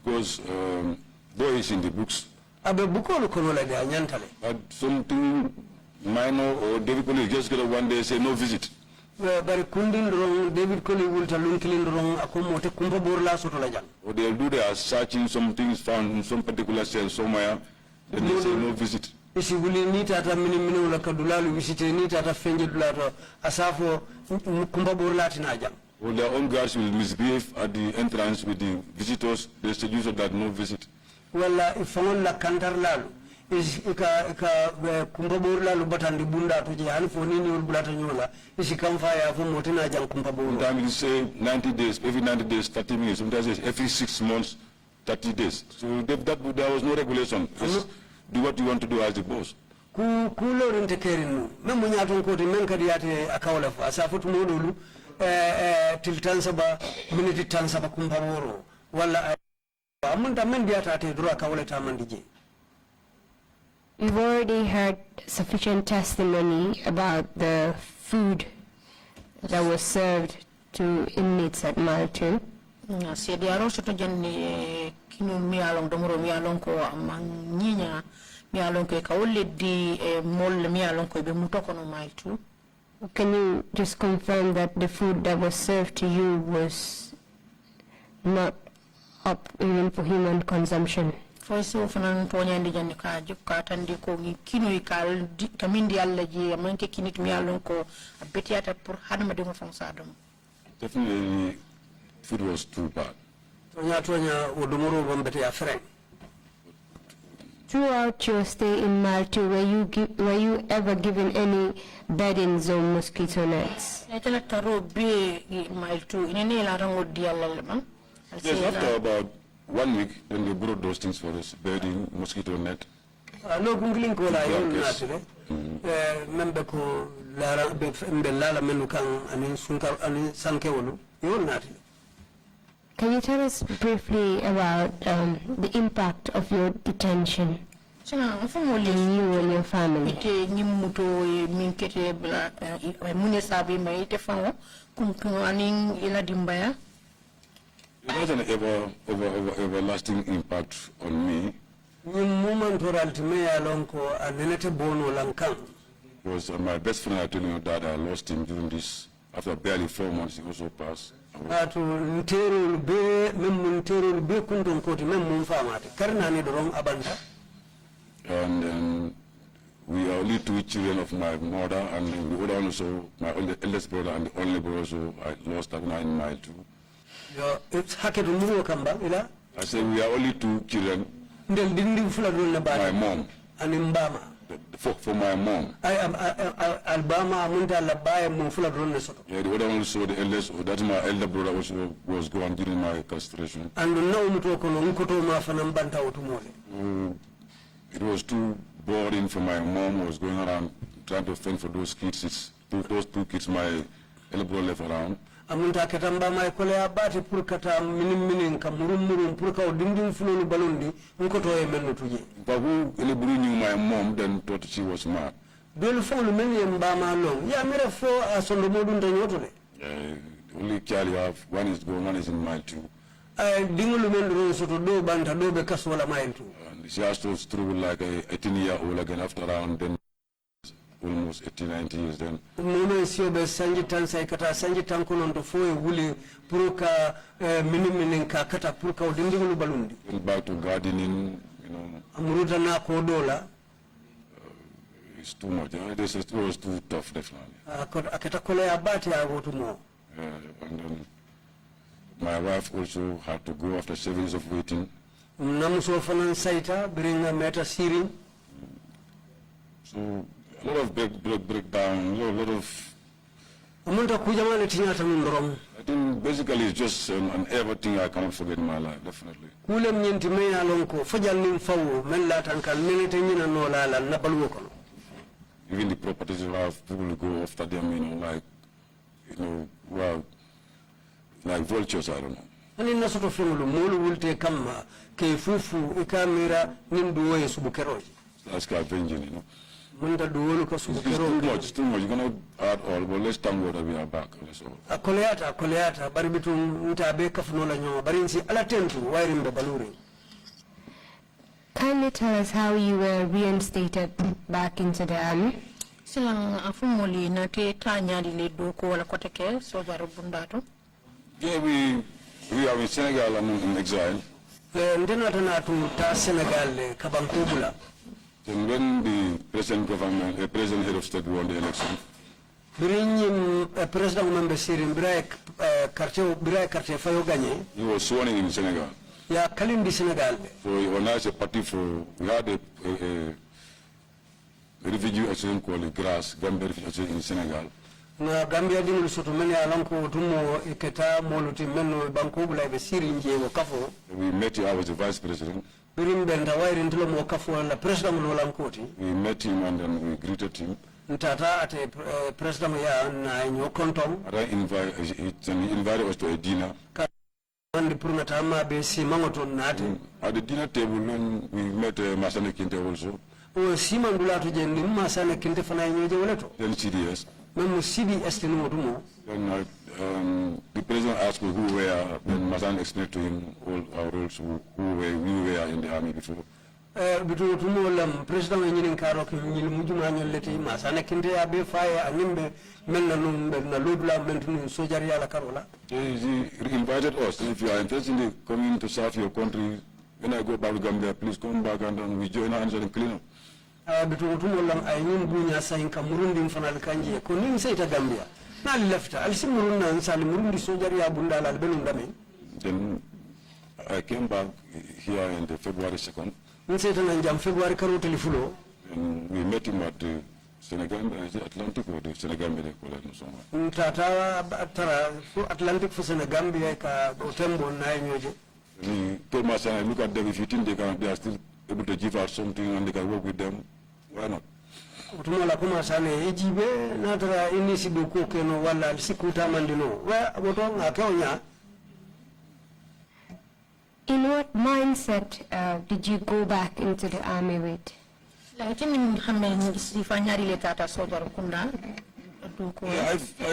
Because though it's in the books, but something minor or David Colley just got one day say no visit. David Colley will tell or they'll do their searching, some things found in some particular cell somewhere, then they say no visit. Isi wuli nita ata mini la kadulalu visite nita ata fenje dulato asafo kumba borlati najam. Or their own guards will misbehave at the entrance with the visitors. They suggest that no visit. Wala ifangon la kantar lalu is kumpa borla lu batandi bunda to je han fo ni ul bulata nyola is kam fa ya fo motina jang kumpa borla. Sometimes you say 90 days, every 90 days, 30 minutes. Sometimes it's every 6 months, 30 days. So there was no regulation. Just do what you want to do as the boss. Ku lorinte kerinu men mo nyaton ko men kadi yate akawla fa sa fotu modulu til tansaba minute tansaba kumpa boro wala amunda men biata te dura akawla tamandije. We've already heard sufficient testimony about the food that was served to inmates at Maltu. Se di aro soto janni kinu mi along domoro mi along ko manyinya mi along ko ka di mol mi along ko be mutoko no Maltu. Can you just confirm that the food that was served to you was not up even for human consumption? Foi so fanan toñandi jandi ka jukka tandi ko kino ikal kamindi alla ji manke kinit mi alon ko betiata pour hadama de fon sadum. Definitely food was too bad. Tonya odumoro bombete ya freng. Throughout your stay in Malta, were you ever given any beddings or mosquito nets? Etela taro be Maltu inene la rango dialla man. Yes, after about 1 week, then they brought those things for us, bedding, mosquito net. No gungling ko la yon natire. Membe ko lara be lala menu kan anin sunkar anin sanke wolu yon natire. Can you tell us briefly about the impact of your detention on you and your family? Ite nyimuto minkete bla mune sabi ma ite fango kumkuno anin ila dimbaya. It has an everlasting impact on me. Because my best friend, I told you that I lost him during this. After barely 4 months, he also passed. And we are only 2 children of my mother, and the other one also, my eldest brother and the only brother, so I lost that 9 miles too. I said we are only 2 children. My mom. For my mom. Yeah, the other one also, the eldest, that's my elder brother also was gone during my castration. It was too boring for my mom, who was going around trying to fend for those kids. Those 2 kids my elder brother left around. Amunta ketamba mai kole abati pour kata minim ka murum pour ka dindin fulolu balundi nkoto e menno tuje babu ele buru knew my mom, then thought she was mad. Dol fulu men yem ba ma long ya mere fo asondo modun de nyotole only child you have, one is gone, one is in mile 2. Dingulu men ro soto do banta do be kasola mile 2. And she has to struggle like a 18-year-old again after around then almost 80-90 years then. Mono sio be sanji tan sai kata sanji tan kono to fo e wuli pour ka minim ka kata pour ka dindingulu balundi. Went back to gardening, you know. Amuruta na ko dola. It's too much. It was too tough, definitely. Akata kole abati agotu mo. And then my wife also had to go after 7 years of waiting. Namuso fanan saita bringa meta sirin. So a lot of breakdown, a lot of. I think basically it's just an everything I cannot forget in my life, definitely. Even the properties you have, people go after them, you know, like, you know, well, like vultures, I don't know. That's avenging, you know. It's too much. You cannot add all, but let's thank God that we are back. That's all. Kindly tell us how you were reinstated back into the army. Yeah, we are in Senegal and in exile. And when the present government, the present head of state won the election, he was sworn in Senegal. ya kalindi Senegal. So when I say party for, we had a refugee association called GRAS, Gambia Refugee Association in Senegal. Na Gambia dimul soto men ya lanko tumo iketa moluti menno banko bula be siri nje wo kafo. We met him, I was the vice president. Birim benda wairi ntilo mo kafo la president mo lankoti. We met him and then we greeted him. Ntata ate president ya na nyo kontom. And he invited us to a dinner. At the dinner table, when we met Masane Kinte also. Then CDS. Then the president asked me who were, then Masane explained to him all our roles, we were in the army before. President he invited us. If you are interested in coming to serve your country, when I go back to Gambia, please come back and then we join hands and clean up. Then I came back here in the February 2nd. And we met him at the Senegal, Atlantic or the Senegal Atlantic for Senegal, he told my son, look at them, if you think they are still able to give out something and they can work with them, why not? In what mindset did you go back into the army with? I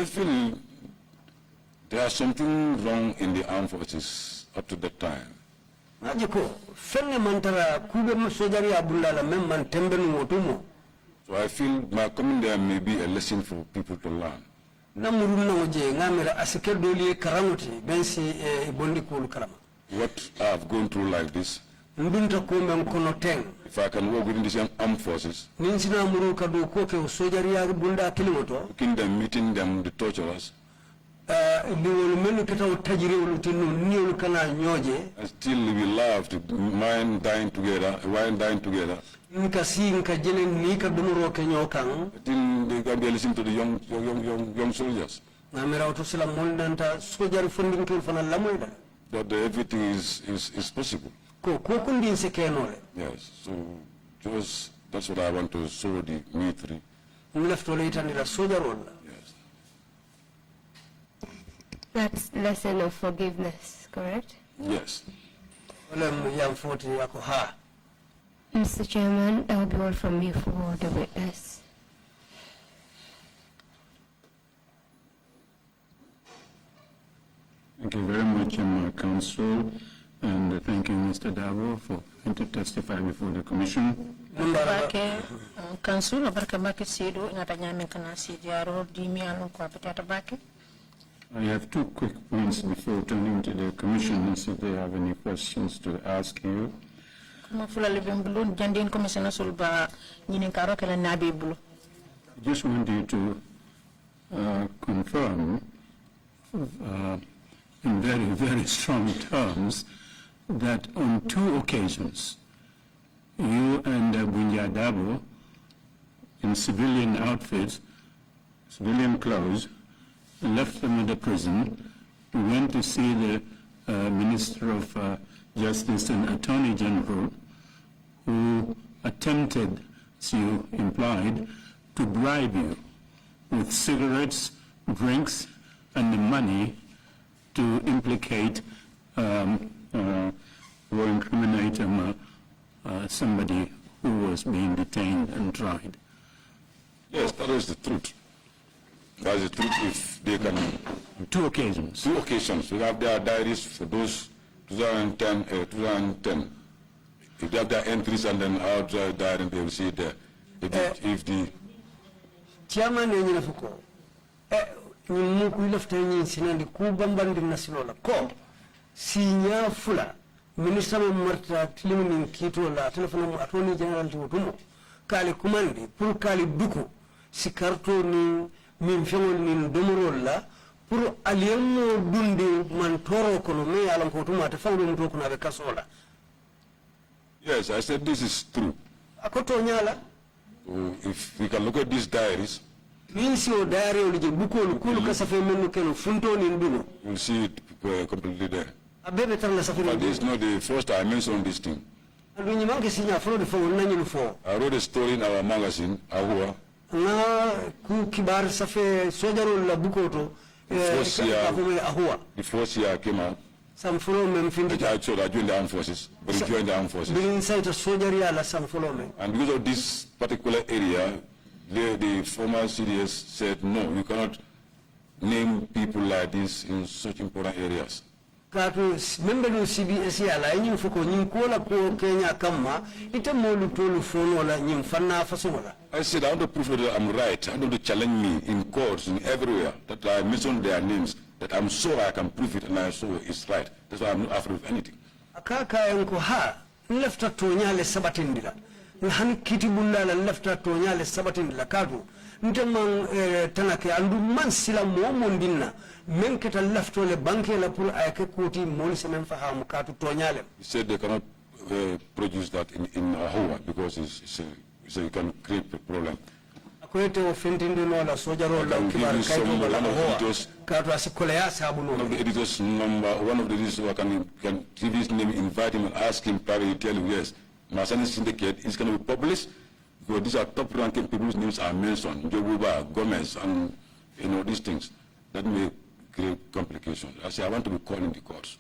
feel there is something wrong in the armed forces up to that time. So I feel my coming there may be a lesson for people to learn. What I have gone through like this, if I can work within the armed forces, looking them, meeting them, the torturers, and still we love to mind dying together, until they can be listening to the young soldiers. That everything is possible. Yes, so that's what I want to show the military. Yes. That's lesson of forgiveness, correct? Yes. Mr. Chairman, that will be all from me for the witness. Thank you very much, Counsel, and thank you, Mr. Darboe, for going to testify before the Commission. I have two quick points before turning to the Commissioners if they have any questions to ask you. I just want you to confirm in very, very strong terms that on two occasions, you and Yaya Darboe, in civilian outfits, civilian clothes, left them at the prison, went to see the Minister of Justice and Attorney General, who attempted, as you implied, to bribe you with cigarettes, drinks, and the money to implicate or incriminate somebody who was being detained and tried. Yes, that is the truth. That is the truth. If they can... On two occasions. Two occasions. We have their diaries for those 2010. If they have their entries and then out diary, they will see it there. If the... Chairman, muku lafta yin sinandi ku bambandi nasinola ko sinya fula minister marta tilimin kito la telefona attorney general tumo kali kumandi pour kali duko sikarto ni min fewol ni domorol la pour aliemo dundi man toro kono me alan ko tuma ta fawdo muto kuna be kasola. Yes, I said this is true. Akoto nyala. If we can look at these diaries, Min si o diary o lije bukolu kulu kasafe menu keno funto ni nduno. you'll see it completely there. Abebe tan la safiri. But this is not the first time I mentioned this thing. Andu nyimange sinya folo de fo nanyi fo. I wrote a story in our magazine, Ahua. Na ku kibar safe sojaro la bukoto. The first year I came out, Some follow me I joined the armed forces, but he joined the armed forces. inside the soldier la some follow me. And because of this particular area, the former CDS said, no, you cannot name people like this in such important areas. Katu member no CBS ya la nyi foko nyi kola ko Kenya kama ite molu tolu fono la nyi fanna fasola. I said, I want to prove that I'm right. I want to challenge me in courts, in everywhere, that I mentioned their names, that I'm sure I can prove it and I saw it's right. That's why I'm not afraid of anything. Akaka yanko ha lefta tonyale sabatindila. Han kitibulla la lefta tonyale sabatindila katu. Ntemang tanake andu man sila momondina menketa lefto le banke la pour ayake kuti moli semen fahamu katu tonyale. He said they cannot produce that in Ahua because you can create a problem. Akwete ofentindi no la sojaro la kibar kaito bala Ahua katu asikole ya sabu no. One of the editors one of the editors who can give his name, invite him and ask him privately, tell him yes, Masani Syndicate is going to be published because these are top ranking people whose names are mentioned, Jobuba, Gomez, and these things that may create complications. I say I want to be called in the courts.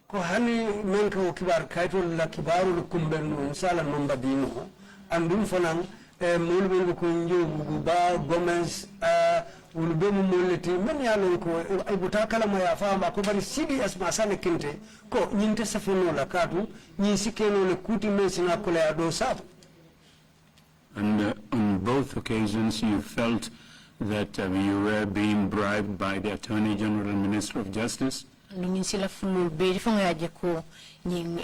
Ko hani menka o kibar kaito la kibaru kumbenu insala nomba dino andum fanan mulbe ko njogu ba Gomez ulbe mu moleti men ya lon ko ay buta kala ma ya fama ko bari CBS ma sane kinte ko nyinte safono la kadu nyi sikeno le kuti mesina ko la do sabu. And on both occasions you felt that you were being bribed by the Attorney General and Minister of Justice? Nungin sila fulul be fonga yaje ko ning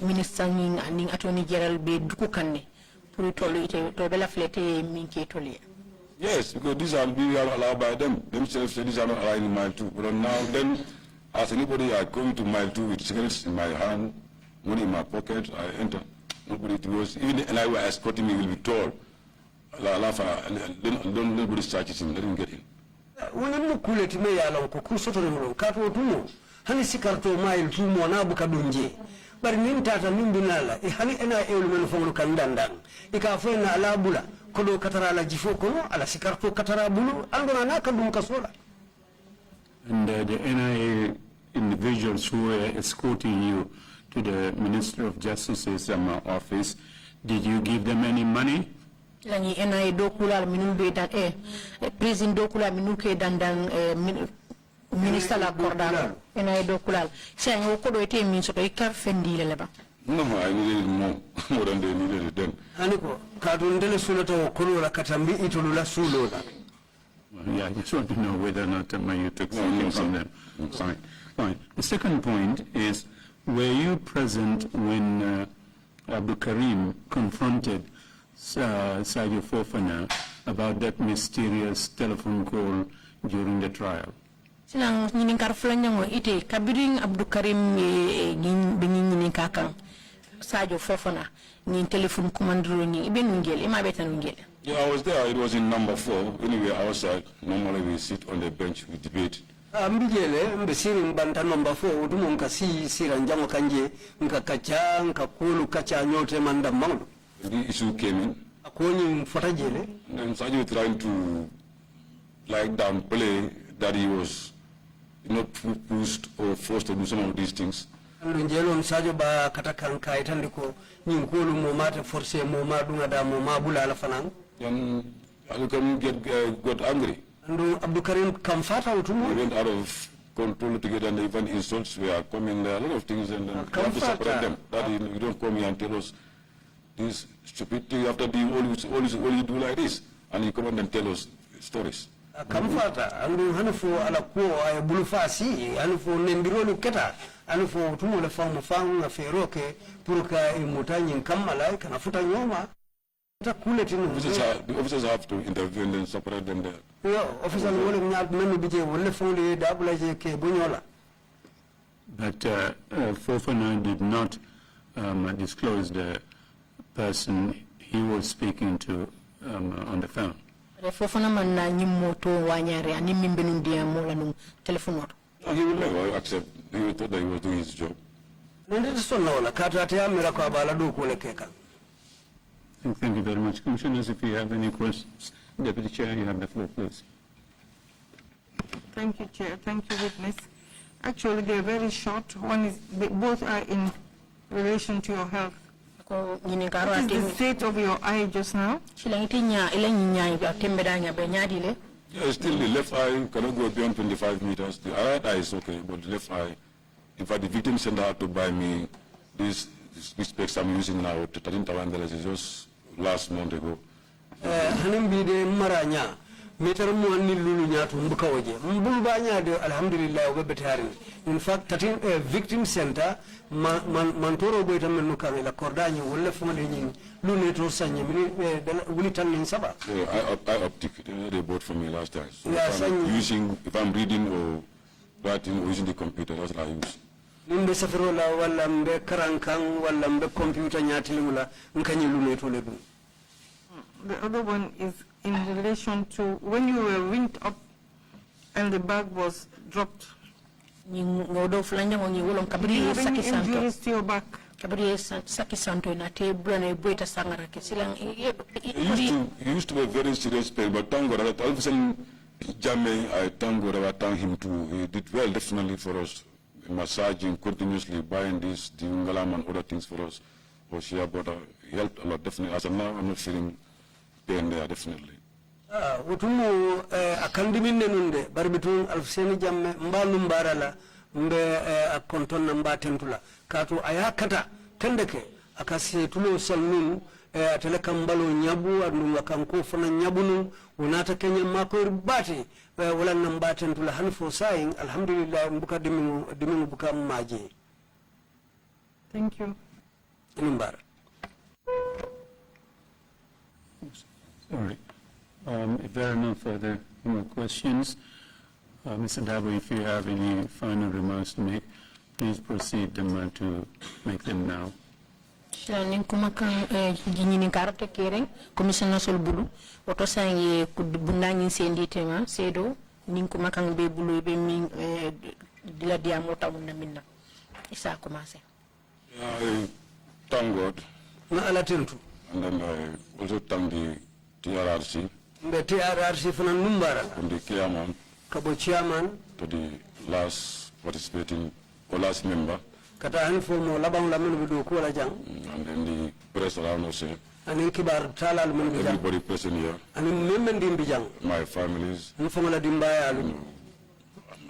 minister ning Attorney General be duku kanne pour tolu ite to bela flete min ke toli. Yes, because these are being allowed by them. Themselves say these are not allowed in mile 2. But now then, as anybody, I go into mile 2 with cigarettes in my hand, money in my pocket, I enter. Nobody was, even the NIA escorting me will be told, nobody searches him, let him get in. Wani kuleti me ya lon ko kusoto no kato tumo hani sikarto mile 2 mo na buka dunje bari nin tata nin binala hani ena ewlu men fongo kandandan ika fo na ala bula ko do katara la jifo kono ala sikarto katara bulu andona na kadum kasola. And the NIA individuals who were escorting you to the Minister of Justice's office, did you give them any money? Lani NIA dokula minun be dan prison dokula minun ke dandan minister la korda NIA dokula se ngo ko do ite min so to ikar fendi le ba. No, I needed more than they needed it then. Aniko kadundele suloto kono la katambi itulula sulola. Yeah, I just want to know whether or not you took something from them. Fine. Fine. The second point is, were you present when Abdul Karim confronted Sadio Fofana about that mysterious telephone call during the trial? Sinang nyinin kar flanyango ite kabiring Abdul Karim ngin kakang Sadio Fofana ngin telephone commandro ni iben ngel ima betan ngel. Yeah, I was there. It was in number 4. Anyway, outside. Normally we sit on the bench, we debate. Mbijele mbesiri mbanta number 4 utumu nkasi sira njango kanje nkakacha nkakulu kacha nyote manda maulu. The issue came in. Akoni mfatajele. And Sadio trying to downplay that he was not pushed or forced to do some of these things. Njelo msajo ba katakanka itandiko nyinkulu momate force momadunga da momabula ala fanang. And Abdul Karim got angry. And Abdul Karim kamfata utumu. We went out of control together and even insults were coming there, a lot of things, and then we have to separate them. That you don't come here and tell us this stupid thing after doing all you do like this, and you come and tell us stories. Kamfata andu hanufo ala kuo ay bulufasi hanufo nembirolu keta hanufo tumu le famu na feroke puruka imutanyi kamala kana futa nyoma. The officers have to intervene and separate them there. Yeah, officer wole nyaal men bije wolle fonde dabula je ke bunyola. But Fofana did not disclose the person he was speaking to on the phone. Fofana man na nyimoto wanyare ani mimbenu dia mola no telephone. He will never accept. He thought that he was doing his job. Nende so nola kata te amira ko abala do ko lekeka. Thank you very much. Commissioners, if you have any questions, Deputy Chair, you have the floor, please. Thank you, Chair. Thank you, witness. Actually, they're very short. One is, both are in relation to your health. What is the state of your eye just now? Yeah, still the left eye cannot go beyond 25 meters. The right eye is okay, but the left eye, in fact, the victim center had to buy me this specs I'm using now to $13,000 is just last month ago. Hanim de maranya meter mo ni lulu nyatu mbuka waje mbulu banya de alhamdulillah wa betari. In fact 13 victim center mantoro boy tam no kan la cordani wala fuma de nyi lu ne to sanye mi wuli tan nin saba. So I optic they bought for me last time. So yeah, if I'm reading or writing or using the computer, that's what I use. Nimbe safiro la wala mbe karankang wala mbe computer nyati wala nkanyi lu ne to le dum. The other one is in relation to when you were winked up and the bag was dropped. Do you have any injuries to your back? He used to be a very serious pain, but thank God, all of a sudden, I thank God, I thank him too. He did well, definitely, for us. Massaging continuously, buying this, the ungalam and other things for us. But she helped a lot, definitely. As of now, I'm not feeling pain there, definitely. Utumu akandiminde nunde barbitun alfseni jamme mbalu mbarala mbe akonton namba tentula katu ayakata tendeke akasi tulo salnun teleka mbalo nyabu adu wakanko fana nyabunu unata kenya mako bati wala namba tentula hanfo saying alhamdulillah mbuka dimingu buka maji. Thank you. Inimbar. Sorry. If there are no further questions, Mr. Darboe, if you have any final remarks to make, please proceed to make them now. Nin kuma kan ginini karate kering commissioner sol bulu oto sangi bundangi sendi tema sedo nin kuma kan be bulu be min dila diamo tamuna minna isa commencer. I thank God. Na ala tentu. And then I also thank the TRRC. The TRRC fana numbara. From the chairman. Kabo chairman. To the last participating or last member. Kata hanfo mo labang lamin bidu ko la jang. And then the press around us here. Anin kibar talal mun bijang. Everybody present here. Anin memmen dim bijang. My families. Nfo ngala dimbaya alu.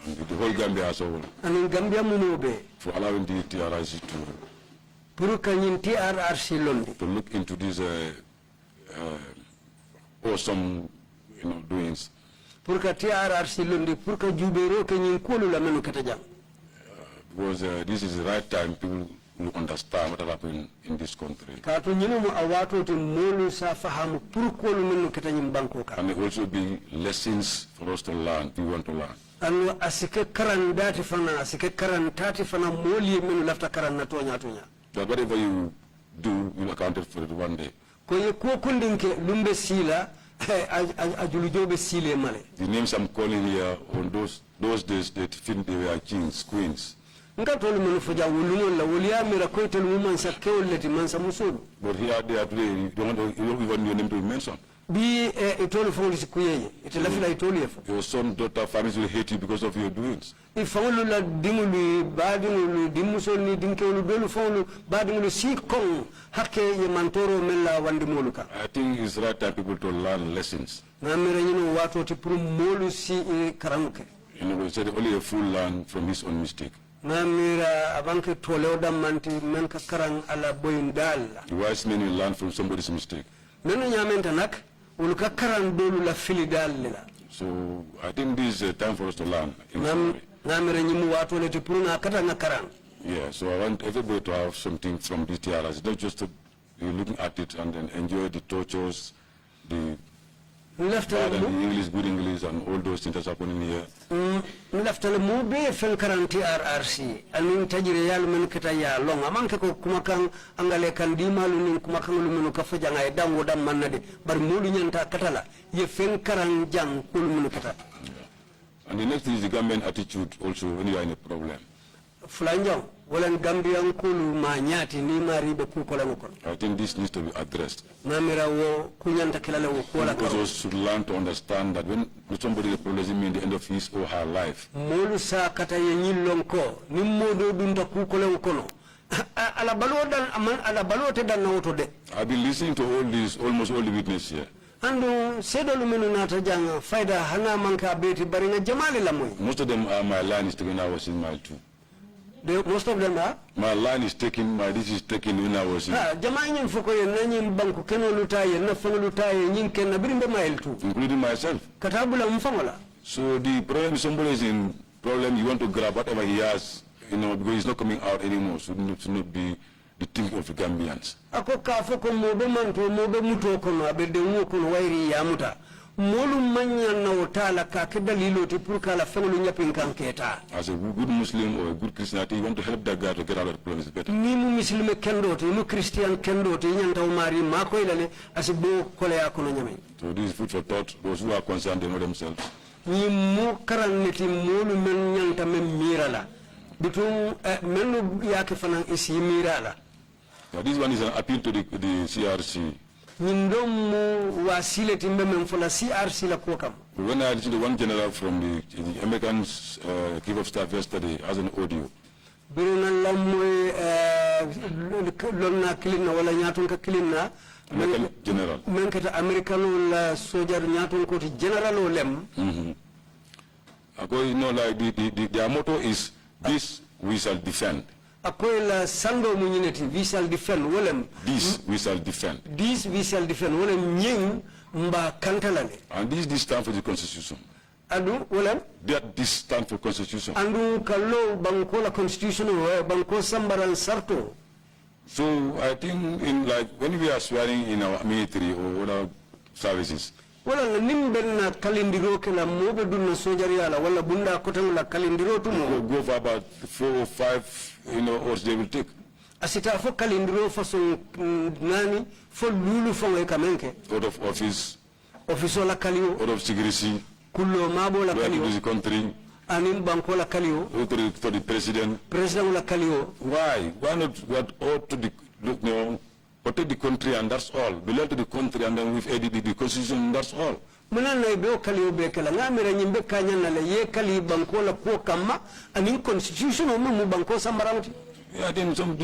And the whole Gambia as a whole. Anin Gambia munobe. For allowing the TRRC to look into these awesome, doings. Because this is the right time people will understand what happened in this country. And there will also be lessons for us to learn, we want to learn. And that whatever you do, you'll account for it one day. The names I'm calling here on those days that think they were kings, queens. But here they are today, you don't want your name to be mentioned. Your son, daughter, families will hate you because of your doings. I think it's right time people to learn lessons. We said only a fool learn from his own mistake. The wise men will learn from somebody's mistake. So I think this is a time for us to learn. Yeah, so I want everybody to have something from this TRRC, not just you're looking at it and then enjoy the tortures, the left bad and the English, good English, and all those things that's happening here. Left mo be fen karan TRRC anin tajire yalu men kita ya long amanke ko kumakan angale kan dimalu nin kumakan lu menu ka fajanga e dango dam manade bar mulu nyanta katala ye fen karan jang kul menu kata. And the next thing is the government attitude also when you are in a problem. Fulanjang walan Gambian kulu ma nyati ni mari be ku kola ngokon. I think this needs to be addressed. Namira wo kunyanta kilala wo kola Because those should learn to understand that when somebody apologizes mean the end of his or her life. Molu sa kata ye nyillon ko ni modo dunta ku kola ngokono. Ala balo te dan na de. I've been listening to all these, almost all the witnesses here. Andu sedolu menu nata janga faida hana manka beti baringa jamali la moy. Most of them are my line is taken, I was in mile 2. Most of them are? My line is taken, my this is taken when I was in. Jama nyim foko ye nanyim banku keno lutaye na fango lutaye nyin ken na birimbe mile 2. Including myself. Katabula mfangola. So the problem is somebody is in problem, you want to grab whatever he has, you know, because he's not coming out anymore, so it should not be the thing of the Gambians. Ako ka foko mobe manto mobe muto kono abede ngo kono wairi ya muta. Molu manya na otala ka kedalilo ti purka la fenglu nyapin kanketa. As a good Muslim or a good Christian, you want to help that guy to get out of the problem, it's better. Ni mu muslime kendo to mu Christian kendo to nyanta umari mako ilale asibo kole ya kono nyame. So this is food for thought. Those who are concerned, they know themselves. Ni mu karaneti molu men nyanta men mirala. Bitum menu yake fanan isi mirala. Now this one is an appeal to the CRC. When I listen to one general from the American chief of staff yesterday as an audio. American general. American soldier general. You know, like their motto is, this we shall defend. Akoila sando munyineti we shall defend wolem this we shall defend wolem nying mba kantalale and this stands for the constitution adu wolem that this stands for constitution andu kallo banko la constitution banko sambaran sarto. So I think in like when we are swearing in our military or other services, wala nimben na kalindiro kala mobe dunna sojari ala wala bunda kotan la kalindiro tumo go for about 4 or 5 hours they will take. Asita fo kalindiro façon nani fo lulu fo e kamenke out of office la kalio out of secrecy kullo mabo la kalio to the country anin banko la kalio to the president la kalio. Why not what ought to the protect the country and that's all, belong to the country and then we've edited the constitution, that's all. Muna na ibe kali obekela ngamira nyimbe kanya na le ye kali banko la ko kama anin constitution o mu banko sambaramti. Yeah, I think some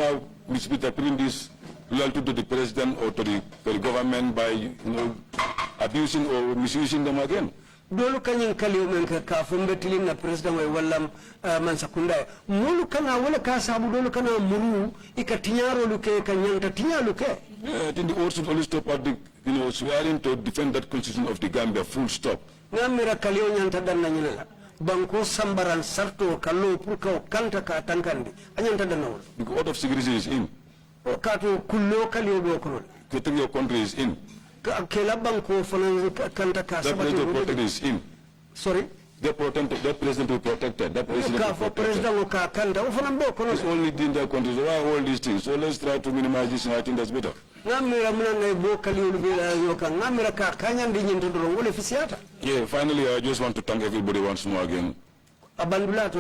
are misinterpreting this loyalty to the president or to the government by abusing or misusing them again. Dolu kanyin kali umenka ka fumbe tilin na president wa wallam mansakunda mulu kana wala ka sabu dolu kana muru ikatinyaro luke kanyanta tinya luke. Yeah, I think the oath should always stop at the swearing to defend that constitution of the Gambia, full stop. Ngamira kali onyanta danna nyinela banko sambaran sarto kallo purka kanta ka tankandi anyanta danna wala. The oath of secrecy is in. Kato kullo kali obo kono. Protect your country is in. That president is in. Sorry? That president will protect it. That president will protect it. It's only in their country. So why all these things? So let's try to minimize this and I think that's better. Yeah, finally I just want to thank everybody once more again. Whatever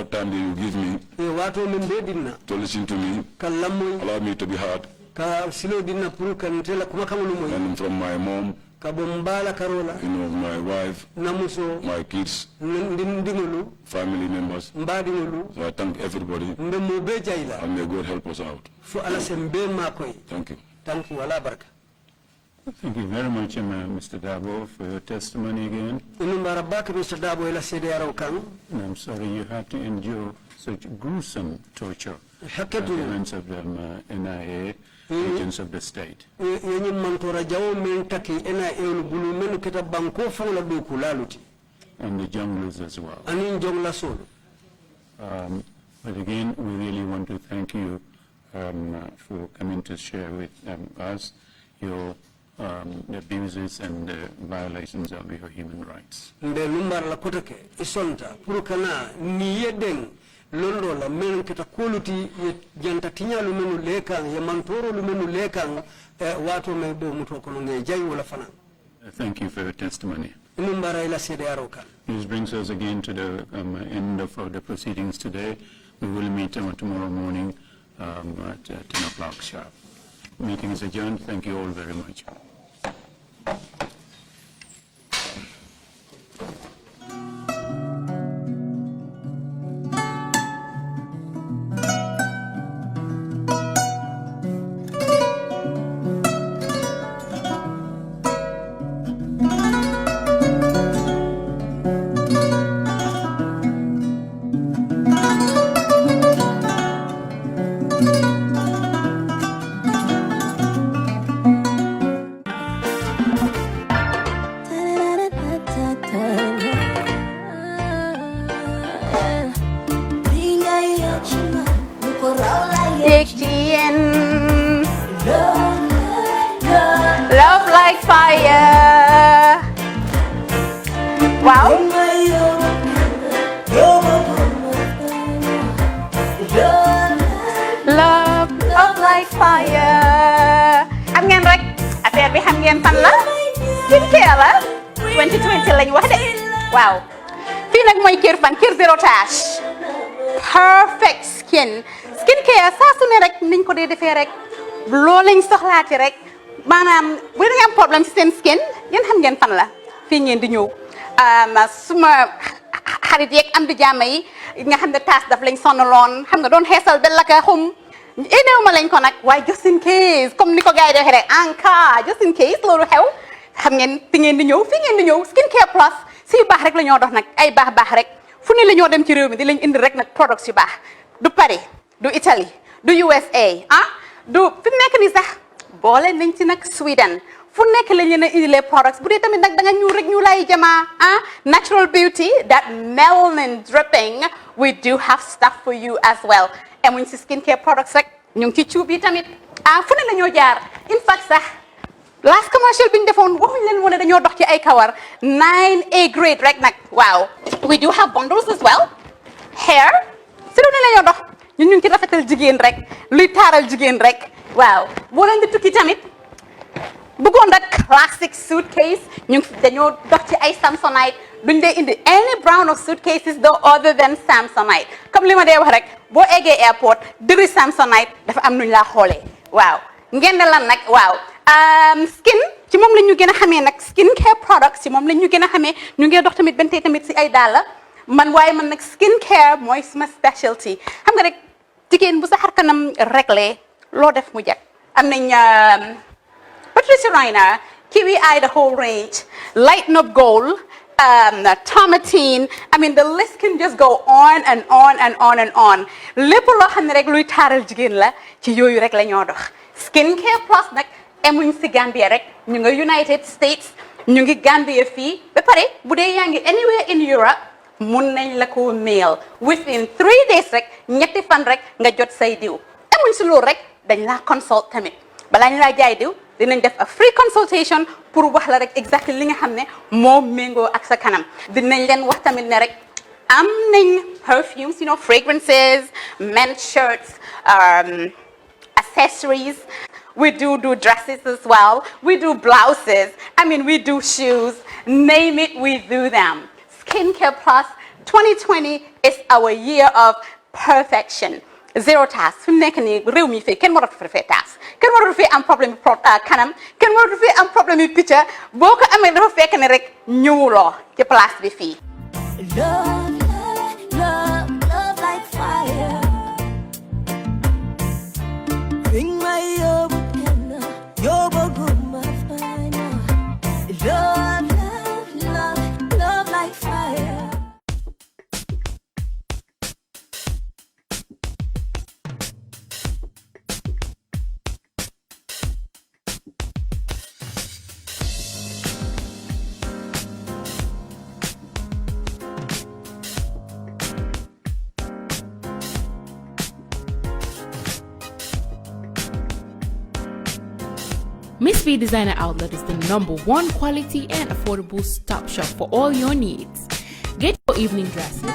time you give me to listen to me, allow me to be heard. And from my mom, my wife, my kids, family members. So I thank everybody. And may God help us out. Thank you. Thank you very much, Mr. Darboe, for your testimony again. And I'm sorry you had to endure such gruesome torture at the hands of the NIA agents of the state. And the junglers as well. But again, we really want to thank you for coming to share with us your abuses and violations of your human rights. Mbe lumbar la kotake isonta purukana ni yedeng londo la men kita koluti janta tinyalu menu lekang ya mantoro menu lekang watu mebo mutu kono nge jayi wala fana. Thank you for your testimony. Lumbara ila sede arokan. This brings us again to the end of the proceedings today. We will meet tomorrow morning at 10 o'clock sharp. Meeting is adjourned. Thank you all very much. Love like fire. Wow. Love like fire. Xam ngeen rek affaire bi xam ngeen fan la skincare la 2020 lañu wax de waaw fii nag mooy Kerr fan Kerr zero tache perfect skincare saa su ne rek niñ ko dee defee rek loo lañ soxlaati rek maanaam bu ngeen am problème ci seen skin yéen xam ngeen fan la fii ngeen di ñëw suma xarit yeeg am di jàmm yi nga xam ne taas daf lañ sonaloon xam nga doon xeesal ba la ka xum éneew ma lañ ko nag waaye just in case comme ni ko gars yi defee rek en cas just in case loolu xew xam ngeen fi ngeen di ñëw skincare plus si yu baax rek la ñoo dox nag ay baax rek fu ne la ñoo dem ci réew mi di lañ indi rek nag products yu baax du Paris du Italie du USA du fi mu nekk nii sax boole nañ ci nag Sweden fu nekk lañ leen a indi les products bu dee tamit nag da nga ñuul rek ñu lay jamaa natural beauty that melanin dripping we do have stuff for you as well emuñ si skincare products rek ñu ngi ci cuub yi tamit fu ne la ñoo jaar in fact sax last commercial bi ñu defoon waxuñ leen woon dañoo dox ci ay kawar 9A grade rek nag waaw we do have bundles as well hair si lu ne la ñoo dox ñun ñu ngi ci rafetal jigéen rek luy taaral jigéen rek waaw boo leen di tukki tamit bëggoon rek classic suitcase ñu dañoo dox ci ay Samsonite duñ dee indi any brand of suitcases though other than Samsonite comme li ma dee wax rek boo eggee airport dëri Samsonite dafa am nuñ laa xoolee waaw ngeen ne lan nag waaw skin ci moom la ñu gën a xamee nag skincare products ci moom la ñu gën a xamee ñu ngi dox tamit bentee tamit si ay dàlla man waaye man nag skincare mooy suma specialty xam nga rek jigéen bu sa xar kanam réglé loo def mu jag am nañ Patricia Reiner, Kiwi Eye, the whole range, Lighten Up Gold, Tomatine. I mean, the list can just go on and on and on and on. Lépp loo xam ne rek luy taaral jigéen la ci yooyu rek la ñoo dox. Skincare plus nag emuñ si Gambia rek ñu ngi United States ñu ngi Gambia fii ba pare bu dee yaa ngi anywhere in Europe mun nañ la ko mail within 3 days rek ñetti fan rek nga jot say diw emuñ si loolu rek dañ laa consult tamit balaa ñu laa jaay diw dinañ def a free consultation pour wax la rek exactly li nga xam ne moo méngoo ak sa kanam dinañ leen wax tamit ne rek am nañ perfumes, you know, fragrances, men's shirts, accessories. We do dresses as well. We do blouses. I mean, we do shoes. Name it, we do them. Skincare Plus 2020 is our year of perfection. Zero task. Fi mu nekk nii réew mi fii kenn waratu fi task kenn waratu fi am problème kanam kenn waratu fi am problème yu picca boo ko amee dafa fekk ne rek ñëwuloo ci place bi fii. Love, love, love like fire. Bring my yobo guma fire. Love, love, love, love like fire. Miss V Designer Outlet is the #1 quality and affordable stop shop for all your needs. Get your evening dresses,